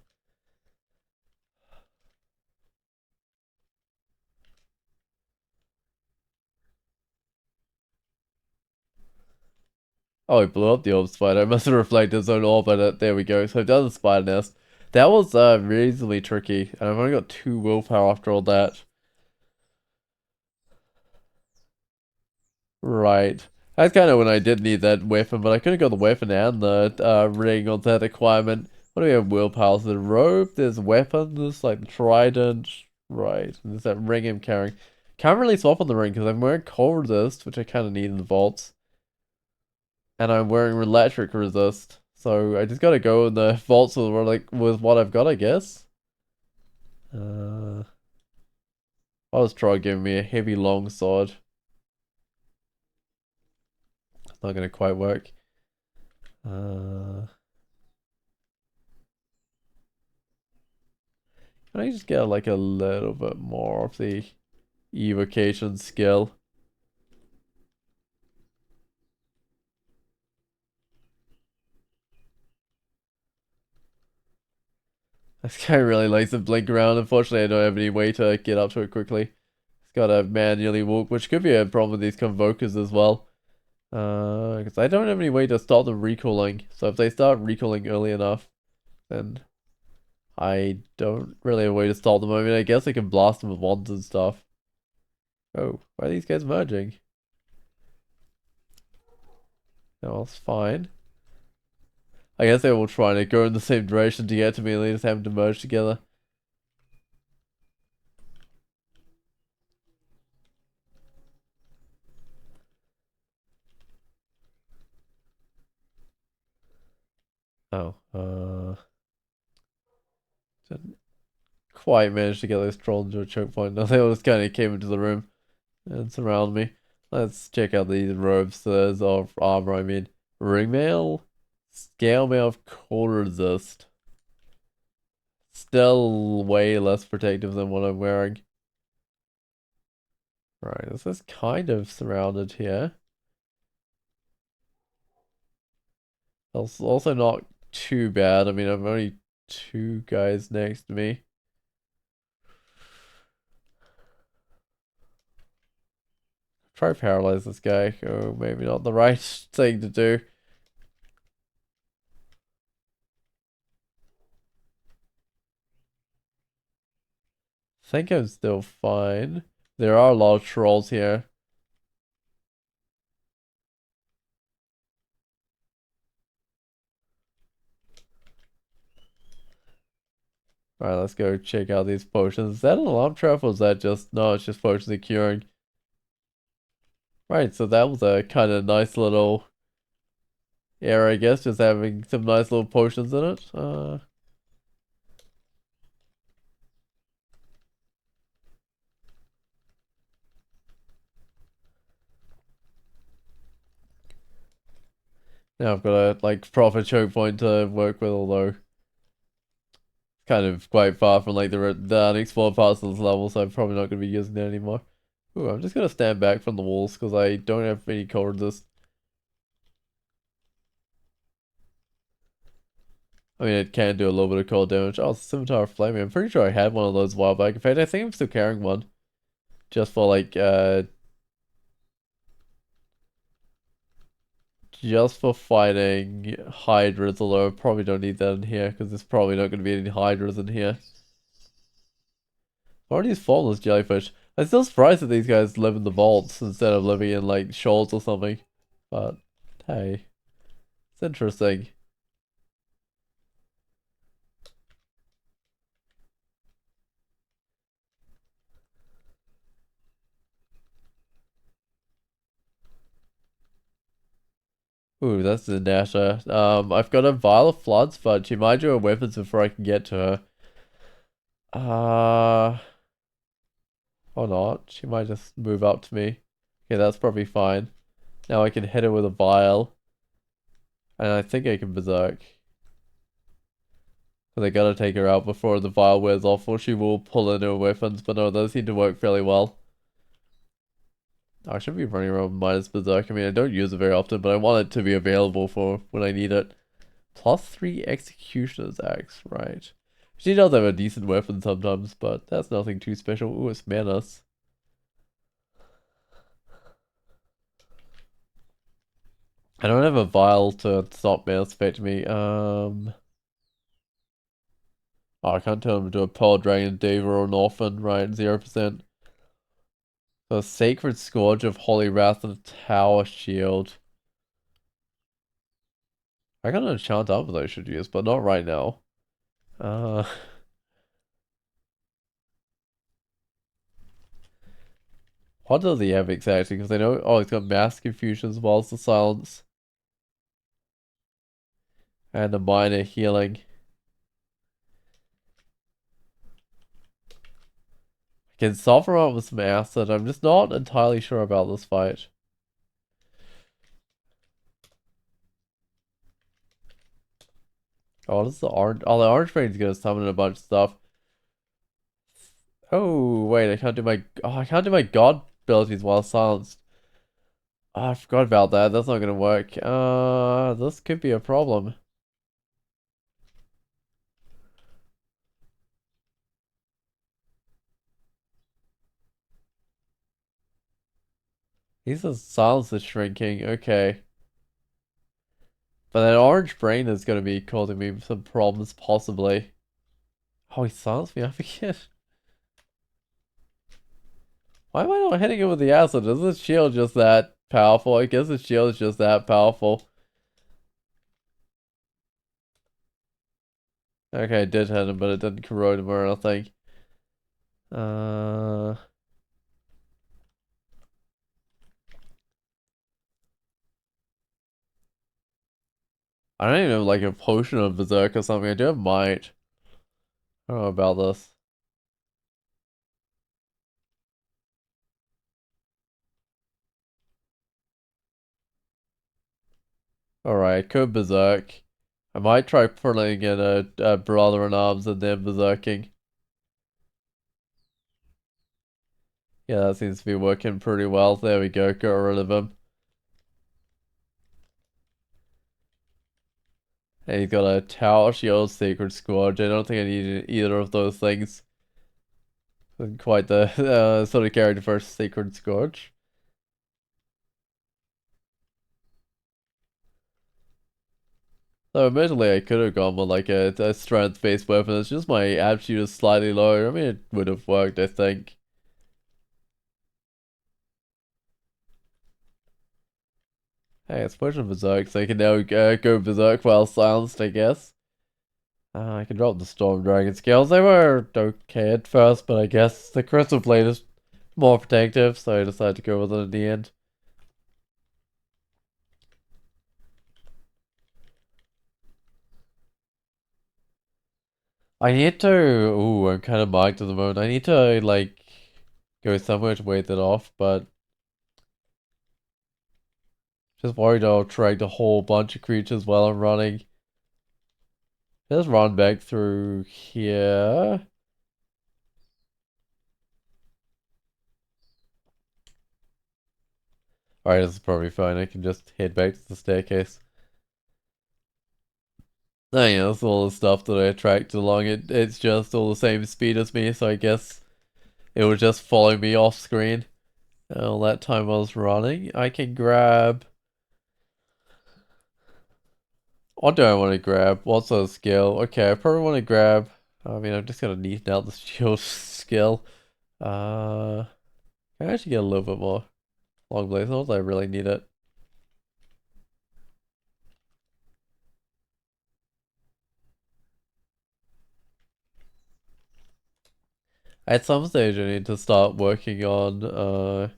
he blew up the orb spider. I must have reflected his own orb at it. There we go. So I've done the spider nest. That was reasonably tricky. And I've only got 2 willpower after all that. Right. That's kind of when I did need that weapon, but I couldn't got the weapon and the ring on that requirement. What do we have willpower? So the robe, there's weapons, like the trident. Right. And there's that ring I'm carrying. Can't really swap on the ring because I'm wearing cold resist, which I kind of need in the vaults. And I'm wearing electric resist. So I just gotta go in the vaults with, like, with what I've got, I guess. I was trying giving me a heavy long sword. Not gonna quite work. Can I just get like a little bit more of the evocation skill? This guy really likes to blink around. Unfortunately, I don't have any way to get up to it quickly. It's gotta manually walk, which could be a problem with these convokers as well. Because I don't have any way to stop them recalling. So if they start recalling early enough, then I don't really have a way to stop them. I mean, I guess I can blast them with wands and stuff. Oh, why are these guys merging? No, it's fine. I guess they were all trying to go in the same direction to get to me and they just happened to merge together. Oh, didn't quite manage to get those trolls into a choke point. No, they all just kind of came into the room and surrounded me. Let's check out these robes. There's of armor, I mean. Ring mail, scale mail of cold resist. Still way less protective than what I'm wearing. Right, this is kind of surrounded here. It's also not too bad. I mean, I've only 2 guys next to me. Try paralyze this guy. Oh, maybe not the right thing to do. I think I'm still fine. There are a lot of trolls here. Alright, let's go check out these potions. Is that an alarm trap or is that just... No, it's just potions of curing. Right, so that was a kind of nice little area, I guess. Just having some nice little potions in it. Now I've got a, like, proper choke point to work with, although... kind of quite far from like the unexplored parts of this level, so I'm probably not going to be using that anymore. Ooh, I'm just going to stand back from the walls because I don't have any cold resist. I mean, it can do a little bit of cold damage. Oh, Scimitar Flaming. I'm pretty sure I had one of those a while back. In fact, I think I'm still carrying one. Just for like, just for fighting Hydras, although I probably don't need that in here, because there's probably not going to be any Hydras in here. What are these formless jellyfish? I'm still surprised that these guys live in the vaults instead of living in like shoals or something. But hey, it's interesting. Ooh, that's the Nasher. I've got a vial of floods, but she might do her weapons before I can get to her. Or not. She might just move up to me. Okay, that's probably fine. Now I can hit her with a vial. And I think I can berserk. But I gotta take her out before the vial wears off, or she will pull in her weapons. But no, those seem to work fairly well. I should be running around with minus berserk. I mean, I don't use it very often, but I want it to be available for when I need it. +3 executioner's axe, right. She does have a decent weapon sometimes, but that's nothing too special. Ooh, it's menace. I don't have a vial to stop menace affecting me. Oh, I can't turn him into a Pearl Dragon, Diva, or an Orphan, right? 0%. So Sacred Scourge of Holy Wrath and a Tower Shield. I got an enchant up that I should use, but not right now. Uh, what does he have exactly? Because I know, oh, he's got Mass Confusion as well as the Silence. And a minor healing. I can soften up with some acid. I'm just not entirely sure about this fight. Oh, this is the orange. Oh, the orange brain's gonna summon a bunch of stuff. Oh, wait, I can't do my. Oh, I can't do my god abilities while silenced. Oh, I forgot about that. That's not gonna work. This could be a problem. He says silence is shrinking. Okay. But that orange brain is gonna be causing me some problems, possibly. Oh, he silenced me up again. Why am I not hitting him with the acid? Is his shield just that powerful? I guess his shield is just that powerful. Okay, I did hit him, but it didn't corrode him or anything. Uh, I don't even have like a potion of berserk or something. I do have might. I don't know about this. Alright, could berserk. I might try pulling in a brother in arms and then berserking. Yeah, that seems to be working pretty well. There we go, got rid of him. And he's got a Tower Shield Sacred Scourge. I don't think I need either of those things. Isn't quite the sort of character for Sacred Scourge. So admittedly, I could have gone with like a strength-based weapon. It's just my aptitude is slightly lower. I mean, it would have worked, I think. Hey, it's pushing Berserk, so I can now go Berserk while silenced, I guess. I can drop the Storm Dragon skills. They were okay at first, but I guess the Crystal Blade is more protective, so I decided to go with it in the end. I need to. Ooh, I'm kind of marked at the moment. I need to, like, go somewhere to wait that off, but just worried I'll attract a whole bunch of creatures while I'm running. Let's run back through here. Alright, this is probably fine. I can just head back to the staircase. Oh yeah, that's all the stuff that I attracted along it. It's just all the same speed as me, so I guess it would just follow me off screen. All that time I was running. I can grab... What do I want to grab? What's a skill? Okay, I probably want to grab... I mean, I'm just gonna need out the shield skill. Can I actually get a little bit more long blades? Not that I really need it. At some stage, I need to start working on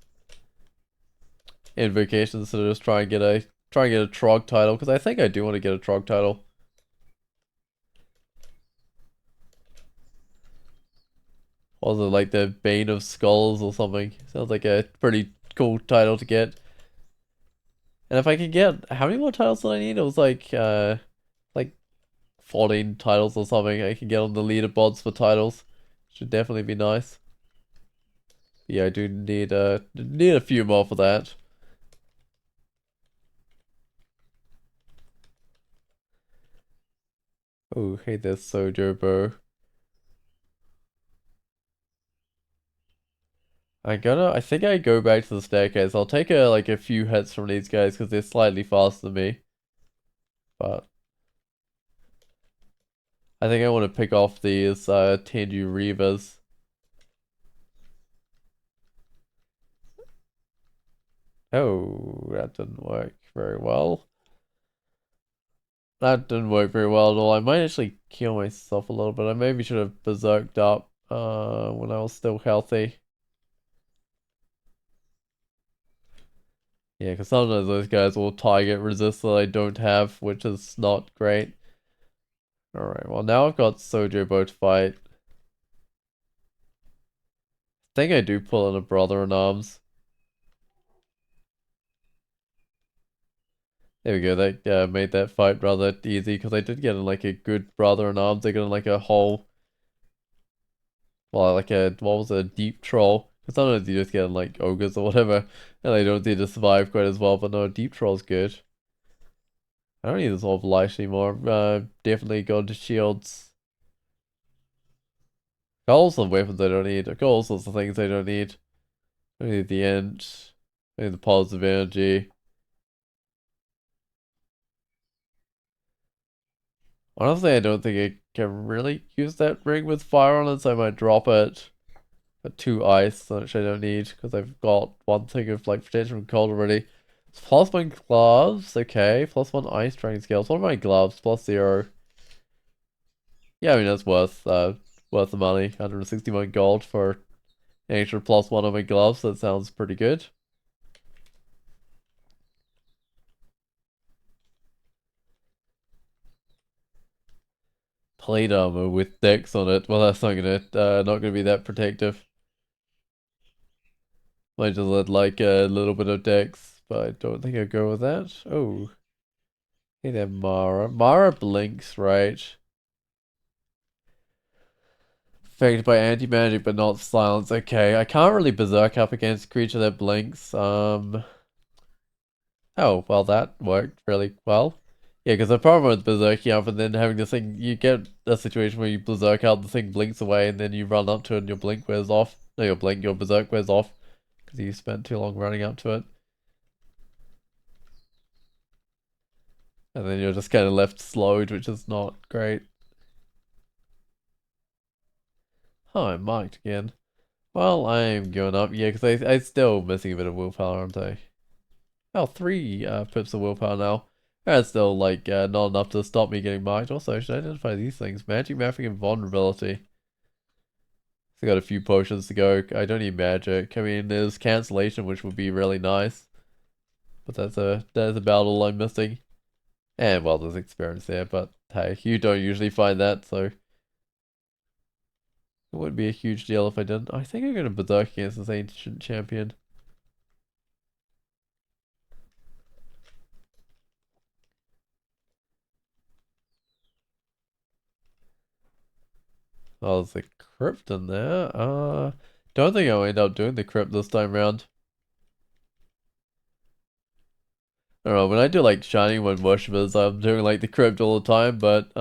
invocations to just try and get a Trog title because I think I do want to get a Trog title. Was it like the Bane of Skulls or something? Sounds like a pretty cool title to get. And if I can get how many more titles do I need? It was like 14 titles or something I can get on the leaderboards for titles. Should definitely be nice. Yeah, I do need a few more for that. Oh, hey there, Sojo Bro. I think I go back to the staircase. I'll take like a few hits from these guys because they're slightly faster than me. But I think I want to pick off these Tendu Reavers. Oh, that didn't work very well. That didn't work very well at all. I might actually kill myself a little bit. I maybe should have berserked up when I was still healthy. Yeah, because sometimes those guys will target resist that I don't have, which is not great. Alright, well now I've got Sojo Bow to fight. I think I do pull in a brother-in-arms. There we go, that made that fight rather easy, because I did get in like a good brother-in-arms. I got in like a whole, well, like what was it, a deep troll. Because sometimes you just get in like ogres or whatever, and they don't seem to survive quite as well, but no, deep troll's good. I don't need this whole life anymore. Definitely go to shields. Got all sorts of weapons I don't need. I've got all sorts of things I don't need. I need the end. I need the positive energy. Honestly, I don't think I can really use that ring with fire on it, so I might drop it. Got 2 ice, which I don't need, because I've got 1 thing of like protection from cold already. It's +1 gloves, okay. +1 ice training skills. What are my gloves? +0. Yeah, I mean that's worth the money. 161 gold for an extra +1 on my gloves. That sounds pretty good. Plate armor with dex on it. Well, that's not gonna be that protective. Might just let like a little bit of dex, but I don't think I'll go with that. Oh, hey there, Mara. Mara blinks, right? Affected by anti-magic but not silence. Okay, I can't really berserk up against a creature that blinks. Oh, well that worked really well. Yeah, because the problem with berserking up and then having this thing, you get a situation where you berserk out, the thing blinks away, and then you run up to it and your blink wears off. No, your berserk wears off. Because you spent too long running up to it. And then you're just kind of left slowed, which is not great. Oh, I'm marked again. Well, I'm going up, yeah, because I'm still missing a bit of willpower, aren't I? Oh, 3 pips of willpower now. That's still, like, not enough to stop me getting marked. Also, I should identify these things. Magic, mapping, and vulnerability. Still got a few potions to go. I don't need magic. I mean, there's cancellation, which would be really nice. But that's about all I'm missing. And, well, there's experience there, but hey, you don't usually find that, so... It wouldn't be a huge deal if I didn't. I think I'm going to berserk against this ancient champion. Oh, there's a crypt in there. Don't think I'll end up doing the crypt this time round. I don't know, when I do like Shining One worshippers, I'm doing like the crypt all the time, but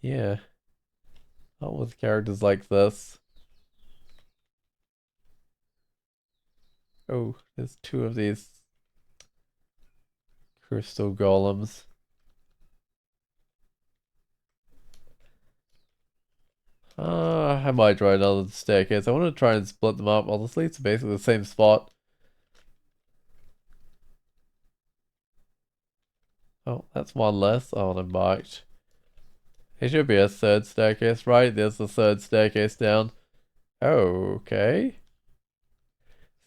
yeah. Not with characters like this. Oh, there's two of these crystal golems. I might try another staircase. I want to try and split them up. Honestly, it's basically the same spot. Oh, that's one less. Oh, I marked. There should be a third staircase, right? There's the third staircase down. Oh, okay.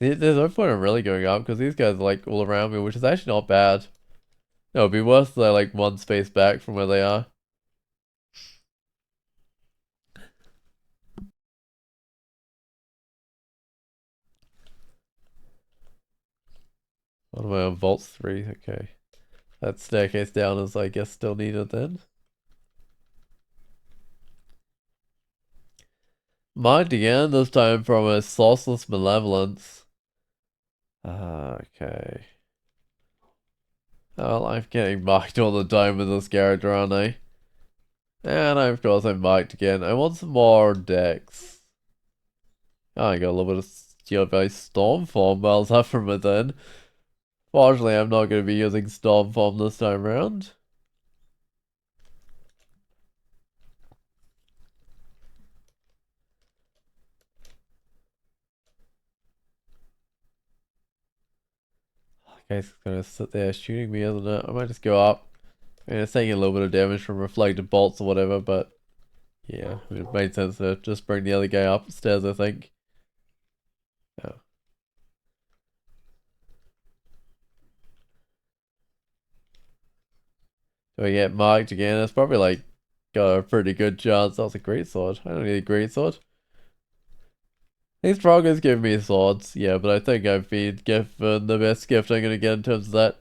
See, there's no point in really going up because these guys are like all around me, which is actually not bad. No, it'd be worse if they're like one space back from where they are. What am I on? Vaults 3? Okay. That staircase down is, I guess, still needed then. Marked again, this time from a sourceless malevolence. Okay. Well, I'm getting marked all the time with this character, aren't I? And of course I'm marked again. I want some more decks. Oh, I got a little bit of Steel by Stormform bells up from within. Fortunately, I'm not going to be using Stormform this time around. Guy's gonna sit there shooting me, isn't it? I might just go up. I mean, it's taking a little bit of damage from reflected bolts or whatever, but yeah, I mean, it made sense to just bring the other guy upstairs, I think. Oh. Do I get marked again? It's probably like got a pretty good chance. That's a great sword. I don't need a great sword. These Troggers give me swords, yeah, but I think I've been given the best gift I'm gonna get in terms of that.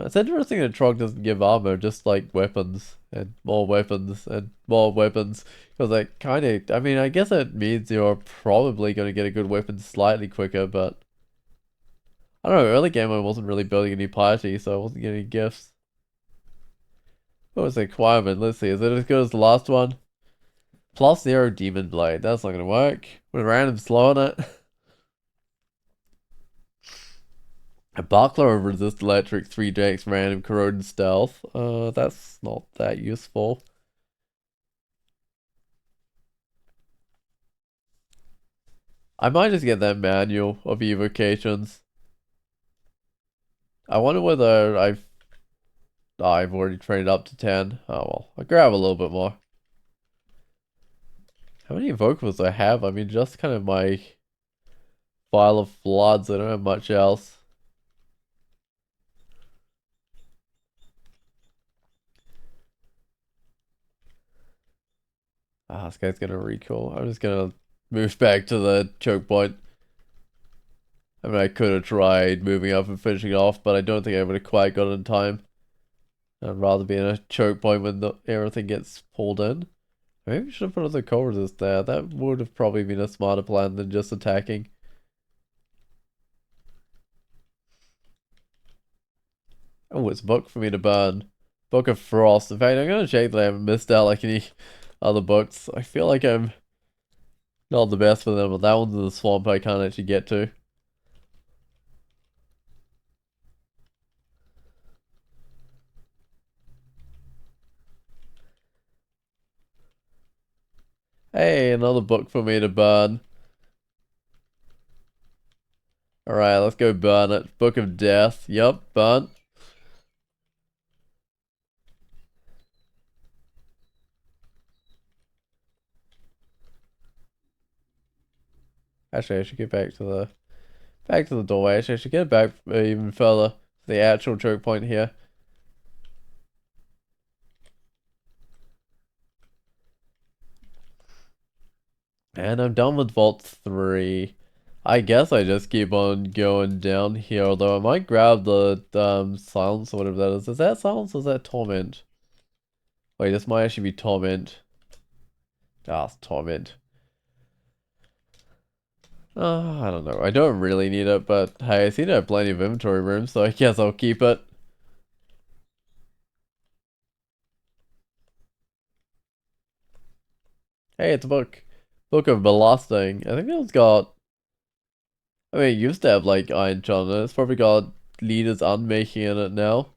It's interesting that Trog doesn't give armor, just like weapons and more weapons and more weapons. Because like kind of, I mean, I guess it means you're probably going to get a good weapon slightly quicker, but I don't know, early game I wasn't really building any piety, so I wasn't getting any gifts. What was the requirement? Let's see, is it as good as the last one? +0 Demon Blade, that's not going to work. With a random slow on it. A buckler of resist electric, 3 random corrode and stealth. That's not that useful. I might just get that manual of evocations. I wonder whether I've already trained up to 10. Oh well, I'll grab a little bit more. How many invocables do I have? I mean, just kind of my file of floods. I don't have much else. This guy's gonna recall. I'm just gonna move back to the choke point. I mean, I could have tried moving up and finishing off, but I don't think I would have quite got it in time. I'd rather be in a choke point when everything gets pulled in. Maybe we should have put other co-resist there. That would have probably been a smarter plan than just attacking. Oh, it's a book for me to burn. Book of Frost. In fact, I'm gonna check that I haven't missed out like any other books. I feel like I'm not the best for them, but that one's in the swamp I can't actually get to. Hey, another book for me to burn. Alright, let's go burn it. Book of Death. Yup, burnt. Actually, I should get back to the doorway. Actually, I should get back even further to the actual choke point here. And I'm done with Vault 3. I guess I just keep on going down here, although I might grab the silence or whatever that is. Is that silence or is that torment? Wait, this might actually be torment. Ah, torment. I don't know. I don't really need it, but hey, I seem to have plenty of inventory room, so I guess I'll keep it. Hey, it's a book. Book of Belasting. I think it's got... I mean, it used to have, like, Iron Chon in it. It's probably got Leader's Unmaking in it now.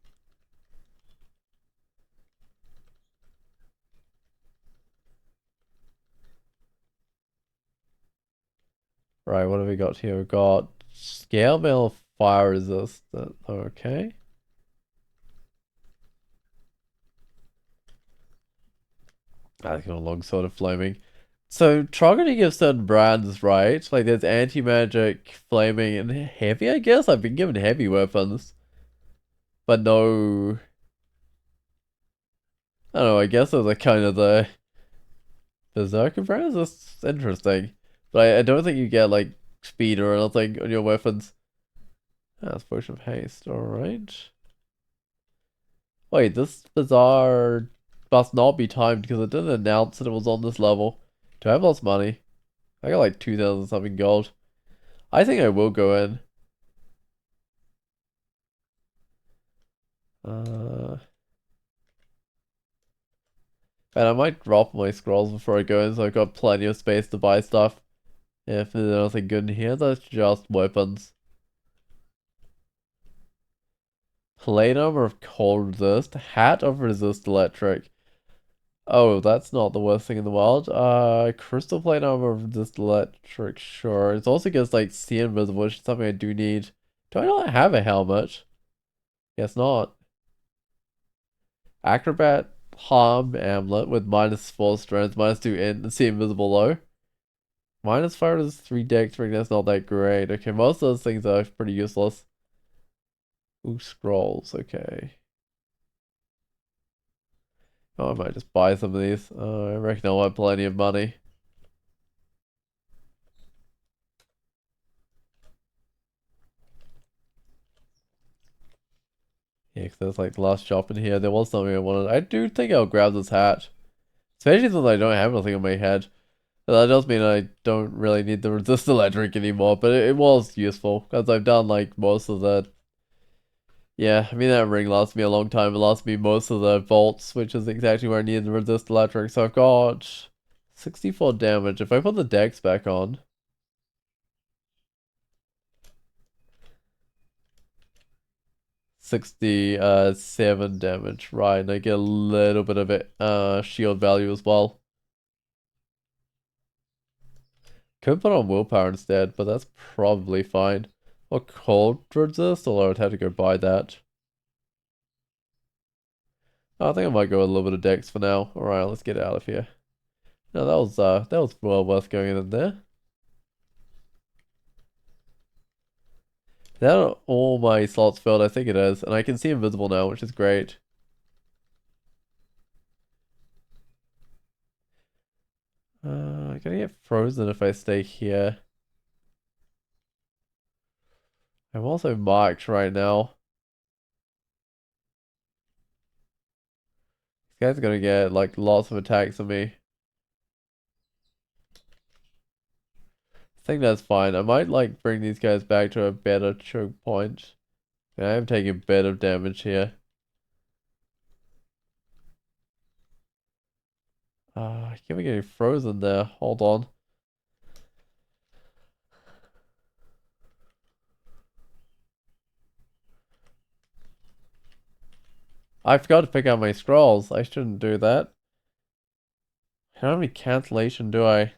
Right, what have we got here? We've got Scale Mail Fire Resistant. Okay. I think a long sword of flaming. So Trog gives certain brands, right? Like there's anti-magic, flaming, and heavy, I guess? I've been given heavy weapons. But no... I don't know, I guess those are kind of the berserker brands? That's interesting. But I don't think you get like speed or anything on your weapons. That's potion of haste, alright. Wait, this bazaar must not be timed because it didn't announce that it was on this level. Do I have lost money? I got like 2,000 something gold. I think I will go in. Uh, and I might drop my scrolls before I go in so I've got plenty of space to buy stuff. If there's nothing good in here, that's just weapons. Plate armor of cold resist, hat of resist electric. Oh, that's not the worst thing in the world. Crystal plate armor of resist electric, sure. It also gives like see invisible, which is something I do need. Do I not have a helmet? Guess not. Acrobat harm amulet with -4 strength, -2 int, and see invisible low. -5 is 3 dex ring, that's not that great. Okay, most of those things are pretty useless. Ooh, scrolls, okay. Oh, I might just buy some of these. I reckon I'll have plenty of money. Yeah, because there's like the last shop in here. There was something I wanted. I do think I'll grab this hat. Especially since I don't have anything on my head. But that does mean I don't really need the resist electric anymore, but it was useful. Because I've done like most of the... Yeah, I mean that ring lasts me a long time. It lasts me most of the vaults, which is exactly where I need the resist electric. So I've got 64 damage. If I put the dex back on... 67 damage. Right, and I get a little bit of it shield value as well. Could put on willpower instead, but that's probably fine. Or cold resist, although I'd have to go buy that. Oh, I think I might go with a little bit of dex for now. Alright, let's get out of here. No, that was well worth going in there. Now all my slots filled, I think it is, and I can see invisible now, which is great. I'm gonna get frozen if I stay here. I'm also marked right now. This guy's gonna get like lots of attacks on me. I think that's fine. I might like bring these guys back to a better choke point. I am taking a bit of damage here. I keep getting frozen there. Hold on. I forgot to pick out my scrolls. I shouldn't do that. How many cancellation do I?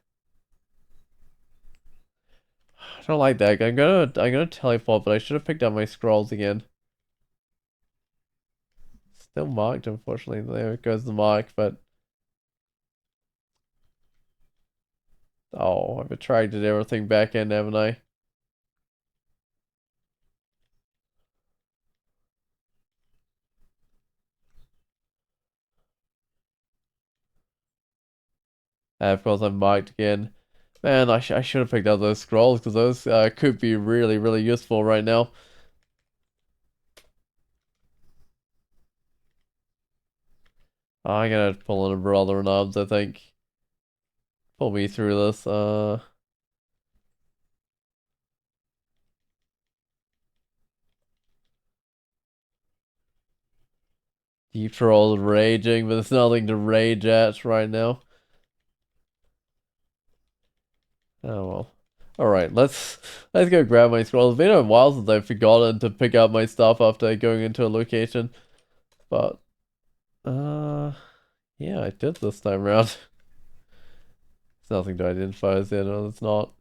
I don't like that. I'm gonna teleport, but I should have picked up my scrolls again. Still marked, unfortunately. There goes the mark, but oh, I've attracted everything back in, haven't I? And of course, I'm marked again. Man, I should have picked up those scrolls because those could be really, really useful right now. I'm gonna pull in a brother in arms, I think. pull me through this. Deep Troll raging, but there's nothing to rage at right now. Oh well. Alright, let's go grab my scrolls. It's been a while since I've forgotten to pick up my stuff after going into a location. But yeah, I did this time around. There's nothing to identify as there, no, it's not.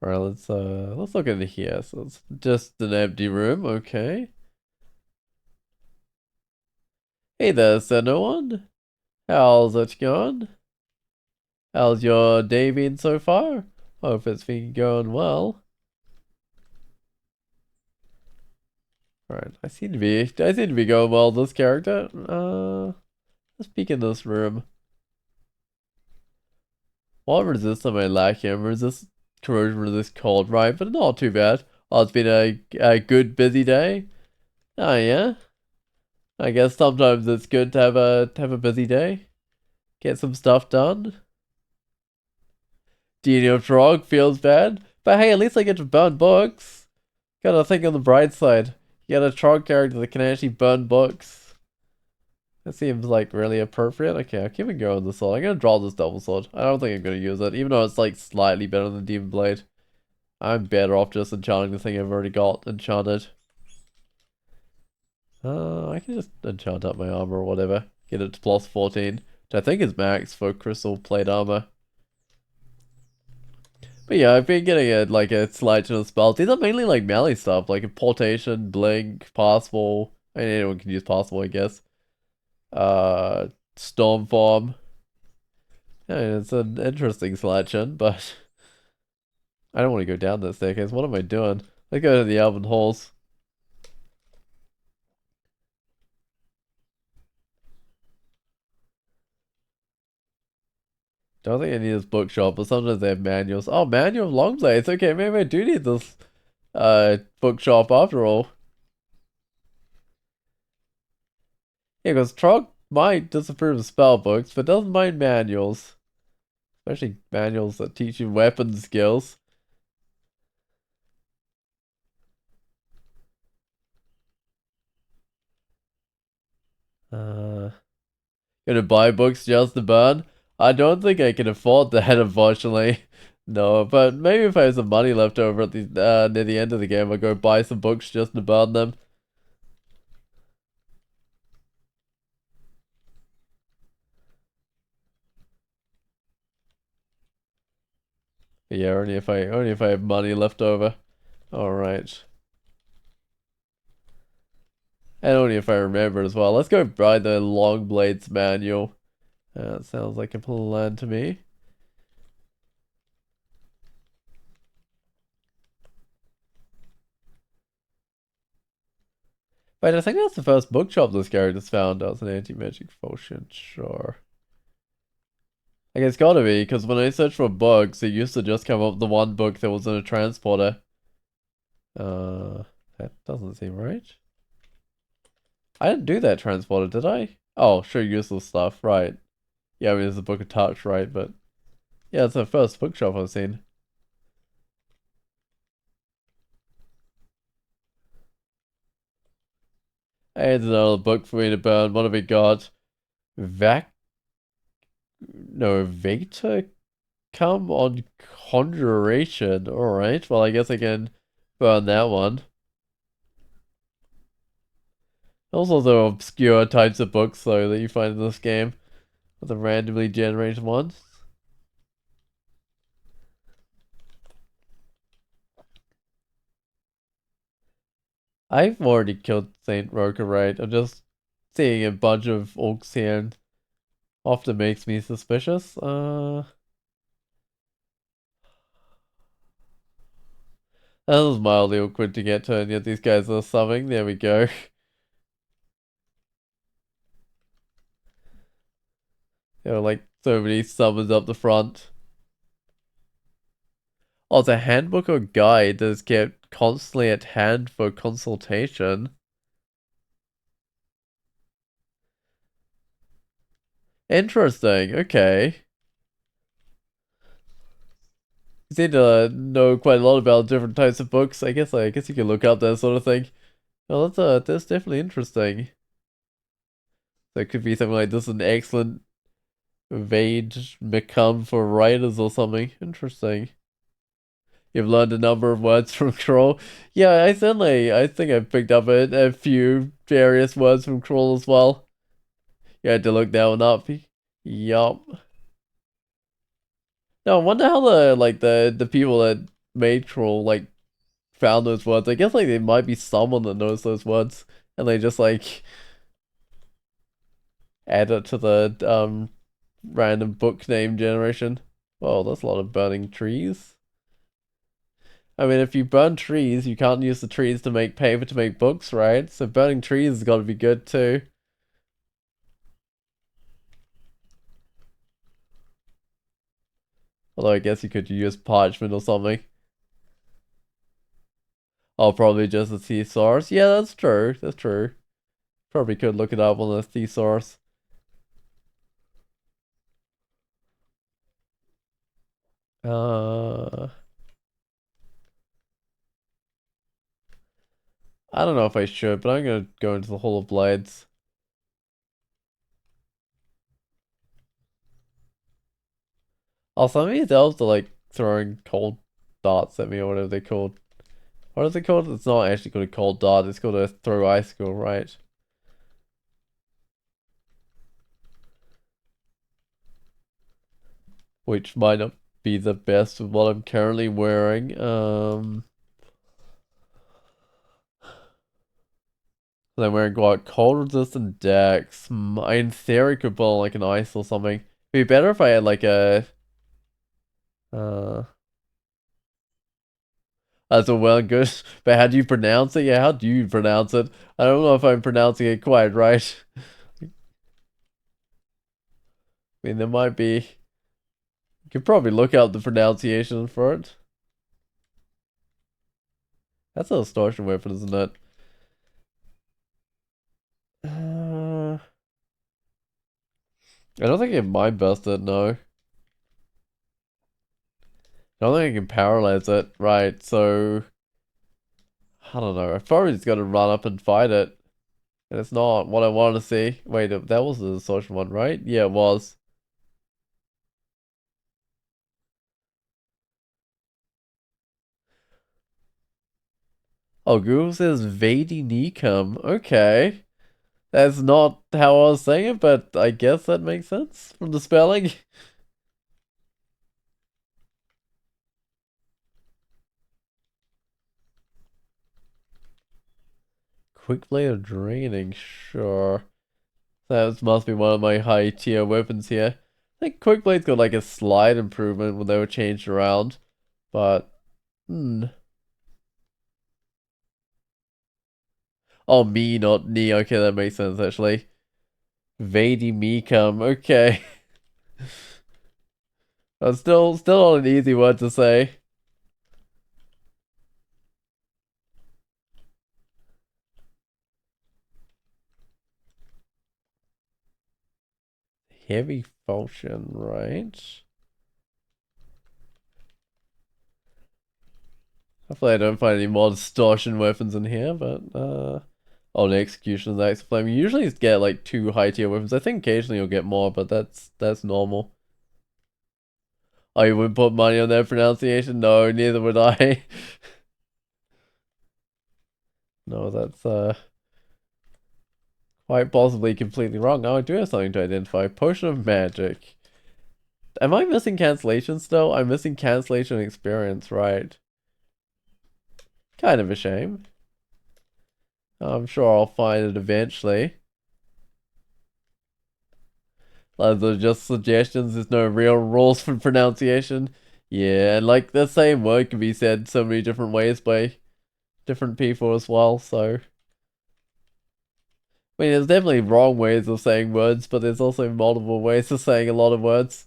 Alright, let's look into here. So it's just an empty room, okay. Hey there, is there no one? How's it going? How's your day been so far? Hope it's been going well. Alright, I seem to be going well this character. Let's peek in this room. What resist am I lacking? Resist corrosion, resist cold, right? But not too bad. Oh, it's been a good busy day. Oh yeah. I guess sometimes it's good to have a busy day. Get some stuff done. Dino Trog feels bad. But hey, at least I get to burn books. Gotta think on the bright side. You got a Trog character that can actually burn books. That seems like really appropriate. Okay, I'll keep it going with the sword. I'm gonna draw this double sword. I don't think I'm gonna use it, even though it's like slightly better than Demon Blade. I'm better off just enchanting the thing I've already got enchanted. I can just enchant up my armor or whatever. Get it to plus 14, which I think is max for crystal plate armor. But yeah, I've been getting a selection of spells. These are mainly like melee stuff, like importation, blink, passable. I mean, anyone can use passable, I guess. Storm form. Yeah, it's an interesting selection, but I don't want to go down this staircase. What am I doing? Let's go to the Elven Halls. Don't think I need this bookshop, but sometimes they have manuals. Oh, manual of Longblades. Okay, maybe I do need this bookshop after all. Yeah, because Trog might disapprove of spell books, but doesn't mind manuals. Especially manuals that teach you weapon skills. Gonna buy books just to burn? I don't think I can afford that, unfortunately. No, but maybe if I have some money left over at the near the end of the game, I'll go buy some books just to burn them. But yeah, only if I have money left over. Alright. And only if I remember as well. Let's go buy the Long Blades manual. That sounds like a plan to me. Wait, I think that's the first bookshop this character's found. That was an anti-magic potion, sure. I guess it's gotta be, because when I search for books, it used to just come up the one book that was in a transporter. That doesn't seem right. I didn't do that transporter, did I? Oh, show useless stuff, right. Yeah, I mean, there's a book of touch, right, but... Yeah, it's the first bookshop I've seen. Hey, it's another book for me to burn. What have we got? Vac... No, Vata come on Conjuration. Alright, well, I guess I can burn that one. Also, the obscure types of books, though, that you find in this game. The randomly generated ones. I've already killed Saint Roker, right? I'm just seeing a bunch of orcs here and often makes me suspicious. That was mildly awkward to get to, and yet these guys are summing. There we go. There are like so many summons up the front. Oh, it's a handbook or guide that's kept constantly at hand for consultation. Interesting, okay. You seem to know quite a lot about different types of books. I guess you can look up that sort of thing. Well, that's definitely interesting. There could be something like this an excellent Vade become for writers or something. Interesting. You've learned a number of words from Crawl. Yeah, I think I picked up a few various words from Crawl as well. You had to look that one up. Yup. No, I wonder how the people that made Crawl found those words. I guess there might be someone that knows those words and they just add it to the random book name generation. Well, that's a lot of burning trees. I mean, if you burn trees, you can't use the trees to make paper to make books, right? So burning trees has got to be good too. Although I guess you could use parchment or something. Oh, probably just a thesaurus. Yeah, that's true. That's true. Probably could look it up on the thesaurus. Uh, I don't know if I should, but I'm gonna go into the Hall of Blades. Oh, some of these elves are throwing cold darts at me or whatever they're called. What is it called? It's not actually called a cold dart, it's called a throw icicle, right? Which might not be the best with what I'm currently wearing. I'm wearing what? Cold resistant decks. I in theory could put on an ice or something. It'd be better if I had uh that's a well good. But how do you pronounce it? Yeah, how do you pronounce it? I don't know if I'm pronouncing it quite right. I mean there might be you could probably look up the pronunciation for it. That's a distortion weapon, isn't it? I don't think it mind busted, no. I don't think I can paralyze it. Right, so I don't know. I probably just gotta run up and fight it. And it's not what I want to see. Wait, that was the social one, right? Yeah, it was. Oh, Google says Vadi Nikum. Okay. That's not how I was saying it, but I guess that makes sense from the spelling. Quick blade of draining, sure. That must be one of my high tier weapons here. I think Quick Blade's got a slight improvement when they were changed around, but Oh, me, not knee. Okay, that makes sense actually. Vadi Mikam. Okay. That's still not an easy word to say. Heavy falchion, right? Hopefully I don't find any more distortion weapons in here, but oh, the execution is axe flame. You usually get two high tier weapons. I think occasionally you'll get more, but that's normal. Oh, you wouldn't put money on that pronunciation? No, neither would I. No, that's quite possibly completely wrong. Oh, I do have something to identify. Potion of magic. Am I missing cancellation still? I'm missing cancellation experience, right? Kind of a shame. I'm sure I'll find it eventually. Those are just suggestions, there's no real rules for pronunciation. Yeah, and the same word can be said so many different ways by different people as well, so. I mean, there's definitely wrong ways of saying words, but there's also multiple ways of saying a lot of words.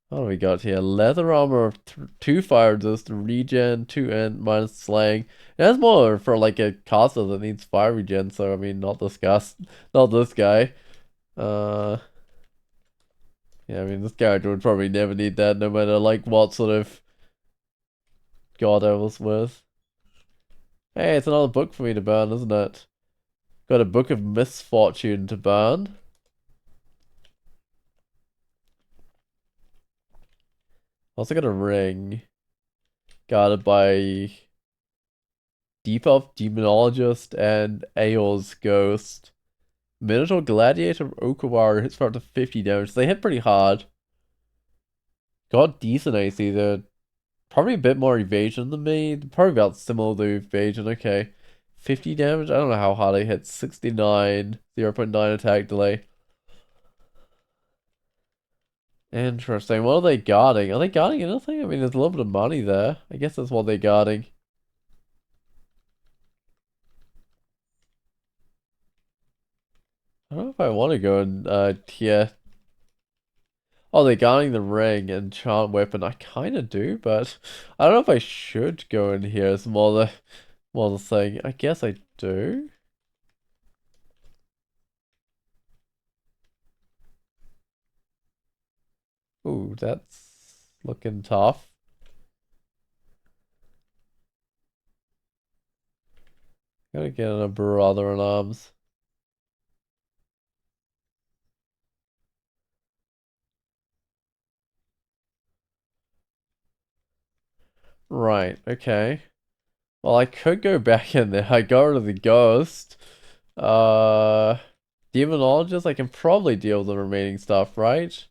What do we got here? Leather armor of 2 fire resist, regen, 2 int, minus slang. That's more for like a caster that needs fire regen, so I mean, not this guy. Not this guy. Uh, yeah, I mean, this character would probably never need that, no matter like what sort of god I was with. Hey, it's another book for me to burn, isn't it? Got a book of misfortune to burn. Also got a ring. Guarded by Deepuff, Demonologist, and Aeol's Ghost. Minotaur Gladiator Okawara hits for up to 50 damage. They hit pretty hard. Got decent AC. They're probably a bit more evasion than me. Probably about similar to evasion. Okay. 50 damage? I don't know how hard I hit. 69. 0.9 attack delay. Interesting. What are they guarding? Are they guarding anything? I mean, there's a little bit of money there. I guess that's what they're guarding. I don't know if I want to go and tier. Oh, they're guarding the ring and charm weapon. I kind of do, but I don't know if I should go in here. It's more the thing. I guess I do. Ooh, that's looking tough. Gotta get a brother in arms. Right, okay. Well, I could go back in there. I got rid of the ghost. Uh, Demonologist, I can probably deal with the remaining stuff, right?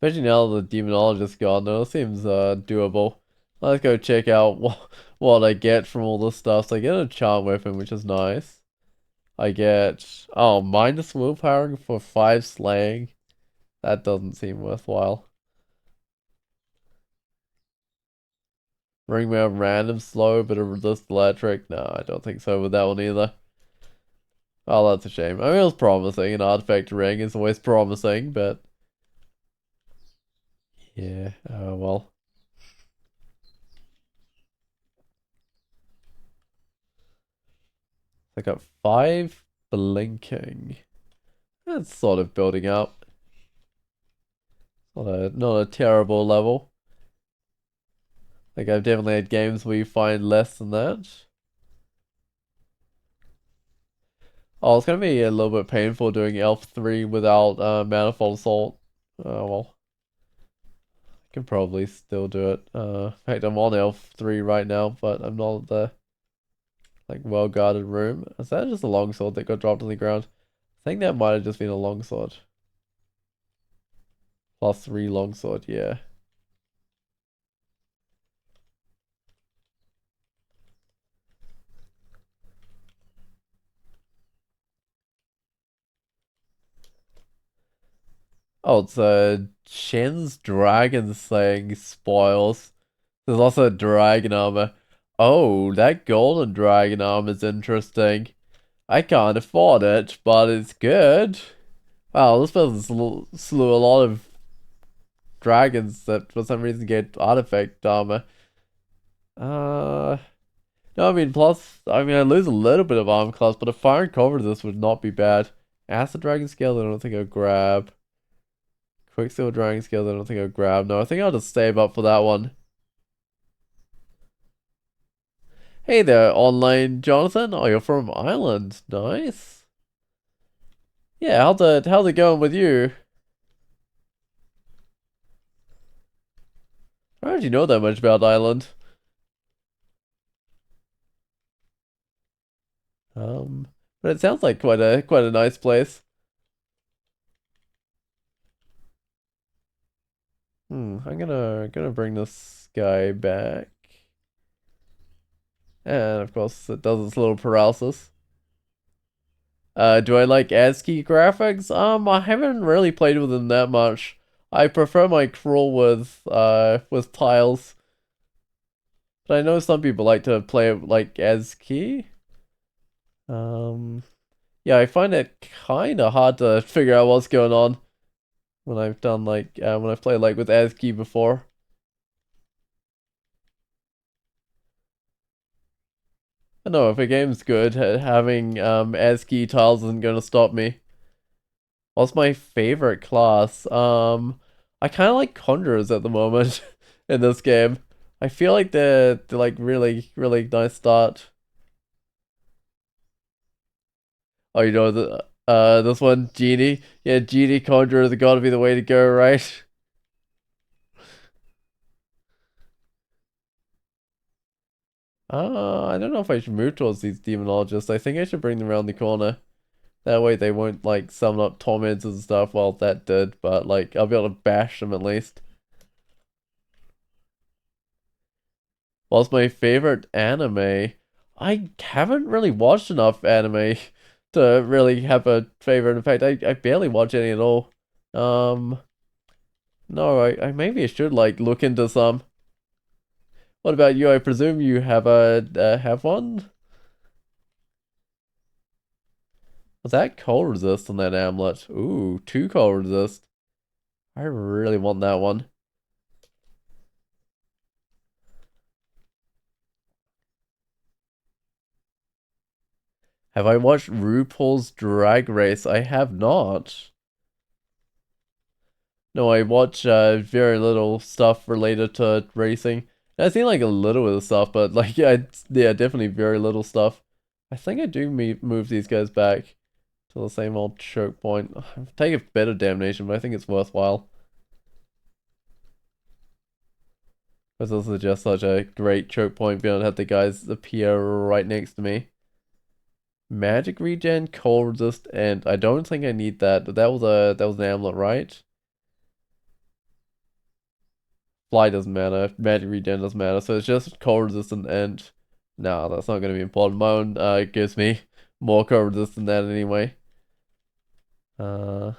Especially now that the Demonologist gone, though, it seems doable. Let's go check out what I get from all this stuff. So I get a charm weapon, which is nice. I get, oh, minus willpower for 5 slaying. That doesn't seem worthwhile. Ring of random slow, but a resist electric. No, I don't think so with that one either. Oh, that's a shame. I mean, it was promising. An artifact ring is always promising, but yeah, oh well. I got 5 blinking. That's sort of building up. Not a terrible level. Like I've definitely had games where you find less than that. Oh, it's gonna be a little bit painful doing Elf 3 without Manifold Assault. Oh well. I can probably still do it. In fact, I'm on Elf 3 right now, but I'm not at the like well-guarded room. Is that just a longsword that got dropped on the ground? I think that might have just been a longsword. +3 longsword, yeah. Oh, it's Shen's Dragon Slaying Spoils. There's also dragon armor. Oh, that golden dragon armor is interesting. I can't afford it, but it's good. Wow, this person slew a lot of dragons that for some reason get artifact armor. Uh, no, I mean, plus, I mean, I lose a little bit of armor class, but a fire and cover this would not be bad. Acid Dragon Scale, I don't think I'll grab. Quicksilver Dragon Scale, I don't think I'll grab. No, I think I'll just save up for that one. Hey there, online Jonathan. Oh, you're from Ireland. Nice. Yeah, how's it going with you? How did you know that much about Ireland? Um, but it sounds like quite a nice place. I'm gonna bring this guy back. And of course it does its little paralysis. Do I like ASCII graphics? I haven't really played with them that much. I prefer my crawl with tiles. But I know some people like to play it like ASCII. Um, yeah, I find it kind of hard to figure out what's going on when I've done like when I've played like with ASCII before. I know if a game's good, having ASCII tiles isn't gonna stop me. What's my favorite class? I kind of like conjurers at the moment in this game. I feel like they're like really nice start. Oh, you know the this one djinni. Yeah, djinni conjurers have got to be the way to go, right? I don't know if I should move towards these demonologists. I think I should bring them around the corner. That way they won't like summon up torments and stuff. Well, that did, but like I'll be able to bash them at least. What's my favorite anime? I haven't really watched enough anime to really have a favorite. In fact, I barely watch any at all. Um, no, I maybe I should like look into some. What about you? I presume you have a have one? Was that cold resist on that amulet? Ooh, two cold resist. I really want that one. Have I watched RuPaul's Drag Race? I have not. No, I watch very little stuff related to racing. I've seen like a little bit of stuff, but like yeah, definitely very little stuff. I think I do move these guys back to the same old choke point. Take a bit of damnation, but I think it's worthwhile. Because this is just such a great choke point being able to have the guys appear right next to me. Magic regen, cold resist, and I don't think I need that. That was an amulet, right? Fly doesn't matter. Magic regen doesn't matter. So it's just cold resistant and no, that's not going to be important. My own gives me more cold resistant than that anyway. Uh,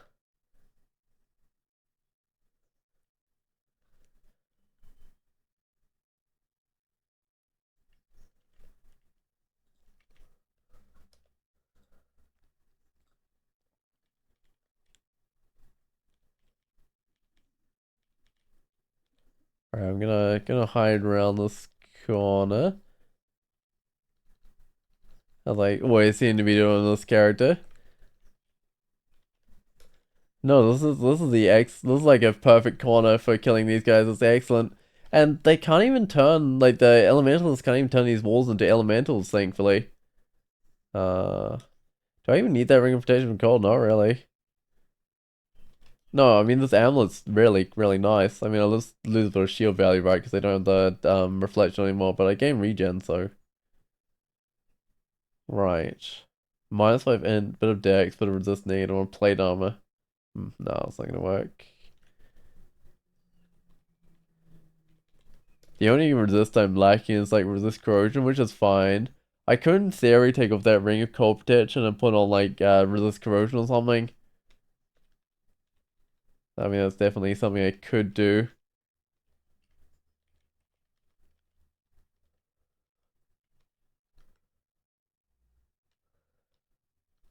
alright, I'm gonna hide around this corner. As I always seem to be doing this character. No, this is this is like a perfect corner for killing these guys. It's excellent. And they can't even turn like the elementals can't even turn these walls into elementals, thankfully. Uh do I even need that ring of protection from cold? Not really. No, I mean this amulet's really nice. I mean I'll just lose a bit of shield value, right, because they don't have the reflection anymore, but I gain regen, so right. -5 int, bit of dex, bit of resist need, or plate armor. No, it's not gonna work. The only resist I'm lacking is like resist corrosion, which is fine. I could in theory take off that ring of cold protection and put on like resist corrosion or something. I mean that's definitely something I could do.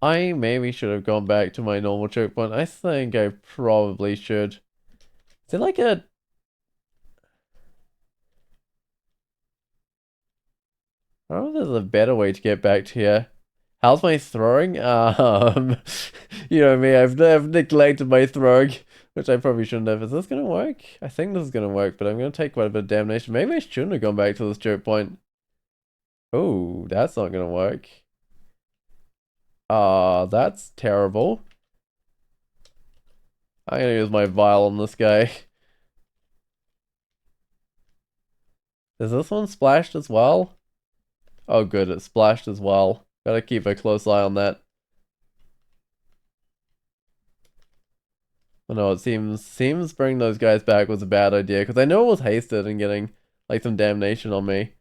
I maybe should have gone back to my normal choke point. I think I probably should. Is it like a... I don't know if there's a better way to get back to here. How's my throwing? You know me, I've neglected my throwing, which I probably shouldn't have. Is this gonna work? I think this is gonna work, but I'm gonna take quite a bit of damnation. Maybe I shouldn't have gone back to this choke point. Oh, that's not gonna work. That's terrible. I'm gonna use my vial on this guy. Is this one splashed as well? Oh good, it splashed as well. Gotta keep a close eye on that. I know it seems bringing those guys back was a bad idea, because I know it was hasted and getting like some damnation on me.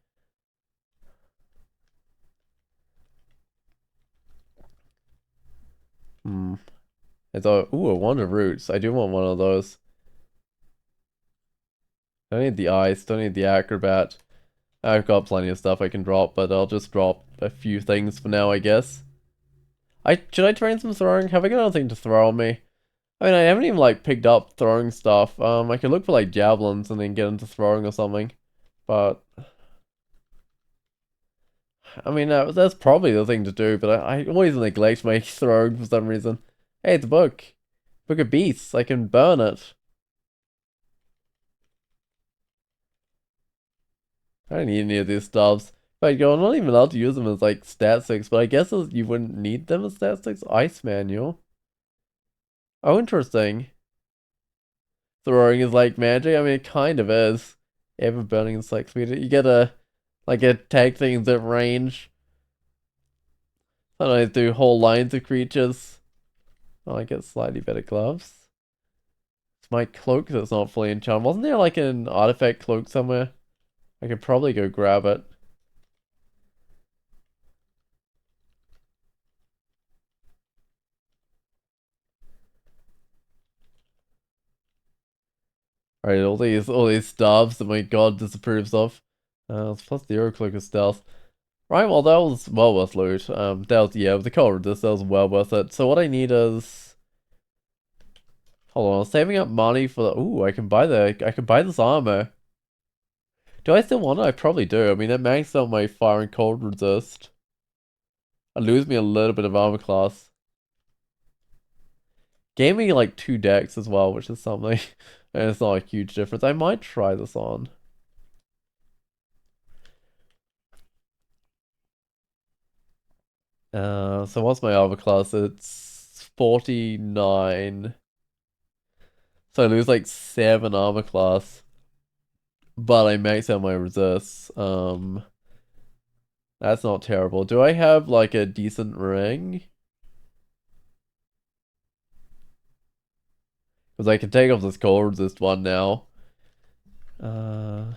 Hmm. It's a ooh, a wand of roots. I do want one of those. Don't need the ice, don't need the acrobat. I've got plenty of stuff I can drop, but I'll just drop a few things for now, I guess. Should I train some throwing? Have I got anything to throw on me? I mean, I haven't even like picked up throwing stuff. I could look for like javelins and then get into throwing or something. But I mean, that's probably the thing to do. But I always neglect my throwing for some reason. Hey, it's a book. Book of Beasts. I can burn it. I don't need any of these stuffs. But you're not even allowed to use them as like stat 6. But I guess you wouldn't need them as stat 6. Ice manual. Oh, interesting. Throwing is like magic. I mean, it kind of is. Ever burning is like speed. You get a like attack things at range. Sometimes do whole lines of creatures. Oh, I get slightly better gloves. It's my cloak that's not fully enchanted. Wasn't there like an artifact cloak somewhere? I could probably go grab it. Alright, all these stuffs that my god disapproves of. It's plus the Euro cloak of stealth. Right, well that was well worth loot. That was yeah, with the color of this, that was well worth it. So what I need is hold on, I'm saving up money for the ooh, I can buy this armor. Do I still want it? I probably do. I mean that maxes out my fire and cold resist. I lose me a little bit of armor class. Gave me like 2 decks as well, which is something. And it's not a huge difference. I might try this on. So what's my armor class? It's 49. So I lose like 7 armor class. But I max out my resist. That's not terrible. Do I have like a decent ring? Because I can take off this cold resist one now. Oh,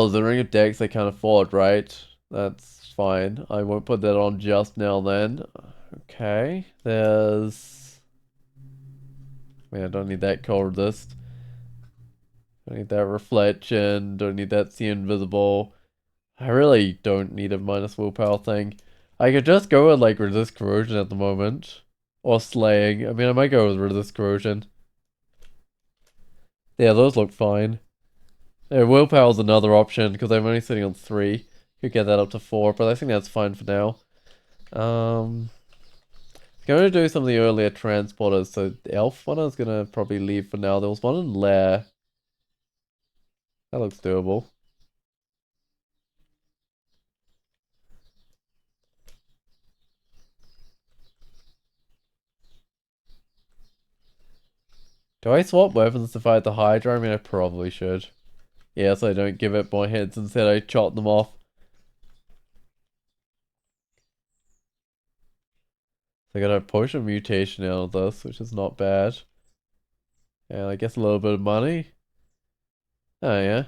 the ring of decks I can't afford, right? That's fine. I won't put that on just now then. Okay, there's... Man, I don't need that cold resist. Don't need that reflection. Don't need that see invisible. I really don't need a minus willpower thing. I could just go with like resist corrosion at the moment. Or slaying. I mean, I might go with resist corrosion. Yeah, those look fine. Yeah, willpower's another option because I'm only sitting on 3. Could get that up to 4, but I think that's fine for now. Um, Going to do some of the earlier transporters. So the elf one I was gonna probably leave for now. There was one in Lair. That looks doable. Do I swap weapons to fight the Hydra? I mean, I probably should. Yeah, so I don't give it more hits. Instead, I chop them off. So I got a potion mutation out of this, which is not bad. And I guess a little bit of money. Oh, yeah.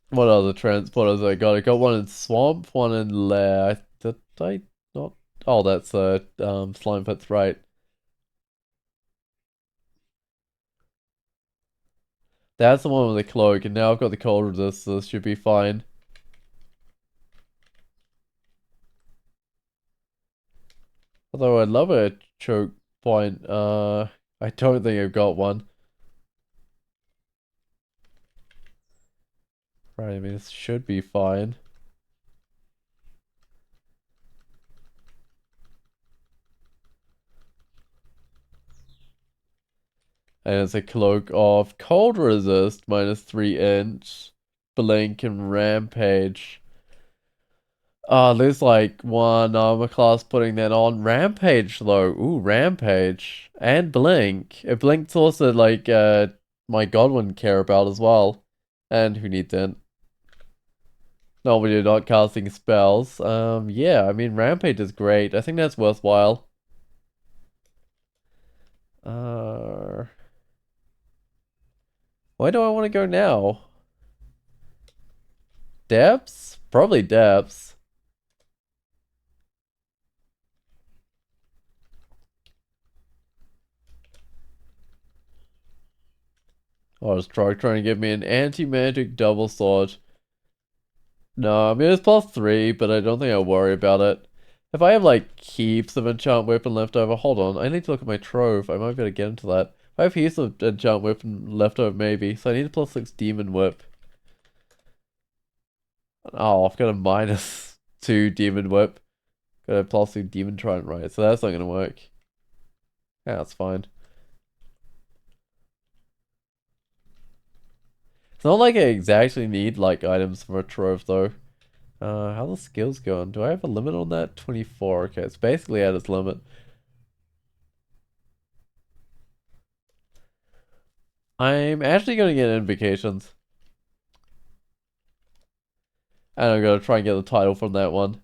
What other transporters I got? I got one in Swamp, one in Lair. Did I not? Oh, that's Slime Pit's right. That's the one with the cloak, and now I've got the cold resist, so this should be fine. Although I'd love a choke point. I don't think I've got one. Right, I mean, this should be fine. And it's a cloak of cold resist, -3 inch, blink, and rampage. There's like one armor class putting that on. Rampage though. Ooh, Rampage. And Blink. Blink's also like my god wouldn't care about as well. And who needs it? No, we are not casting spells. Yeah, I mean Rampage is great. I think that's worthwhile. Uh where do I want to go now? Depths? Probably depths. Oh, is Trog trying to give me an anti-magic double sword? No, I mean it's +3, but I don't think I'll worry about it. If I have like heaps of enchant weapon left over, hold on, I need to look at my trove. I might be able to get into that. If I have heaps of enchant weapon left over, maybe. So I need a +6 demon whip. Oh, I've got a -2 demon whip. Got a +2 demon trident, right? So that's not gonna work. Yeah, that's fine. It's not like I exactly need like items for a trove though. How the skills going? Do I have a limit on that? 24. Okay, it's basically at its limit. I'm actually gonna get invocations. And I'm gonna try and get the title from that one.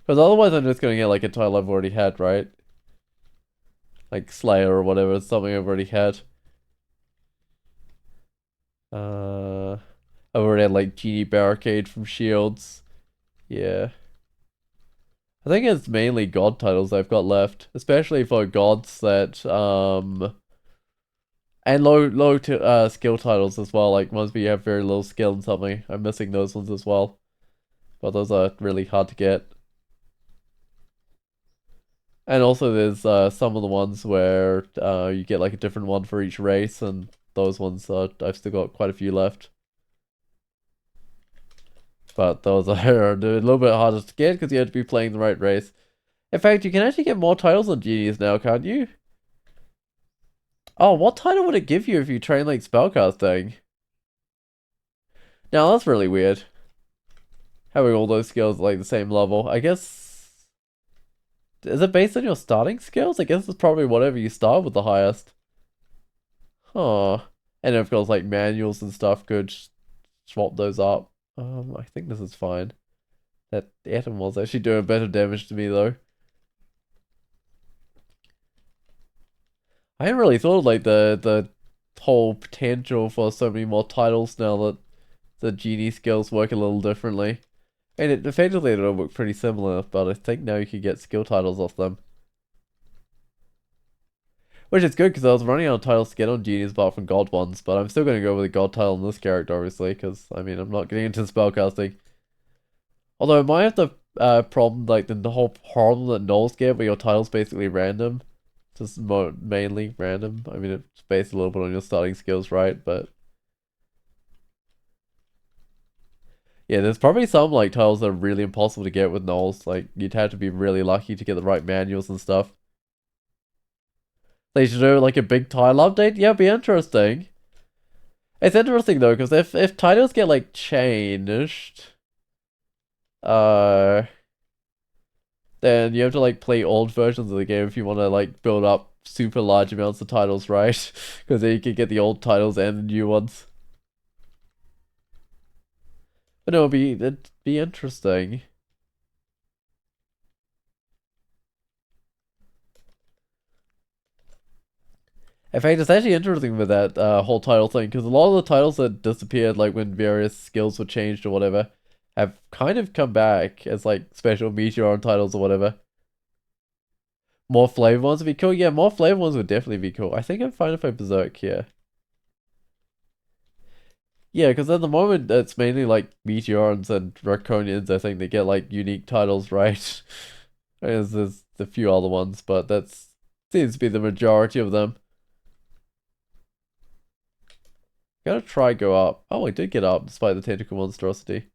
Because otherwise I'm just gonna get like a title I've already had, right? Like Slayer or whatever, it's something I've already had. I've already had like Genie Barricade from Shields. Yeah. I think it's mainly god titles I've got left. Especially for gods that, and low skill titles as well, like ones where you have very little skill in something. I'm missing those ones as well. But those are really hard to get. And also there's some of the ones where you get like a different one for each race, and those ones I've still got quite a few left. But those are a little bit harder to get because you have to be playing the right race. In fact, you can actually get more titles on genies now, can't you? Oh, what title would it give you if you train like spellcasting? Now that's really weird. Having all those skills at like the same level. I guess, is it based on your starting skills? I guess it's probably whatever you start with the highest. Huh. And of course like manuals and stuff could swap those up. I think this is fine. That atom was actually doing better damage to me though. I hadn't really thought of like the whole potential for so many more titles now that the genie skills work a little differently. And it effectively it'll work pretty similar, but I think now you can get skill titles off them. Which is good because I was running out of titles to get on genies apart from god ones, but I'm still going to go with a god title on this character obviously, because I mean I'm not getting into spellcasting. Although it might have the problem, like the whole problem that Knowles get where your title's basically random. Just mainly random. I mean it's based a little bit on your starting skills, right? But yeah, there's probably some like titles that are really impossible to get with Knowles. Like you'd have to be really lucky to get the right manuals and stuff. They should do like a big title update. Yeah, it'd be interesting. It's interesting though, because if titles get like changed, uh, then you have to like play old versions of the game if you want to like build up super large amounts of titles, right? Because then you can get the old titles and the new ones. But no, it'd be interesting. In fact, it's actually interesting with that whole title thing, because a lot of the titles that disappeared, like when various skills were changed or whatever, have kind of come back as like special Meteor titles or whatever. More flavor ones would be cool. Yeah, more flavor ones would definitely be cool. I think I'm fine if I berserk here. Yeah, because at the moment it's mainly like Meteorans and Draconians, I think they get like unique titles, right? There's a few other ones, but that's seems to be the majority of them. Gotta try go up. Oh, I did get up despite the tentacle monstrosity.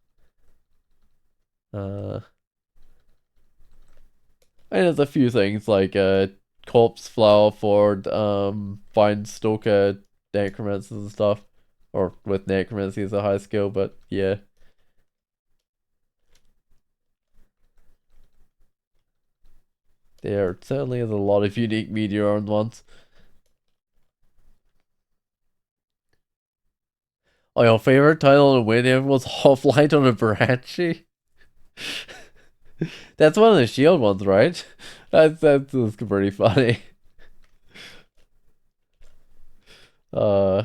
And there's a few things like corpse flower for find stalker necromancers and stuff. Or with necromancy as a high skill, but yeah. There certainly is a lot of unique meteor ones. Oh, your favorite title to win him was Half-Light on a Banshee? That's one of the shield ones, right? That's pretty funny. Uh,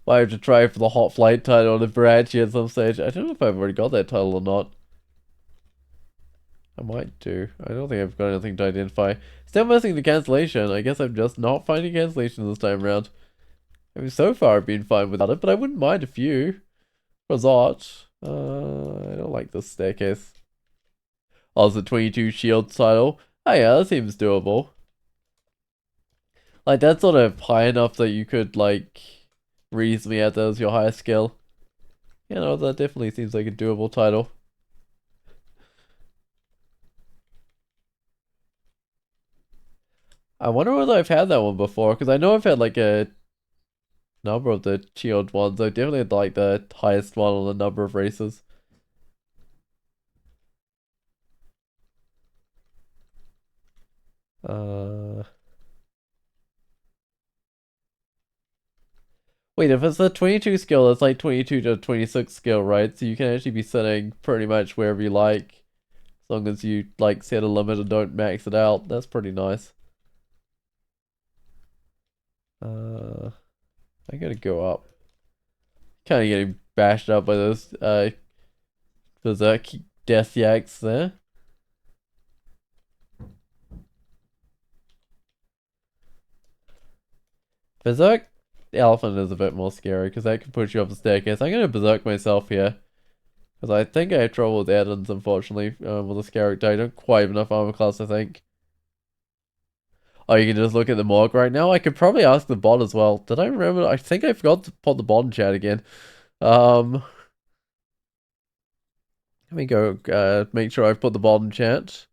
I have to try for the hot flight title on the Banshee at some stage. I don't know if I've already got that title or not. I might do. I don't think I've got anything to identify. Still missing the cancellation. I guess I'm just not finding cancellation this time around. I mean, so far I've been fine without it, but I wouldn't mind a few. Resort. I don't like this staircase. Oh, it's a 22 shield title. Oh yeah, that seems doable. Like, that's sort of high enough that you could, like, reasonably add that as your highest skill. You know, that definitely seems like a doable title. I wonder whether I've had that one before, because I know I've had, like, a number of the shield ones. I definitely had, like, the highest one on the number of races. Uh... Wait, if it's a 22 skill, it's like 22 to 26 skill, right? So you can actually be setting pretty much wherever you like, as long as you, like, set a limit and don't max it out. That's pretty nice. I gotta go up. Kind of getting bashed up by those, berserk death yaks there. Berserk elephant is a bit more scary, because that can push you up the staircase. I'm gonna berserk myself here. Because I think I have trouble with add-ins, unfortunately, with this character. I don't quite have enough armor class, I think. Oh, you can just look at the morgue right now? I could probably ask the bot as well. Did I remember? I think I forgot to put the bot in chat again. Let me go make sure I've put the bot in chat.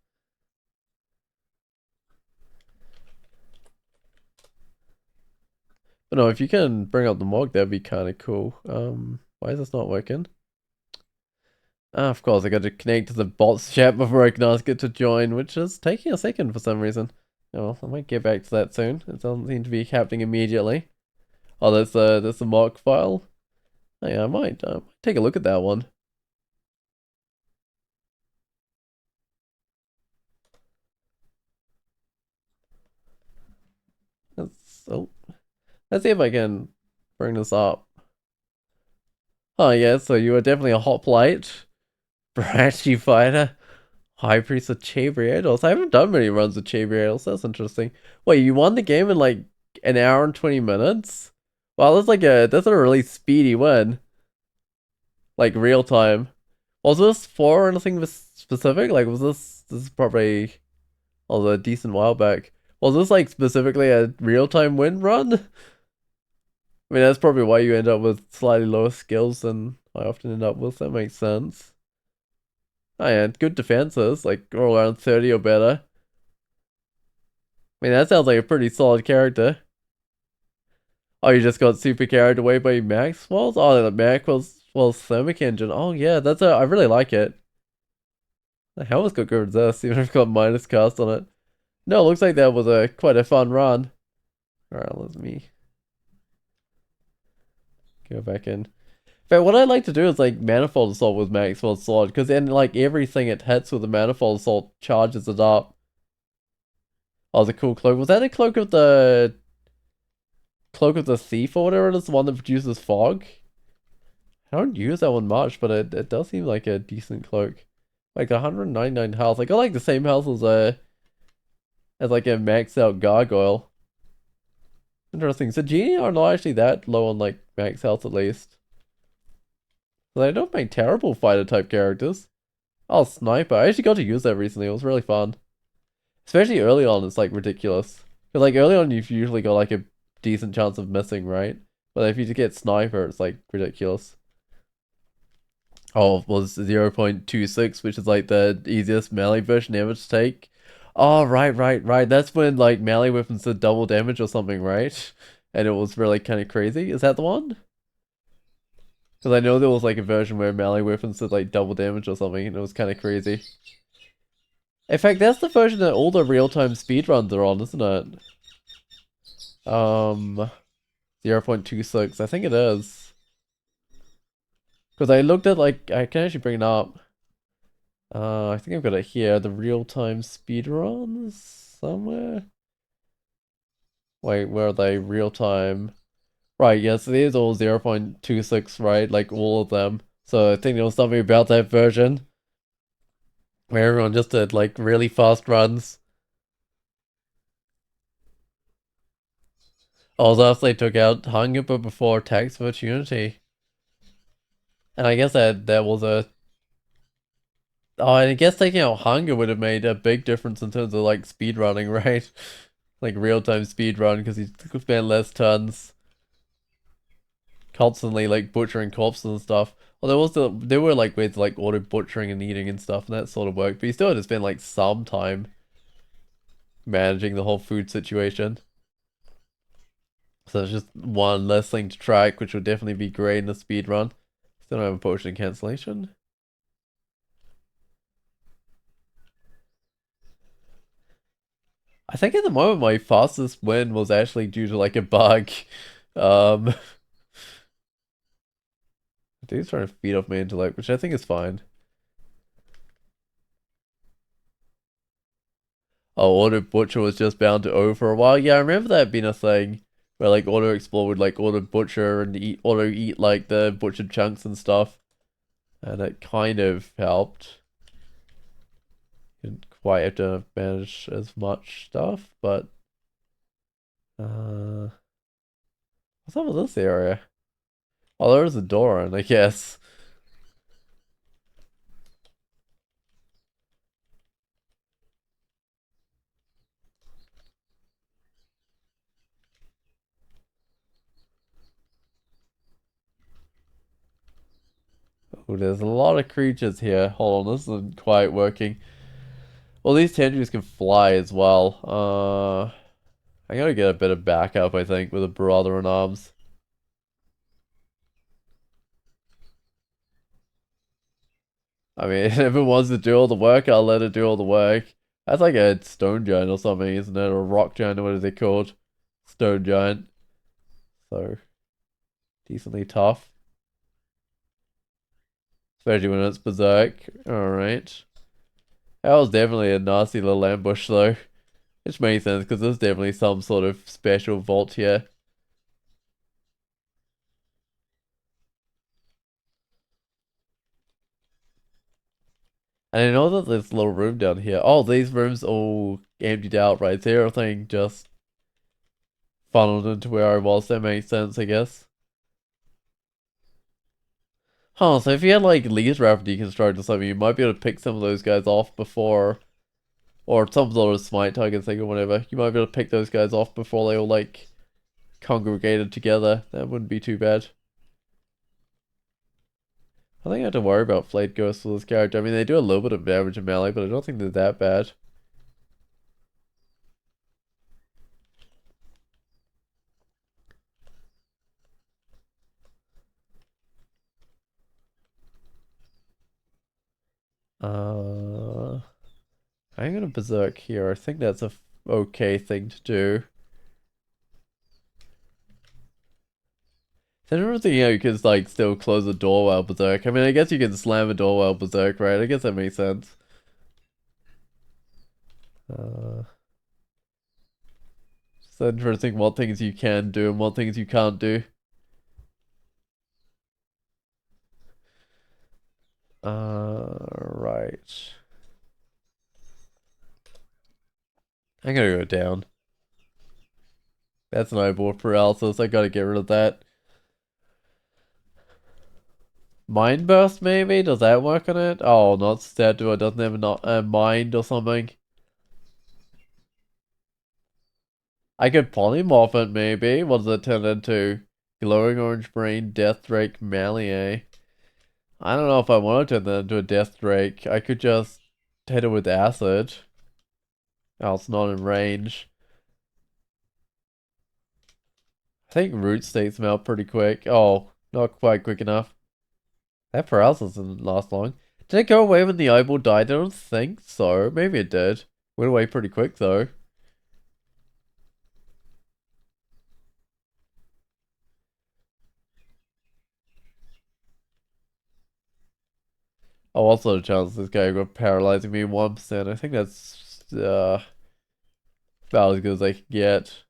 But no, if you can bring up the morgue, that'd be kind of cool. Why is this not working? Ah, of course, I got to connect to the bot's chat before I can ask it to join, which is taking a second for some reason. Oh, I might get back to that soon. It doesn't seem to be happening immediately. Oh, that's the mock file. Oh, yeah, I might take a look at that one. Oh, let's see if I can bring this up. Oh yeah, so you were definitely a hoplite, Branchy fighter, high priest of Chabriados. I haven't done many runs with Chabriados. That's interesting. Wait, you won the game in like an hour and 20 minutes? Wow, that's a really speedy win. Like real time. Was this for anything specific? Like, this is probably a decent while back. Was this like specifically a real time win run? I mean, that's probably why you end up with slightly lower skills than I often end up with. That makes sense. Oh yeah, good defenses, like all around 30 or better. I mean, that sounds like a pretty solid character. Oh, you just got super carried away by Maxwell's? Oh, the Maxwell's thermic engine. Oh yeah, I really like it. The hell was got good resist, even if it's got minus cast on it. No, it looks like that was quite a fun run. Alright, let me go back in. But what I'd like to do is like manifold assault with Maxwell's sword, because then like everything it hits with the manifold assault charges it up. Oh, the cool cloak. Was that a cloak of the thief or whatever it is, the one that produces fog? I don't use that one much, but it does seem like a decent cloak. Like 199 health. I got like the same health as like a maxed out gargoyle. Interesting. So djinni are not actually that low on like max health at least. So they don't make terrible fighter type characters. Oh, sniper. I actually got to use that recently. It was really fun. Especially early on, it's like ridiculous. Because like early on, you've usually got like a decent chance of missing, right? But if you get sniper, it's like ridiculous. Oh, it was 0.26, which is like the easiest melee version ever to take. Oh, right. That's when like melee weapons did double damage or something, right? And it was really kind of crazy. Is that the one? Because I know there was like a version where melee weapons did like double damage or something, and it was kind of crazy. In fact, that's the version that all the real-time speedruns are on, isn't it? 0.26, I think it is. Because I looked at like, I can actually bring it up. I think I've got it here, the real-time speedruns somewhere. Wait, where are they? Real-time. Right, yes, yeah, so these are all 0.26, right? Like all of them. So I think there was something about that version where everyone just did like really fast runs. Although if they took out hunger but before tax opportunity. And I guess that was a oh, and I guess taking out hunger would have made a big difference in terms of like speed running, right? Like real time speed run because he spent less turns constantly like butchering corpses and stuff. Well, there were like ways like auto butchering and eating and stuff, and that sort of worked. But he still had to spend like some time managing the whole food situation. So it's just one less thing to track, which would definitely be great in the speed run. Still don't have a potion cancellation. I think at the moment my fastest win was actually due to like a bug. I think he's trying to feed off my intellect, which I think is fine. Oh, Auto Butcher was just bound to O for a while. Yeah, I remember that being a thing where like Auto Explore would like Auto Butcher and auto eat like the butchered chunks and stuff. And it kind of helped. Didn't quite have to manage as much stuff, but what's up with this area? Oh, there is a door in, I guess. Oh, there's a lot of creatures here. Hold on, this isn't quite working. Well, these tendrils can fly as well. I gotta get a bit of backup, I think, with a brother in arms. I mean, if it wants to do all the work, I'll let it do all the work. That's like a stone giant or something, isn't it? Or a rock giant, or what are they called? Stone giant. So, decently tough. Especially when it's berserk. Alright. That was definitely a nasty little ambush, though. Which makes sense, because there's definitely some sort of special vault here. And I know that there's a little room down here. Oh, these rooms all emptied out right there. Everything just funneled into where I was. That makes sense, I guess. Huh, so if you had like least rapid deconstruct or something, you might be able to pick some of those guys off before, or some sort of smite target thing or whatever. You might be able to pick those guys off before they all like congregated together. That wouldn't be too bad. I think I have to worry about Flayed Ghosts for this character. I mean, they do a little bit of damage in melee, but I don't think they're that bad. I'm gonna berserk here. I think that's a okay thing to do. I don't think you can like still close the door while berserk. I mean, I guess you can slam a door while berserk, right? I guess that makes sense. It's interesting what things you can do and what things you can't do. Right. I'm gonna go down. That's an eyeball paralysis. I gotta get rid of that. Mind burst, maybe? Does that work on it? Oh, not statue. It doesn't have a mind or something. I could polymorph it, maybe. What does it turn into? Glowing orange brain, death drake, melee. I don't know if I want to turn that into a death drake. I could just hit it with acid. Oh, it's not in range. I think root states melt pretty quick. Oh, not quite quick enough. That paralysis didn't last long. Did it go away when the eyeball died? I don't think so. Maybe it did. Went away pretty quick though. Oh, also the chance this guy got paralyzing me 1%. I think that's about as good as I can get.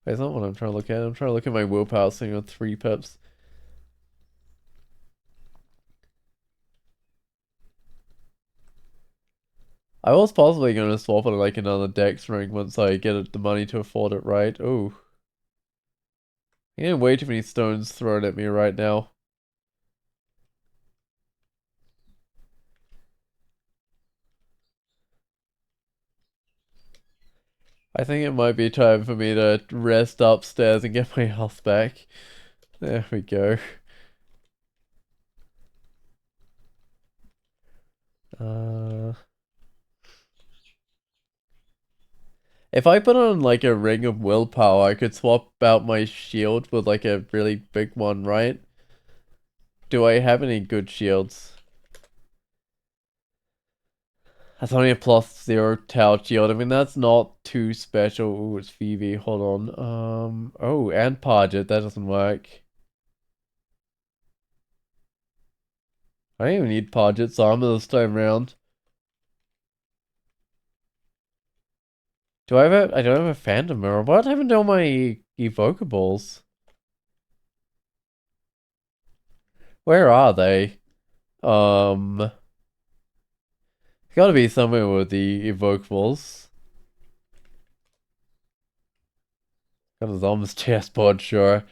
Wait, that's not what I'm trying to look at. I'm trying to look at my willpower thing on 3 pips. I was possibly going to swap it like another Dex ring once I get the money to afford it, right? Oh, I'm getting way too many stones thrown at me right now. I think it might be time for me to rest upstairs and get my health back. There we go. Uh, if I put on like a ring of willpower, I could swap out my shield with like a really big one, right? Do I have any good shields? That's only a +0 tower shield. I mean, that's not too special. Ooh, it's Phoebe. Hold on. Oh, and Parget. That doesn't work. I don't even need Parget's armor this time around. Do I have a... I don't have a Phantom Mirror. What happened to all my evocables? Where are they? It's gotta be somewhere with the evocables. Got his armor's chessboard, sure.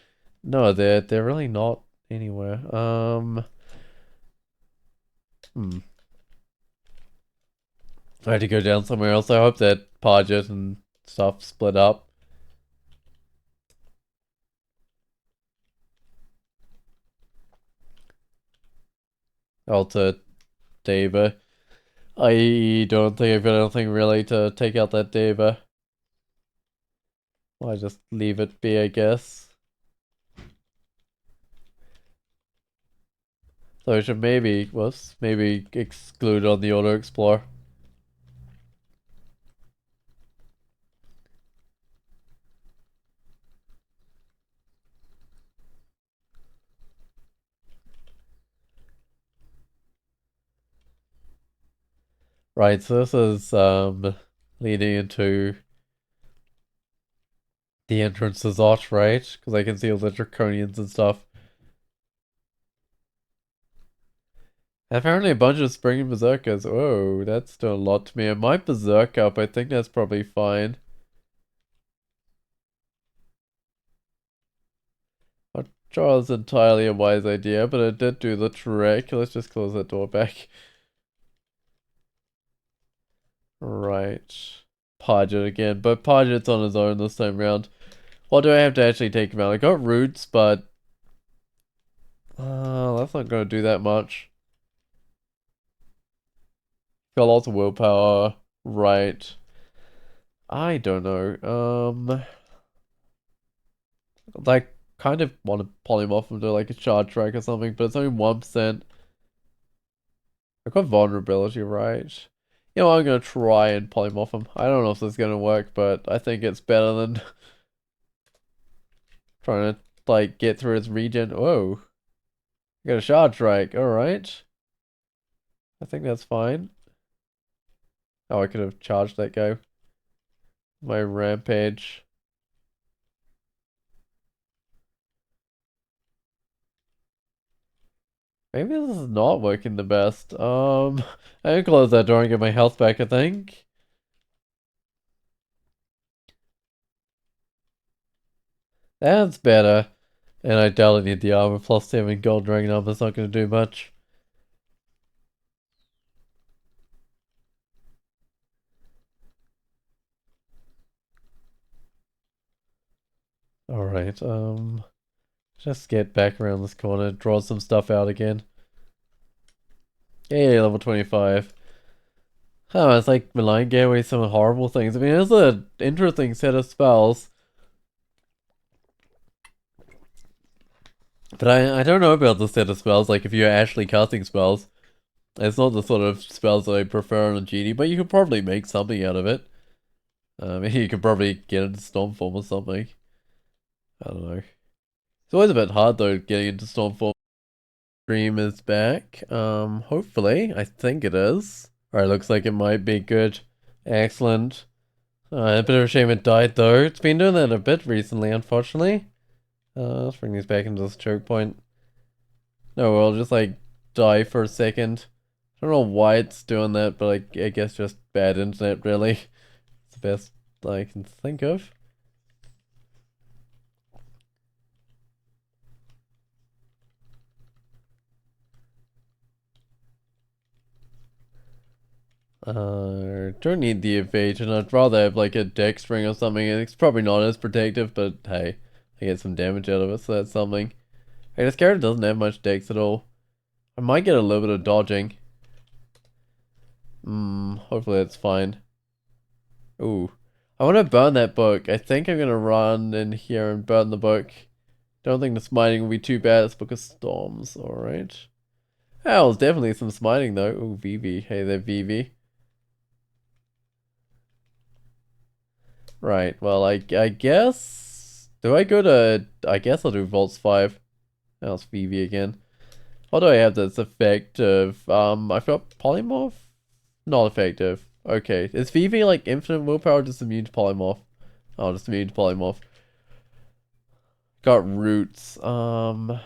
No, they're really not anywhere. Hmm. I had to go down somewhere else. I hope that Parget and stuff split up. Alter Deva. I don't think I've got anything really to take out that Deva. I just leave it be, I guess. So I should maybe exclude on the Auto Explorer. Right, so this is leading into the entrance to Zot, right? Because I can see all the draconians and stuff. And apparently a bunch of spring berserkers. Oh, that's doing a lot to me. I might berserk up. I think that's probably fine. Not sure it's entirely a wise idea, but it did do the trick. Let's just close that door back. Right. Podget again, but Podget's on his own this time round. What do I have to actually take him out? I got roots, but that's not gonna do that much. Got lots of willpower. Right. I don't know. Like, kind of want to polymorph him to like a shard track or something, but it's only 1%. I've got vulnerability, right? You know, I'm gonna try and polymorph him. I don't know if this is gonna work, but I think it's better than trying to like get through his regen. Whoa. I got a shard strike, alright. I think that's fine. Oh, I could have charged that guy. My rampage. Maybe this is not working the best. I can close that door and get my health back, I think. That's better. And I doubt I need the armor. +7 gold dragon armor's not going to do much. Alright, just get back around this corner, draw some stuff out again. Yay, level 25. Oh, it's like Malign gave away some horrible things. I mean, it's an interesting set of spells. But I don't know about the set of spells, like if you're actually casting spells. It's not the sort of spells that I prefer on djinni, but you could probably make something out of it. You could probably get into Stormform or something. I don't know. It's always a bit hard though, getting into Stormform. Stream is back. Hopefully. I think it is. Alright, looks like it might be good. Excellent. A bit of a shame it died though. It's been doing that a bit recently, unfortunately. Let's bring these back into this choke point. No, we'll just like die for a second. I don't know why it's doing that, but I guess just bad internet, really. It's the best I can think of. Don't need the evasion. I'd rather have like a dex ring or something. It's probably not as protective, but hey, I get some damage out of it, so that's something. Hey, this character doesn't have much dex at all. I might get a little bit of dodging. Hopefully that's fine. Ooh. I want to burn that book. I think I'm gonna run in here and burn the book. Don't think the smiting will be too bad. It's Book of Storms, alright. Oh, there's definitely some smiting though. Ooh, Vivi. Hey there, Vivi. Right, well, I guess... Do I go to... I guess I'll do Vaults 5. That was Vivi again. What do I have that's effective? I've got Polymorph? Not effective. Okay. Is Vivi like infinite willpower or just immune to Polymorph? Oh, just immune to Polymorph. Got Roots. Might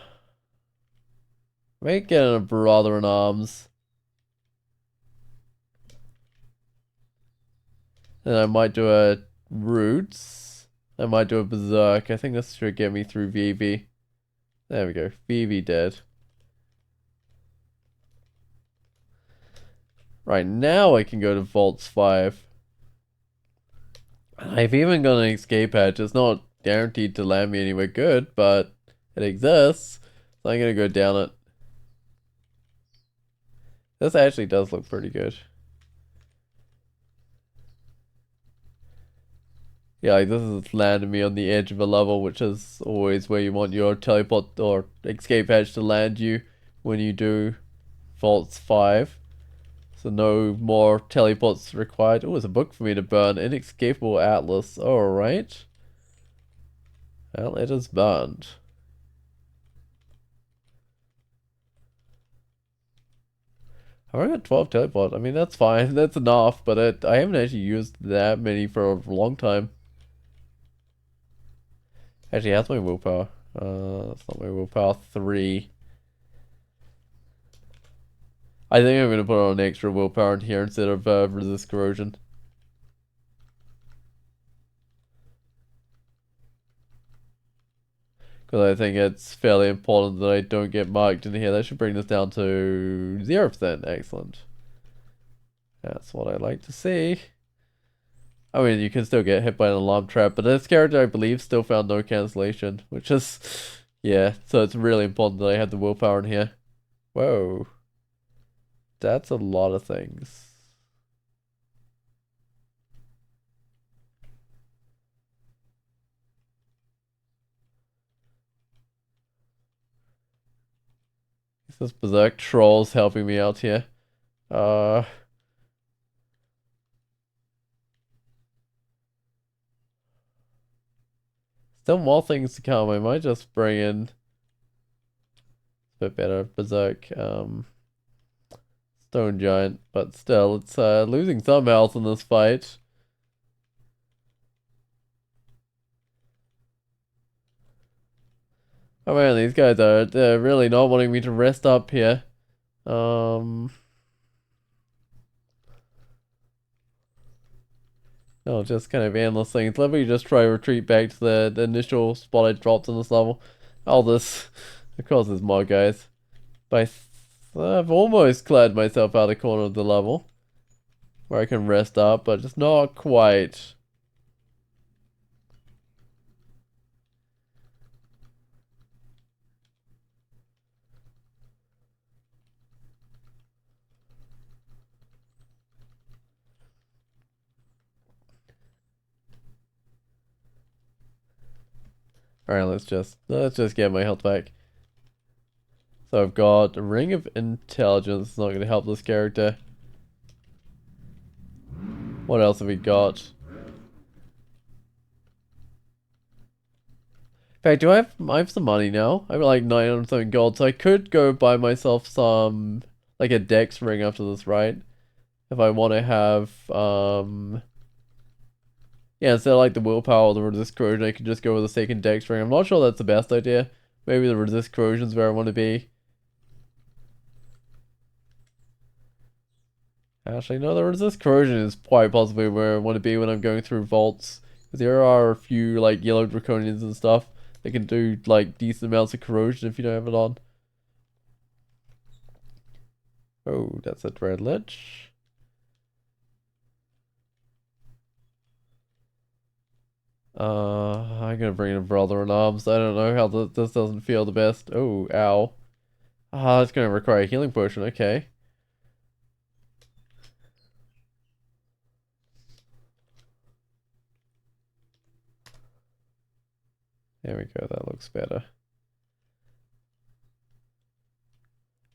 get a Brother in Arms. Then I might do a Roots. I might do a Berserk. I think this should get me through Vivi. There we go. Vivi dead. Right, now I can go to Vaults 5. I've even got an escape hatch. It's not guaranteed to land me anywhere good, but it exists. So I'm gonna go down it. This actually does look pretty good. Yeah, like this has landed me on the edge of a level, which is always where you want your teleport or escape hatch to land you when you do Vaults 5. So no more teleports required. Oh, it's a book for me to burn. Inescapable Atlas. Alright. Well, it is burned. I've already got 12 teleport. I mean, that's fine. That's enough, but I haven't actually used that many for a long time. Actually, that's my willpower. That's not my willpower. 3. I think I'm going to put on an extra willpower in here instead of resist corrosion. Because I think it's fairly important that I don't get marked in here. That should bring this down to 0%. Excellent. That's what I like to see. I mean, you can still get hit by an alarm trap, but this character, I believe, still found no cancellation, which is, yeah, so it's really important that I have the willpower in here. Whoa. That's a lot of things. This Berserk Troll's helping me out here. Still more things to come. I might just bring in a bit better Berserk. Stone Giant, but still, it's losing some health in this fight. Oh man, these guys they're really not wanting me to rest up here. No, just kind of endless things. Let me just try to retreat back to the initial spot I dropped in this level. All this, of course, is mod, guys. But I've almost cleared myself out of the corner of the level where I can rest up, but just not quite. Alright, let's just get my health back. So I've got a Ring of Intelligence. It's not going to help this character. What else have we got? In fact, I have some money now. I have like 900 something gold, so I could go buy myself some, like a dex ring after this, right? If I want to have, yeah, instead of like the willpower or the resist corrosion, I could just go with a second dex ring. I'm not sure that's the best idea. Maybe the resist corrosion's where I want to be. Actually, no, the resist corrosion is quite possibly where I want to be when I'm going through vaults. Because there are a few, like, yellow draconians and stuff that can do, like, decent amounts of corrosion if you don't have it on. Oh, that's a dread lich. I'm gonna bring in a brother in arms. I don't know how this doesn't feel the best. Oh, ow. Ah, it's gonna require a healing potion, okay. There we go, that looks better.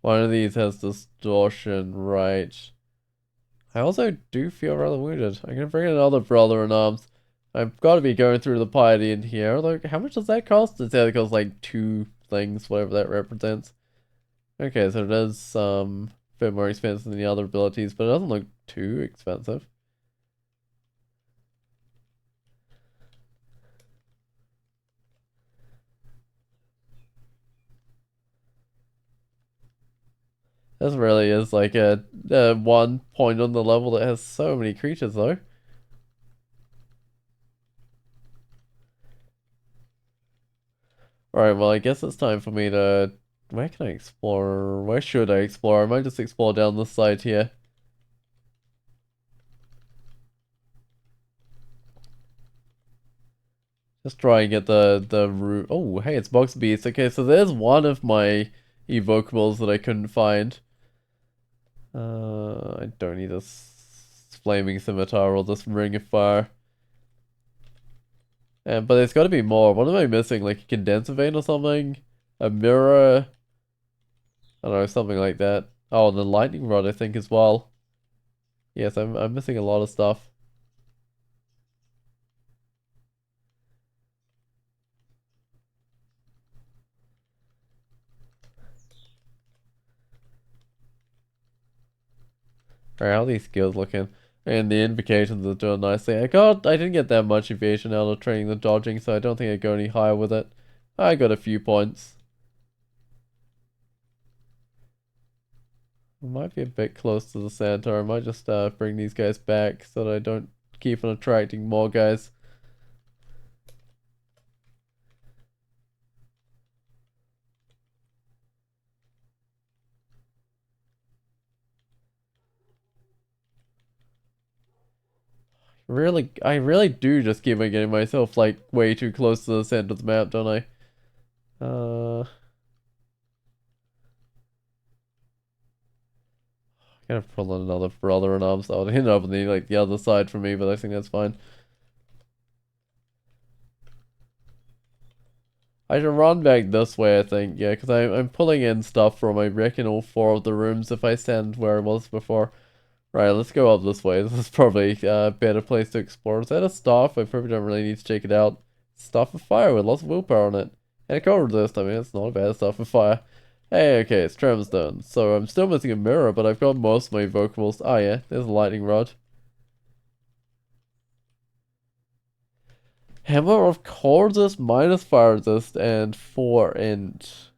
One of these has distortion, right. I also do feel rather wounded. I'm gonna bring in another brother in arms. I've got to be going through the piety in here. Like, how much does that cost? It said it costs like 2 things, whatever that represents. Okay, so it is a bit more expensive than the other abilities, but it doesn't look too expensive. This really is like a one point on the level that has so many creatures though. Alright, well I guess it's time for me to... Where can I explore? Where should I explore? I might just explore down this side here. Just try and get the root. Oh, hey, it's Box Beast. Okay, so there's one of my evocables that I couldn't find. I don't need this flaming scimitar or this ring of fire. But there's got to be more. What am I missing? Like a condenser vein or something? A mirror? I don't know, something like that. Oh, and the lightning rod, I think, as well. Yes, I'm missing a lot of stuff. Alright, how are these skills looking? And the invocations are doing nicely. I didn't get that much evasion out of training the dodging, so I don't think I'd go any higher with it. I got a few points. I might be a bit close to the center. I might just bring these guys back so that I don't keep on attracting more guys. I really do just keep on getting myself like way too close to the center of the map, don't I? Gotta pull in another brother in arms. I would end up on the other side for me, but I think that's fine. I should run back this way, I think, yeah, because I'm pulling in stuff from, I reckon, all 4 of the rooms if I stand where I was before. Right, let's go up this way. This is probably a better place to explore. Is that a staff? I probably don't really need to check it out. Staff of fire with lots of willpower on it. And a cold resist, I mean, it's not a bad staff of fire. Hey, okay, it's Tremstone. So I'm still missing a mirror, but I've got most of my evocables. Oh yeah, there's a lightning rod. Hammer of cold resist, minus fire resist, and 4 int.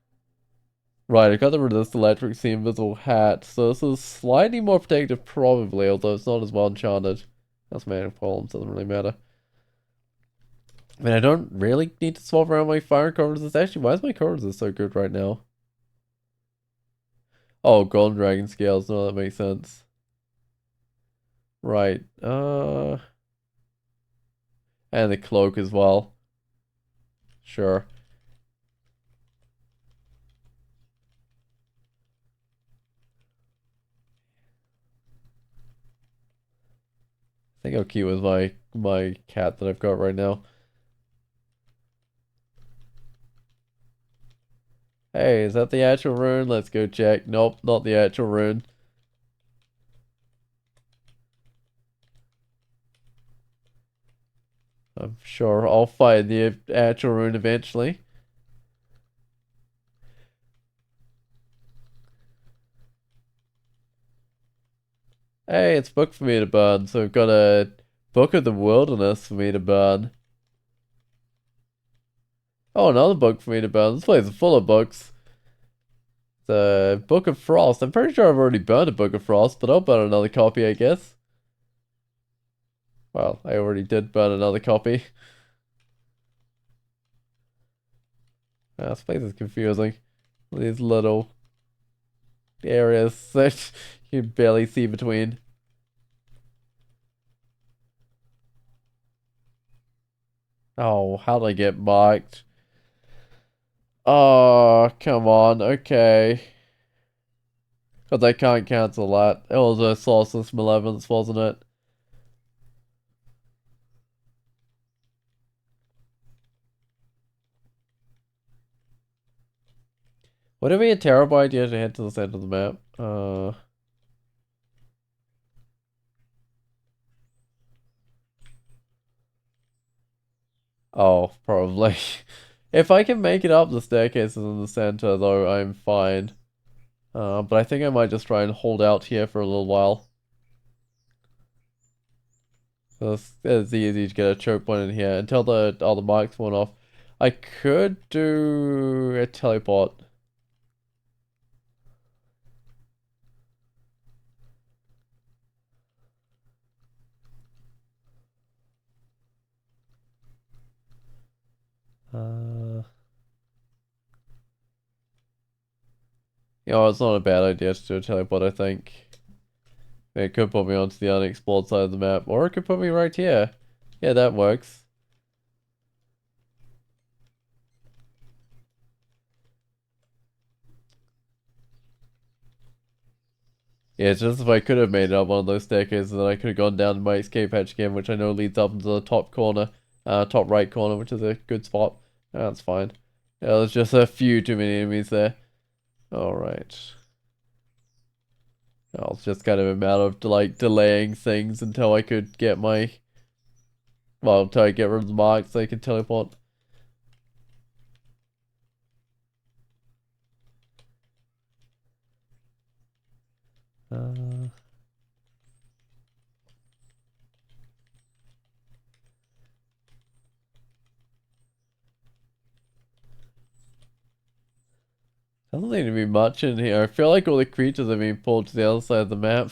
Right, I got the resist electric, the invisible hat, so this is slightly more protective probably, although it's not as well enchanted. That's my problem, doesn't really matter. I mean, I don't really need to swap around my fire and cold resist. Actually, why is my cold resist so good right now? Oh, golden dragon scales, no, that makes sense. Right, and the cloak as well. Sure. I think I'll keep with my cat that I've got right now. Hey, is that the actual rune? Let's go check. Nope, not the actual rune. I'm sure I'll find the actual rune eventually. Hey, it's book for me to burn, so we've got a book of the wilderness for me to burn. Oh, another book for me to burn. This place is full of books. The Book of Frost. I'm pretty sure I've already burned a Book of Frost, but I'll burn another copy, I guess. Well, I already did burn another copy. This place is confusing. These little areas that you barely see between. Oh, how did I get marked? Oh, come on. Okay. Because I can't cancel that. It was a Sourceless Malevolence, wasn't it? Would it be a terrible idea to head to the center of the map? Oh, probably. If I can make it up the staircases in the center, though, I'm fine. But I think I might just try and hold out here for a little while. It's easy to get a choke point in here until all the marks went off. I could do a teleport. You know, it's not a bad idea to do a teleport, I think. It could put me onto the unexplored side of the map, or it could put me right here. Yeah, that works. Yeah, it's just if I could have made it up one of those staircases, then I could have gone down to my escape hatch again, which I know leads up into the top corner, top right corner, which is a good spot. That's fine. Yeah, there's just a few too many enemies there. Alright. It's just kind of a matter of like delaying things until I could get my, well, until I get rid of the marks so I can teleport. Uh, Doesn't seem to be much in here. I feel like all the creatures are being pulled to the other side of the map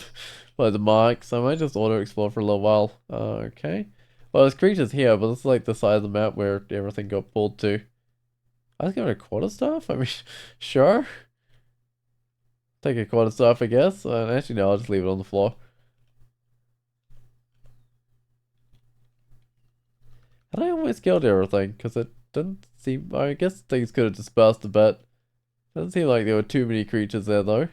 by the marks. I might just auto-explore for a little while. Okay. Well, there's creatures here, but this is like the side of the map where everything got pulled to. I was giving a quarterstaff? I mean, sure. Take a quarterstaff, I guess. Actually, no, I'll just leave it on the floor. And I almost killed everything, because it didn't seem... I guess things could have dispersed a bit. Doesn't seem like there were too many creatures there, though.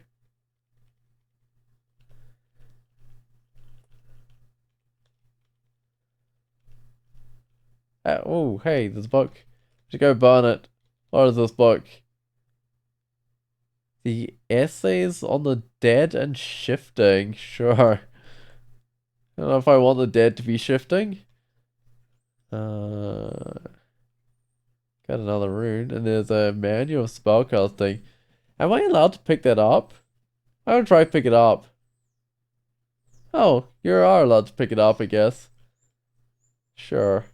Oh, hey, there's a book. Should go burn it. What is this book? The essays on the dead and shifting. Sure. I don't know if I want the dead to be shifting. Got another rune, and there's a manual of spellcasting. Am I allowed to pick that up? I would try to pick it up. Oh, you are allowed to pick it up, I guess. Sure.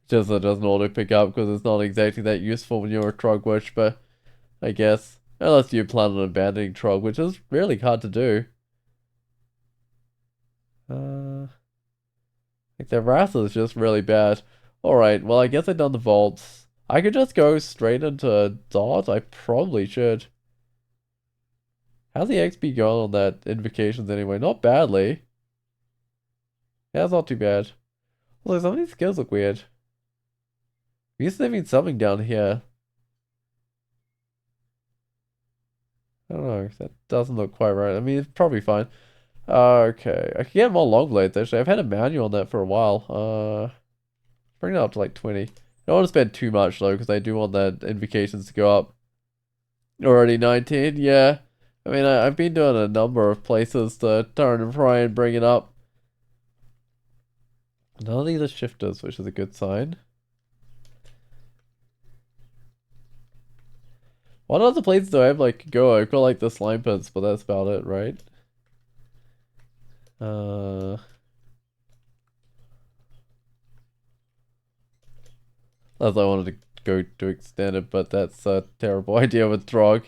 Just it doesn't auto pick up because it's not exactly that useful when you're a Trog worshiper, I guess. Unless you plan on abandoning Trog, which is really hard to do. Like their wrath is just really bad. Alright, well I guess I've done the vaults. I could just go straight into Dot. I probably should. How's the XP going on that invocations anyway? Not badly. Yeah, it's not too bad. Although some of these skills look weird. We used to have something down here. I don't know, that doesn't look quite right. I mean, it's probably fine. Okay, I can get more long blades actually. I've had a manual on that for a while. Bring it up to like 20. I don't want to spend too much though, because I do want that invocations to go up. Already 19, yeah. I mean, I've been doing a number of places to turn and try and bring it up. None of these are shifters, which is a good sign. What other places do I have like go? I've got like the slime pits, but that's about it, right? Unless I wanted to go to extended, but that's a terrible idea with Trog.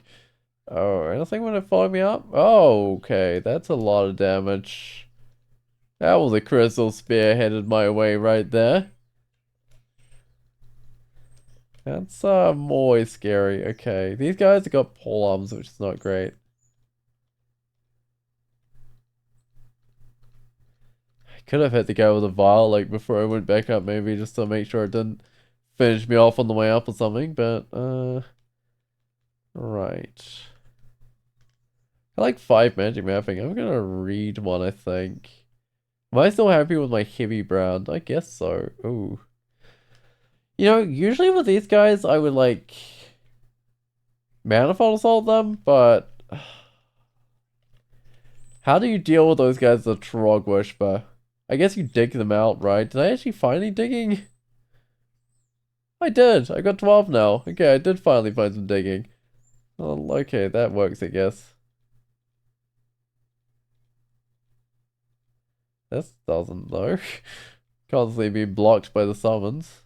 Oh, anything want to follow me up? Oh, okay, that's a lot of damage. That was a crystal spear headed my way right there. That's more scary. Okay, these guys have got pole arms, which is not great. I could have hit the guy with a vial like before I went back up, maybe just to make sure it didn't finish me off on the way up or something. But right. I like 5 magic mapping. I'm gonna read one, I think. Am I still happy with my heavy brand? I guess so. Ooh. You know, usually with these guys, I would like manifold assault them, but how do you deal with those guys with Trog Whisper? I guess you dig them out, right? Did I actually find any digging? I did. I got 12 now. Okay, I did finally find some digging. Well, okay, that works, I guess. This doesn't, though. Constantly being blocked by the summons.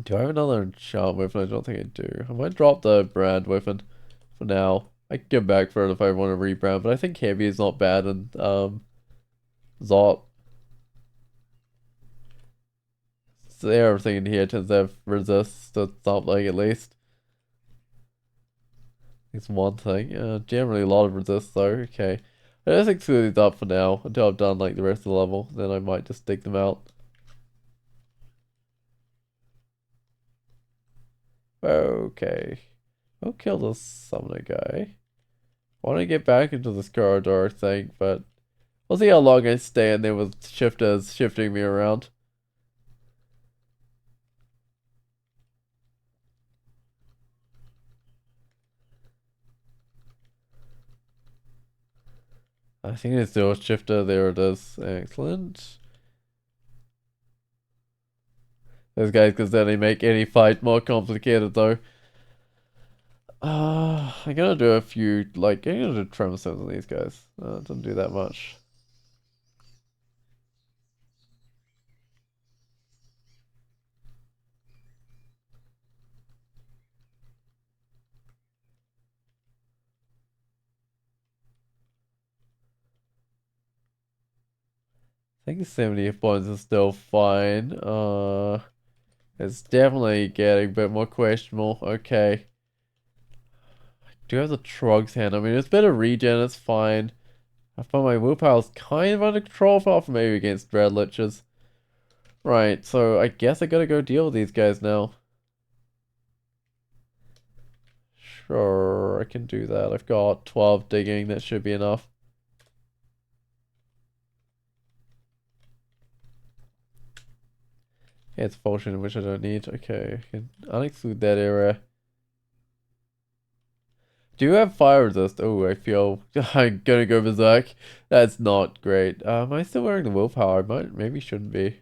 Do I have another enchant weapon? I don't think I do. I might drop the brand weapon for now. I can get back for it if I want to rebrand, but I think heavy is not bad and Zot. So everything in here tends to have resist or something at least. It's one thing. Generally a lot of resist though. Okay. I just exclude these up for now until I've done like the rest of the level. Then I might just dig them out. Okay. I'll kill this summoner guy. I want to get back into this corridor thing, but we'll see how long I stay in there with shifters shifting me around. I think it's still a shifter. There it is. Excellent. Those guys can certainly make any fight more complicated though. I'm gonna do a few, like, I'm gonna do tremor stones on these guys. It doesn't do that much. I think 70 points is still fine. It's definitely getting a bit more questionable. Okay. I do have the Trog's hand. I mean, it's a bit of regen, it's fine. I find my willpower's kind of under control, apart from maybe against Dread Liches. Right, so I guess I gotta go deal with these guys now. Sure, I can do that. I've got 12 digging, that should be enough. Yeah, it's fortune, which I don't need. Okay, I can unexclude that area. Do you have fire resist? Oh, I feel I'm gonna go berserk. That's not great. Am I still wearing the willpower? I might, maybe shouldn't be.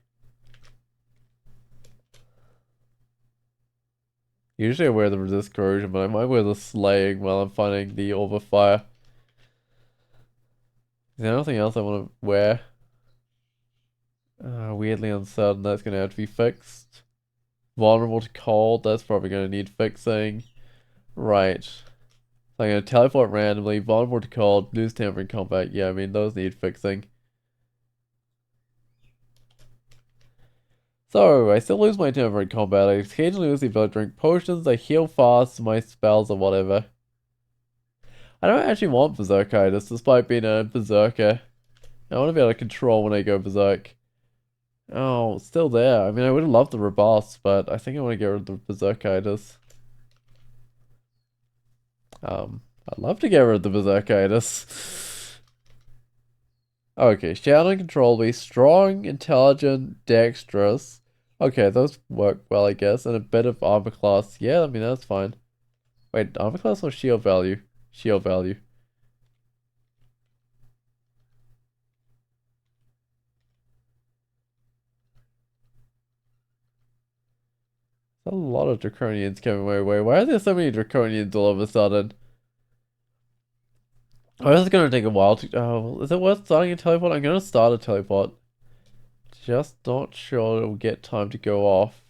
Usually I wear the resist corrosion, but I might wear the slaying while I'm fighting the orb of fire. Is there anything else I want to wear? Weirdly uncertain, that's gonna have to be fixed. Vulnerable to cold, that's probably gonna need fixing. Right. So I'm gonna teleport randomly, vulnerable to cold, lose temper in combat. Yeah, I mean, those need fixing. So, I still lose my temper in combat. I occasionally lose the ability to drink potions. I heal fast, my spells or whatever. I don't actually want berserkitis, despite being a berserker. I want to be able to control when I go berserk. Oh, it's still there. I mean, I would have loved the robust, but I think I want to get rid of the berserkitis. I'd love to get rid of the berserkitis. Okay, shout and control, be strong, intelligent, dexterous. Okay, those work well, I guess. And a bit of armor class. Yeah, I mean, that's fine. Wait, armor class or shield value? Shield value. A lot of draconians coming my way. Why are there so many draconians all of a sudden? Oh, this is gonna take a while to. Oh, is it worth starting a teleport? I'm gonna start a teleport. just not sure it'll get time to go off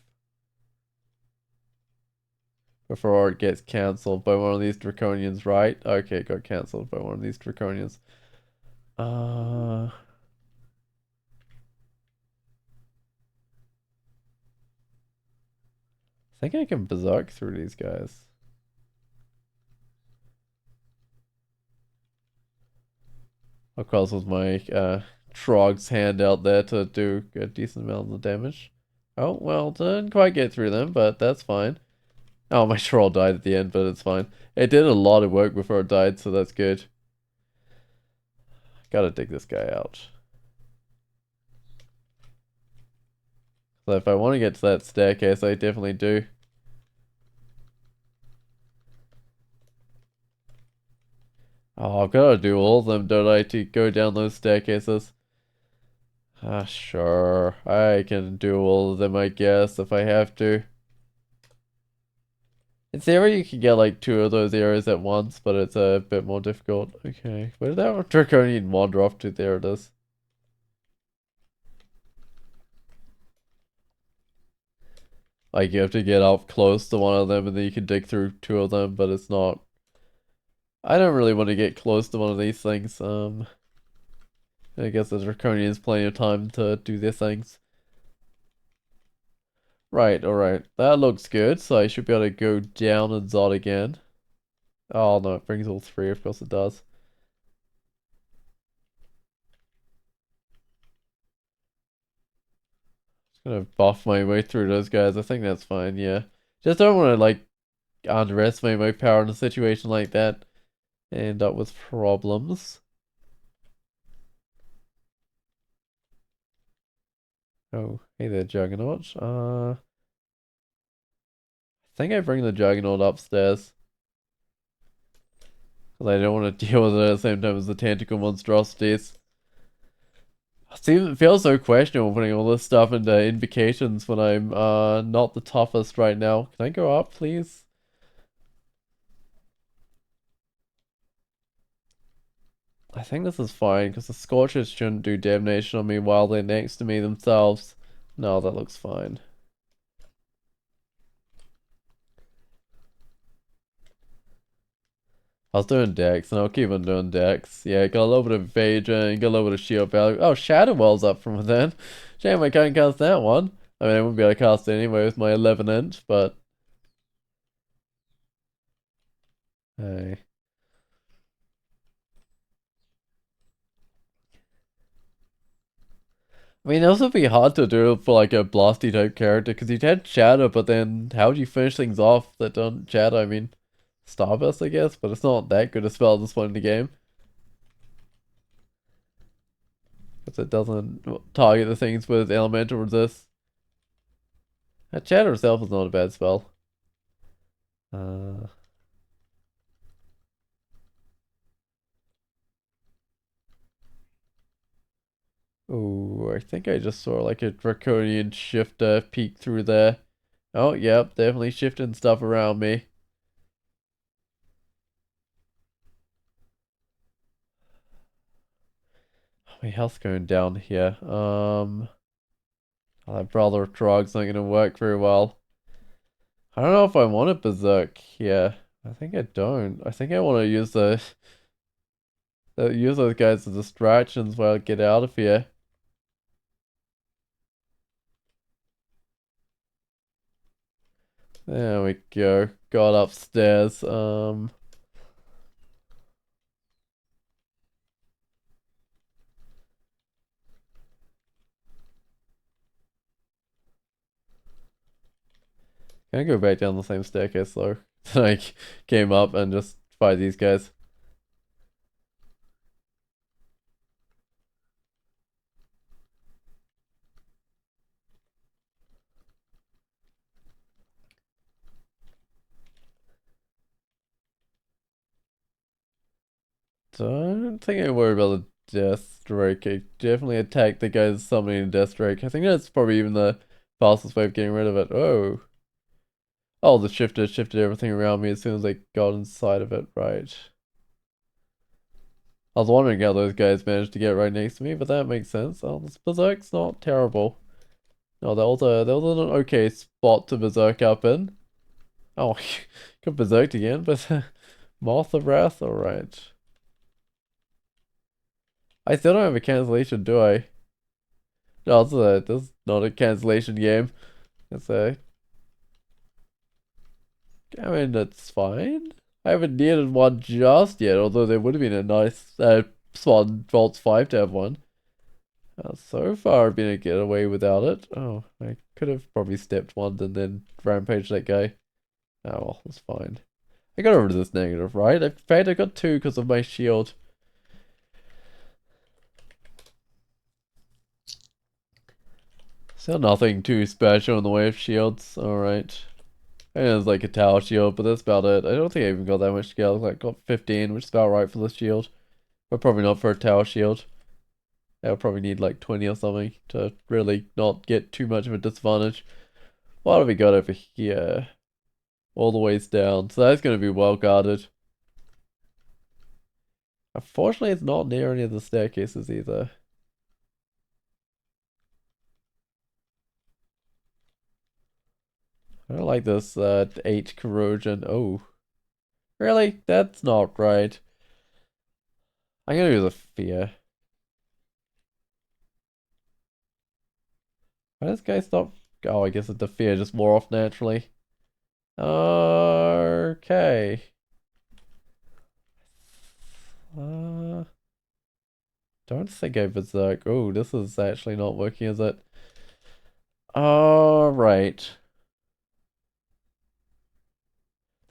before it gets cancelled by one of these draconians, right? Okay, it got cancelled by one of these draconians. I think I can berserk through these guys. Of course, with my Trog's hand out there to do a decent amount of damage. Oh, well, didn't quite get through them, but that's fine. Oh, my troll died at the end, but it's fine. It did a lot of work before it died, so that's good. Gotta dig this guy out. So if I want to get to that staircase, I definitely do. Oh, I've gotta do all of them, don't I, to go down those staircases? Ah, sure. I can do all of them, I guess, if I have to. In theory, you can get like 2 of those areas at once, but it's a bit more difficult. Okay, where did that draconian wander off to? There it is. Like, you have to get up close to one of them, and then you can dig through 2 of them, but it's not... I don't really want to get close to one of these things. I guess the draconians plenty of time to do their things. Right, alright. That looks good, so I should be able to go down and Zod again. Oh no, it brings all 3, of course it does. Just gonna buff my way through those guys, I think that's fine, yeah. Just don't want to, like, underestimate my power in a situation like that. And end up with problems. Oh, hey there, Juggernaut. I think I bring the Juggernaut upstairs. Because I don't want to deal with it at the same time as the tentacle monstrosities. It feels so questionable putting all this stuff into invocations when I'm not the toughest right now. Can I go up, please? I think this is fine, because the Scorchers shouldn't do damnation on me while they're next to me themselves. No, that looks fine. I was doing Dex, and I'll keep on doing Dex. Yeah, got a little bit of evasion, got a little bit of shield value. Oh, Shadow Well's up from within. Shame I can't cast that one. I mean, I wouldn't be able to cast it anyway with my 11 inch, but... Hey. I mean, it also be hard to do for like a blasty type character, because you'd had Shadow, but then how would you finish things off that don't Shadow? I mean, Starburst, I guess, but it's not that good a spell at this point in the game. Because it doesn't target the things with elemental resist. Shadow itself is not a bad spell. Oh, I think I just saw like a draconian shifter peek through there. Oh, yep, definitely shifting stuff around me. My health's going down here. That brother of Trog's not gonna work very well. I don't know if I want a berserk here. I think I don't. I think I want to use use those guys as distractions while I get out of here. There we go. Got upstairs. Can I go back down the same staircase though? Like, came up and just fight these guys. Don't think I worry about the Death Strike. I definitely attacked the guys summoning Death Strike. I think that's probably even the fastest way of getting rid of it. Oh. Oh, the shifter shifted everything around me as soon as I got inside of it, right. I was wondering how those guys managed to get right next to me, but that makes sense. Oh, this berserk's not terrible. No, that was an okay spot to berserk up in. Oh, got berserked again, but Moth of Wrath, alright. I still don't have a cancellation, do I? No, this is not a cancellation game. It's a... I mean, that's fine. I haven't needed one just yet, although there would have been a nice spot in Vaults 5 to have one. So far, I've been able to get away without it. Oh, I could have probably stepped one and then rampaged that guy. Oh well, that's fine. I got over this negative, right? In fact, I got 2 because of my shield. Still nothing too special in the way of shields. Alright. I know it's like a tower shield, but that's about it. I don't think I even got that much skill. Like, got 15, which is about right for the shield. But probably not for a tower shield. I'll probably need like 20 or something to really not get too much of a disadvantage. What have we got over here? All the ways down. So that's going to be well guarded. Unfortunately, it's not near any of the staircases either. I don't like this 8 corrosion. Oh. Really? That's not right. I'm gonna use a fear. Why does this guy stop? Oh, I guess the fear just wore off naturally. Okay. Don't think I berserk. Oh, this is actually not working, is it? Alright.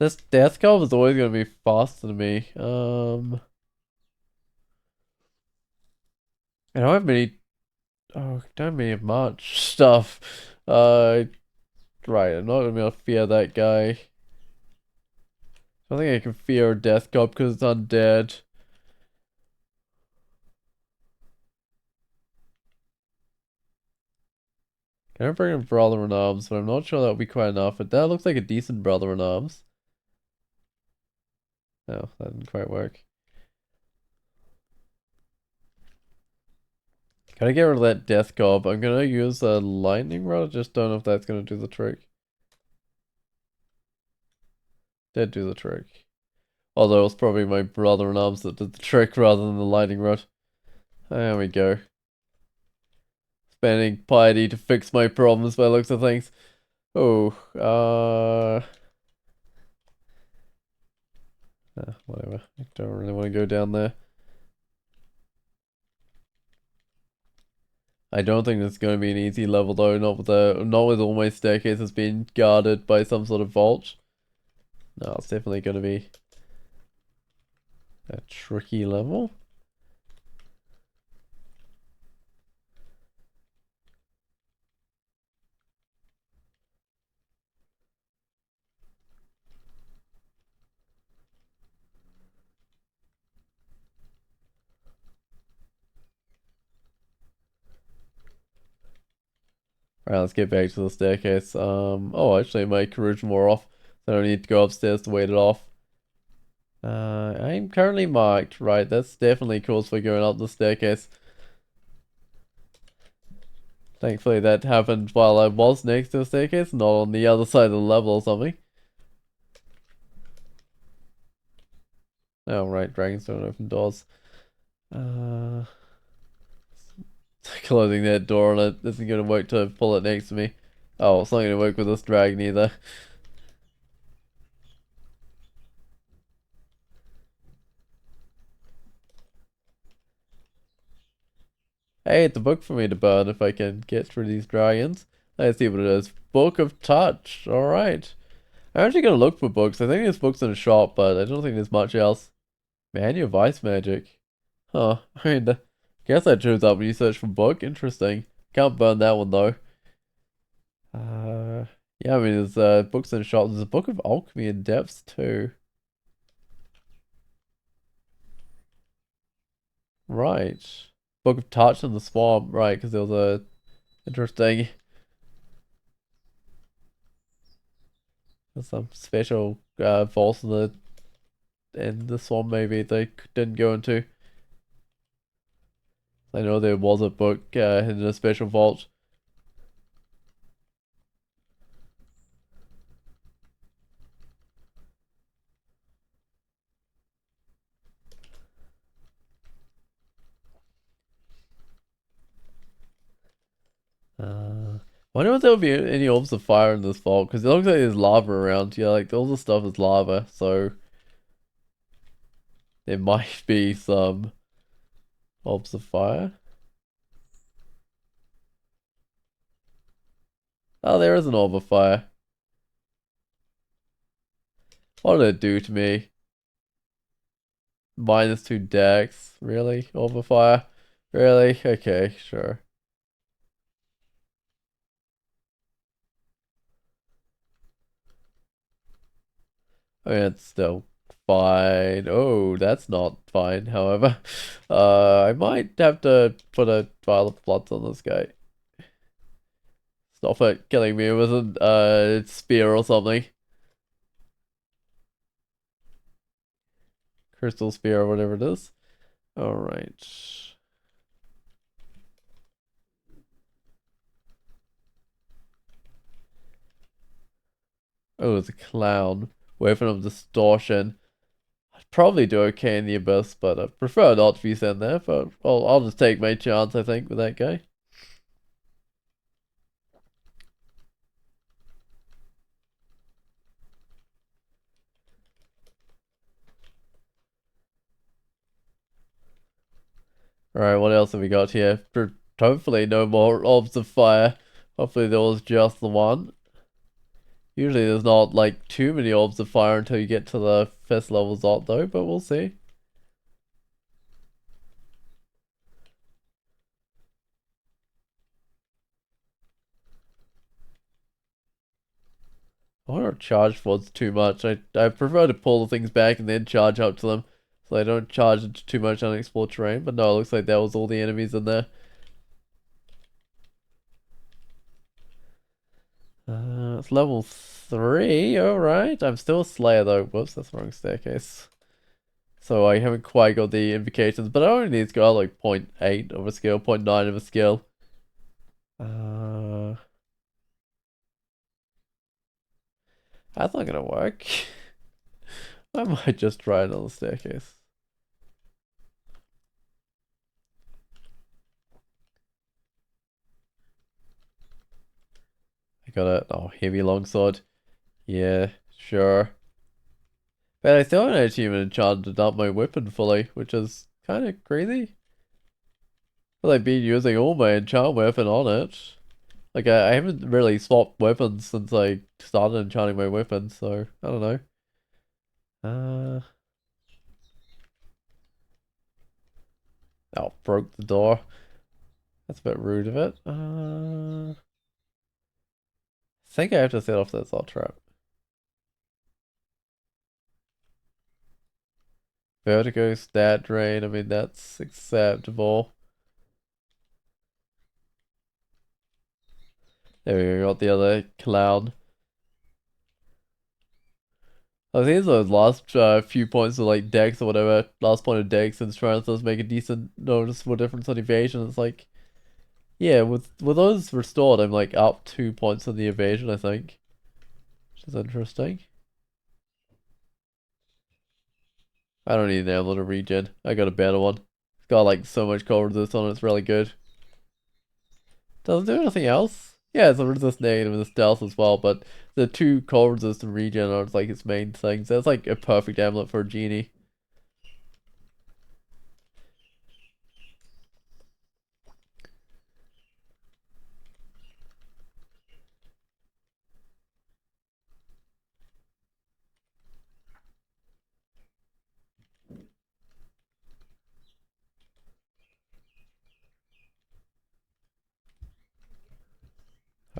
This death curve is always gonna be faster than me. I don't have many. Oh, don't have much stuff. Right, I'm not gonna be able to fear that guy. I don't think I can fear a death god because it's undead. Can I bring a brother in arms? But I'm not sure that would be quite enough. But that looks like a decent brother in arms. No, that didn't quite work. Can I get rid of that death gob? I'm gonna use a lightning rod. I just don't know if that's gonna do the trick. Did do the trick. Although it was probably my brother in arms that did the trick rather than the lightning rod. There we go. Spending piety to fix my problems by the looks of things. Oh, whatever. I don't really want to go down there. I don't think this is going to be an easy level though, not with all my staircases being guarded by some sort of vault. No, it's definitely going to be a tricky level. Alright, let's get back to the staircase. Oh, actually my corrosion wore off. So I don't need to go upstairs to wait it off. I'm currently marked. Right, that's definitely cause for going up the staircase. Thankfully that happened while I was next to the staircase, not on the other side of the level or something. Oh, right, dragons don't open doors. Closing that door on it isn't going to work to pull it next to me. Oh, it's not going to work with this dragon either. Hey, it's a book for me to burn if I can get through these dragons. Let's see what it is. Book of Touch. Alright. I'm actually going to look for books. I think there's books in the shop, but I don't think there's much else. Manual of Ice Magic. Huh. I mean, I guess that shows up when you search for book. Interesting. Can't burn that one though. Yeah, I mean, there's books in the shop. There's a Book of Alchemy in Depths too. Right. Book of Touch in the Swamp. Right, because there was a interesting... There's some special vaults in the swamp maybe they didn't go into. I know there was a book in a special vault. Wonder if there'll be any orbs of fire in this vault, because it looks like there's lava around. Yeah, like all the stuff is lava, so there might be some orbs of fire. Oh, there is an orb of fire. What did it do to me? -2 dex. Really? Orb of fire? Really? Okay, sure. I mean, it's still fine. Oh, that's not fine, however. I might have to put a vial of bloods on this guy. Stop it killing me with a spear or something. Crystal spear or whatever it is. Alright. Oh, it's a clown. Weapon of distortion. I'd probably do okay in the abyss, but I prefer not to be sent there, but I'll just take my chance, I think, with that guy. Alright, what else have we got here? Hopefully no more orbs of fire. Hopefully there was just the one. Usually there's not like too many orbs of fire until you get to the first level Zot though, but we'll see. I wonder if charge forward's too much. I prefer to pull the things back and then charge up to them, so I don't charge into too much unexplored terrain, but no, it looks like that was all the enemies in there. It's level 3, alright. I'm still a Slayer though. Whoops, that's the wrong staircase. So I haven't quite got the invocations, but I only need to go like 0.8 of a skill, 0.9 of a skill. That's not gonna work. I might just try another staircase. I got a heavy longsword. Yeah, sure. But I still haven't actually even enchanted up my weapon fully, which is kind of crazy. But I've been using all my enchant weapon on it. Like, I haven't really swapped weapons since I started enchanting my weapon, so I don't know. Oh, broke the door. That's a bit rude of it. I think I have to set off that salt trap. Vertigo, stat drain, I mean, that's acceptable. There we go, got the other cloud. I think those last few points of like dex or whatever, last point of dex and strength does make a decent noticeable difference on evasion. It's like, yeah, with those restored, I'm like up 2 points on the evasion, I think. Which is interesting. I don't need an ammo to regen. I got a better one. It's got like so much cold resist on it, it's really good. Doesn't do anything else. Yeah, it's a resist negative and a stealth as well, but the 2 cold resist and regen are like its main things. That's like a perfect amulet for a djinni.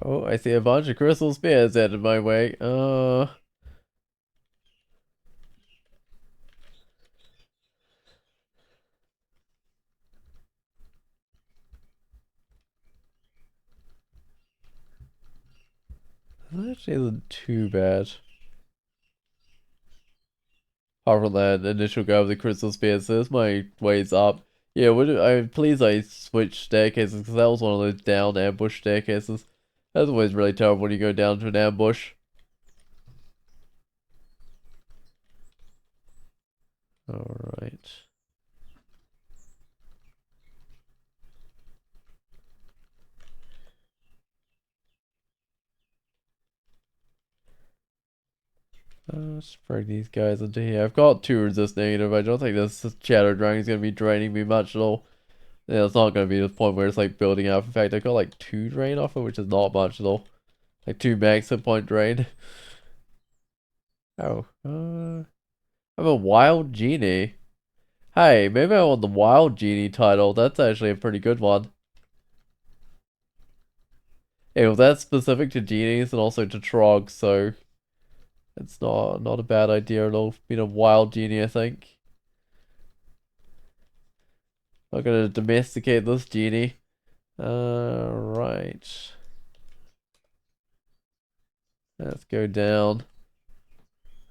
Oh, I see a bunch of crystal spears headed my way. That actually isn't too bad. Apart from that initial go of the crystal spears, there's my ways up. Yeah, please I switch staircases because that was one of those down ambush staircases. That's always really terrible when you go down to an ambush. Alright. Let's bring these guys into here. I've got 2 resist negative. I don't think this Shadow Dragon is going to be draining me much at all. Yeah, it's not going to be the point where it's like building up. In fact, I got like 2 drain off it, which is not much at all. Like 2 max hit point drain. Oh, I'm a wild genie. Hey, maybe I want the wild genie title. That's actually a pretty good one. Yeah, well, that's specific to genies and also to Trog, so it's not a bad idea at all. Being a wild genie, I think. I'm gonna domesticate this genie. Right. Let's go down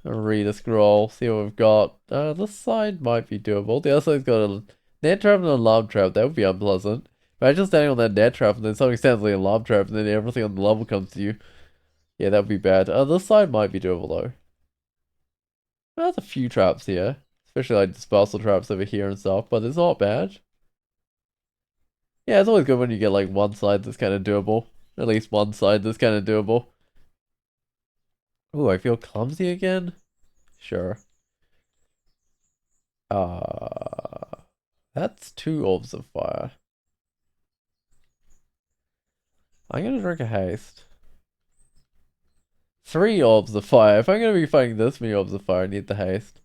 and read a scroll. See what we've got. This side might be doable. The other side's got a net trap and an alarm trap. That would be unpleasant. Imagine standing on that net trap and then something sounds like an alarm trap and then everything on the level comes to you. Yeah, that would be bad. This side might be doable though. There's a few traps here. Especially like dispersal traps over here and stuff, but it's not bad. Yeah, it's always good when you get like one side that's kind of doable. At least one side that's kind of doable. Ooh, I feel clumsy again? Sure. That's 2 orbs of fire. I'm gonna drink a haste. 3 orbs of fire. If I'm gonna be fighting this many orbs of fire, I need the haste.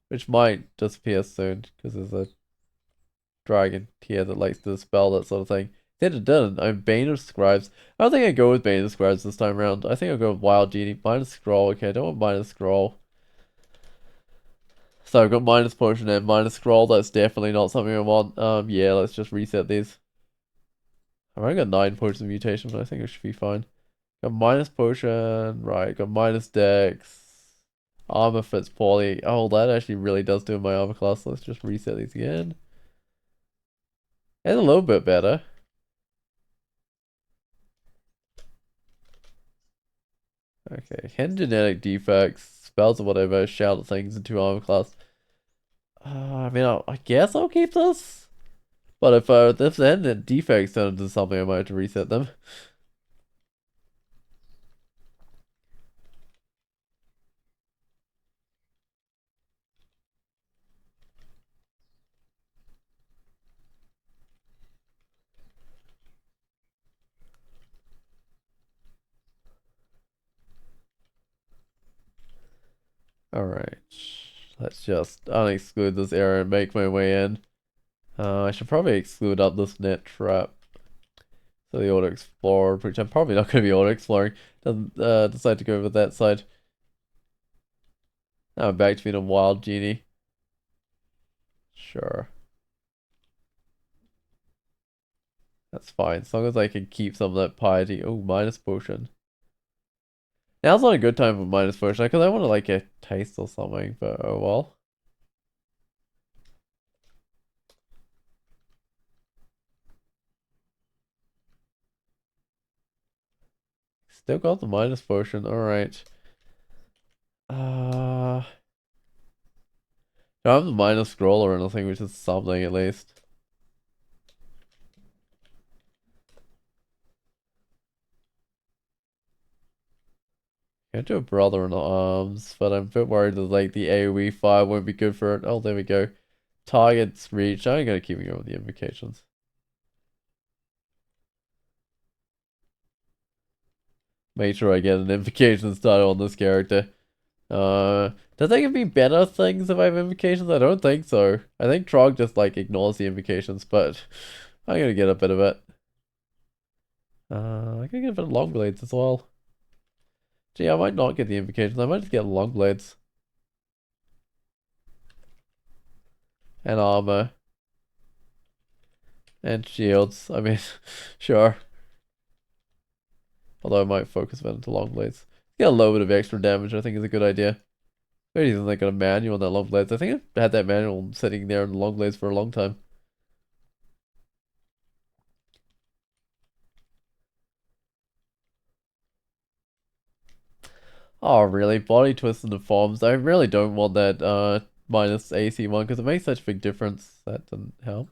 Which might disappear soon, because there's a dragon here that likes to dispel that sort of thing. Instead it didn't. I'm Bane of Scribes. I don't think I go with Bane of Scribes this time around. I think I'll go with Wild Genie. Minus Scroll. Okay, I don't want minus Scroll. So I've got minus Potion and minus Scroll. That's definitely not something I want. Yeah, let's just reset these. I've only got 9 Potions of Mutation, but I think it should be fine. Got minus Potion. Right, got minus Dex. Armor fits poorly. Oh, that actually really does do in my armor class. Let's just reset these again. It's a little bit better. Okay, hidden genetic defects, spells or whatever, shout at things into armor class. I mean, I guess I'll keep this. But if the hidden defects turn into something, I might have to reset them. Alright. Let's just unexclude this area and make my way in. I should probably exclude up this net trap. So the auto explorer, which I'm probably not going to be auto exploring, doesn't decide to go with that side. Now I'm back to being a wild genie. Sure. That's fine, as long as I can keep some of that piety. Oh, minus potion. Now's not a good time for minus potion, because I want to like a taste or something, but oh well. Still got the minus potion, alright. Don't have the minus scroll or anything, which is something at least. Can't do a brother in arms, but I'm a bit worried that like the AoE fire won't be good for it. Oh, there we go. Targets reach. I'm gonna keep going with the invocations. Make sure I get an invocation started on this character. Does they give me better things if I have invocations? I don't think so. I think Trog just like ignores the invocations, but I'm gonna get a bit of it. I'm gonna get a bit of long blades as well. Gee, I might not get the invocations. I might just get long blades. And armor. And shields. I mean, sure. Although I might focus a bit into long blades. Get a little bit of extra damage, I think is a good idea. Maybe even like a manual on that long blades. I think I've had that manual sitting there in the long blades for a long time. Oh, really? Body twist into forms. I really don't want that minus AC one because it makes such a big difference. That didn't help.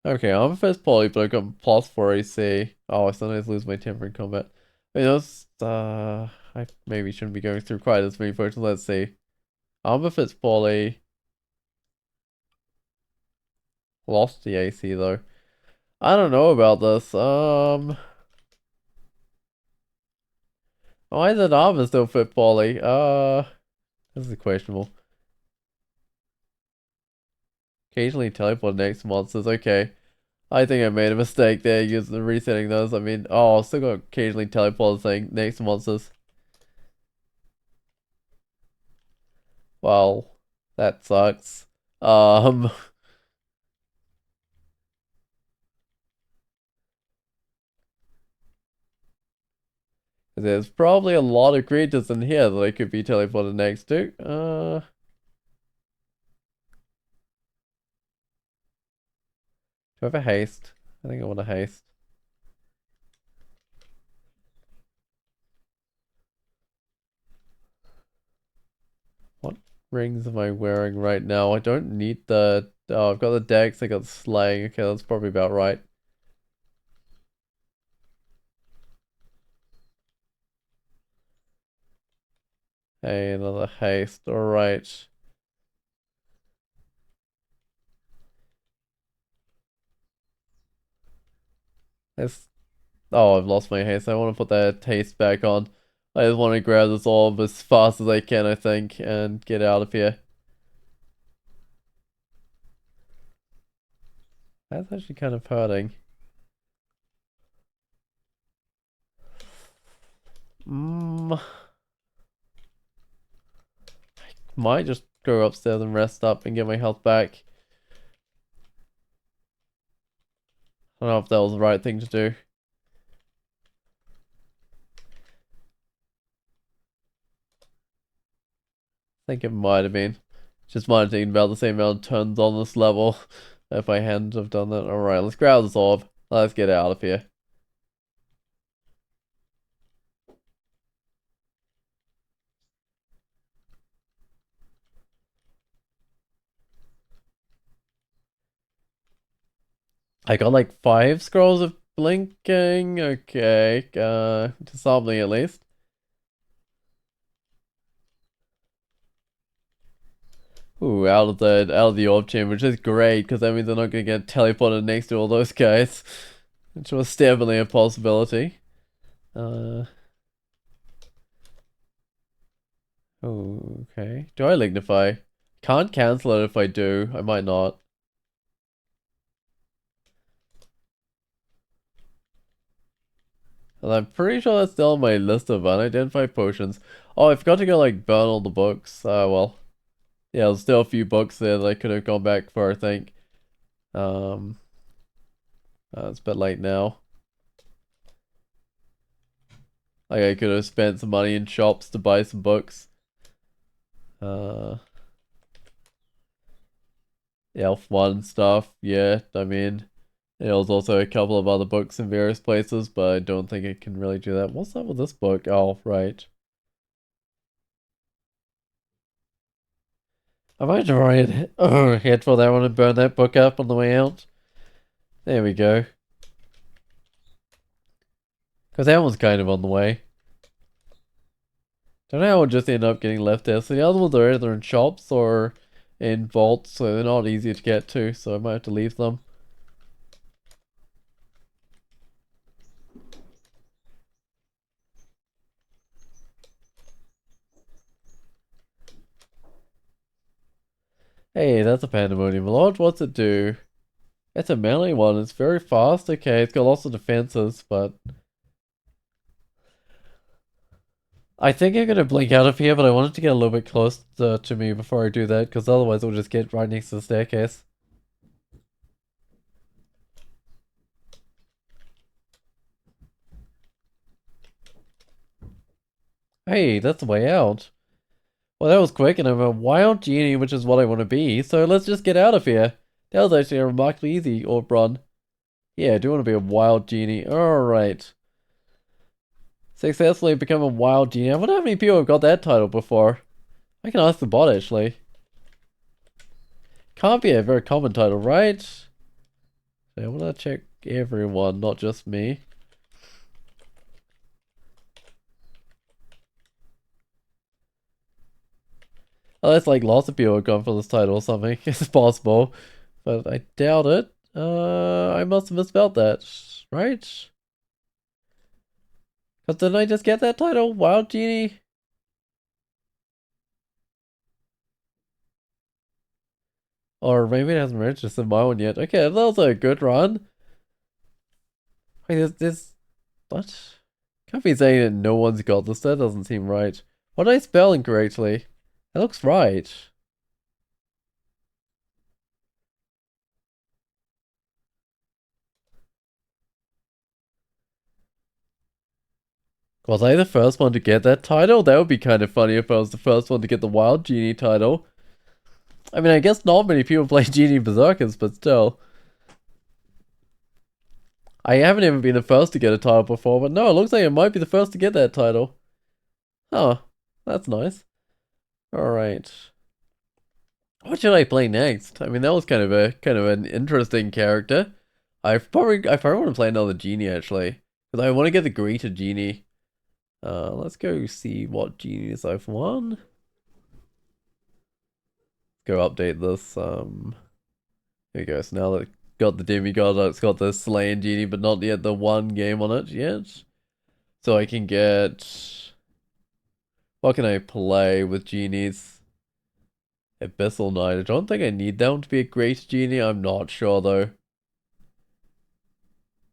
Okay, I'm a first poly, but I got plus 4 AC. Oh, I sometimes lose my temper in combat. I mean, I maybe shouldn't be going through quite as many potions. Let's see. I'm a first poly. Lost the AC though. I don't know about this. Why is it armor still fit poly? This is questionable. Occasionally teleport next monsters. Okay. I think I made a mistake there using resetting those. I mean, oh, still got occasionally teleport thing next monsters. Well, that sucks. Um, there's probably a lot of creatures in here that I could be teleported next to. Do I have a haste? I think I want a haste. What rings am I wearing right now? I don't need the... Oh, I've got the dex, I got the slaying. Okay, that's probably about right. Hey, another haste. Alright. Let's... Oh, I've lost my haste. I want to put that haste back on. I just want to grab this orb as fast as I can, I think, and get out of here. That's actually kind of hurting. I might just go upstairs and rest up and get my health back. I don't know if that was the right thing to do. I think it might have been. Just might have taken about the same amount of turns on this level if I hadn't have done that. Alright, let's grab this orb. Let's get out of here. I got like 5 scrolls of blinking. Okay, to something at least. Ooh, out of the orb chamber, which is great because that means I'm not gonna get teleported next to all those guys, which was definitely a possibility. Okay. Do I lignify? Can't cancel it if I do. I might not. And I'm pretty sure that's still on my list of unidentified potions. Oh, I forgot to go like burn all the books. Well. Yeah, there's still a few books there that I could have gone back for, I think. Um, it's a bit late now. Like I could have spent some money in shops to buy some books. Elf 1 stuff, yeah, I mean, there was also a couple of other books in various places, but I don't think it can really do that. What's up with this book? Oh, right. I might try and head for that one and burn that book up on the way out. There we go. Because that one's kind of on the way. Don't know how we'll just end up getting left there. So the other ones are either in shops or in vaults, so they're not easy to get to, so I might have to leave them. Hey, that's a Pandemonium Lodge. What's it do? It's a melee one. It's very fast. Okay, it's got lots of defenses, but... I think I'm gonna blink out of here, but I wanted to get a little bit close to me before I do that, because otherwise we'll just get right next to the staircase. Hey, that's the way out. Well, that was quick, and I'm a wild genie, which is what I want to be, so let's just get out of here. That was actually a remarkably easy orb run. Yeah, I do want to be a wild genie. Alright. Successfully become a wild genie. I wonder how many people have got that title before. I can ask the bot actually. Can't be a very common title, right? So I want to check everyone, not just me. Oh, that's like lots of people have gone for this title or something. It's possible. But I doubt it. I must have misspelled that, right? Because didn't I just get that title? Wild Genie? Or maybe it hasn't registered my one yet. Okay, that was a good run. Wait, what? Can't be saying that no one's got this. That doesn't seem right. What did I spell incorrectly? That looks right. Was I the first one to get that title? That would be kind of funny if I was the first one to get the Wild Genie title. I mean, I guess not many people play Genie Berserkers, but still. I haven't even been the first to get a title before, but no, it looks like I might be the first to get that title. Huh, that's nice. Alright. What should I play next? I mean, that was kind of an interesting character. I probably want to play another genie actually, because I want to get the greeted genie. Let's go see what genies I've won. Go update this. Here we go. So now that it's got the demigod, it's got the slain genie, but not yet the one game on it yet. So I can get. What can I play with genies? Abyssal Knight. I don't think I need them to be a great genie. I'm not sure though.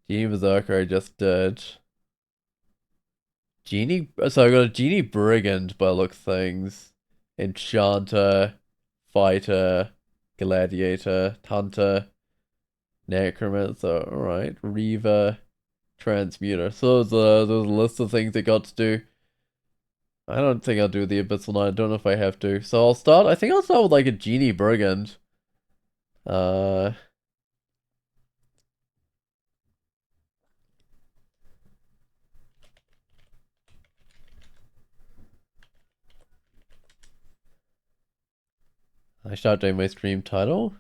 Genie Berserker I just did. Genie. So I got a Genie Brigand by look things. Enchanter, Fighter, Gladiator, Hunter, Necromancer. Alright. Reaver, Transmuter. So there's a list of things I got to do. I don't think I'll do the Abyssal Knight. I don't know if I have to. So I'll start. I think I'll start with like a Genie Brigand. Uh. I start doing my stream title.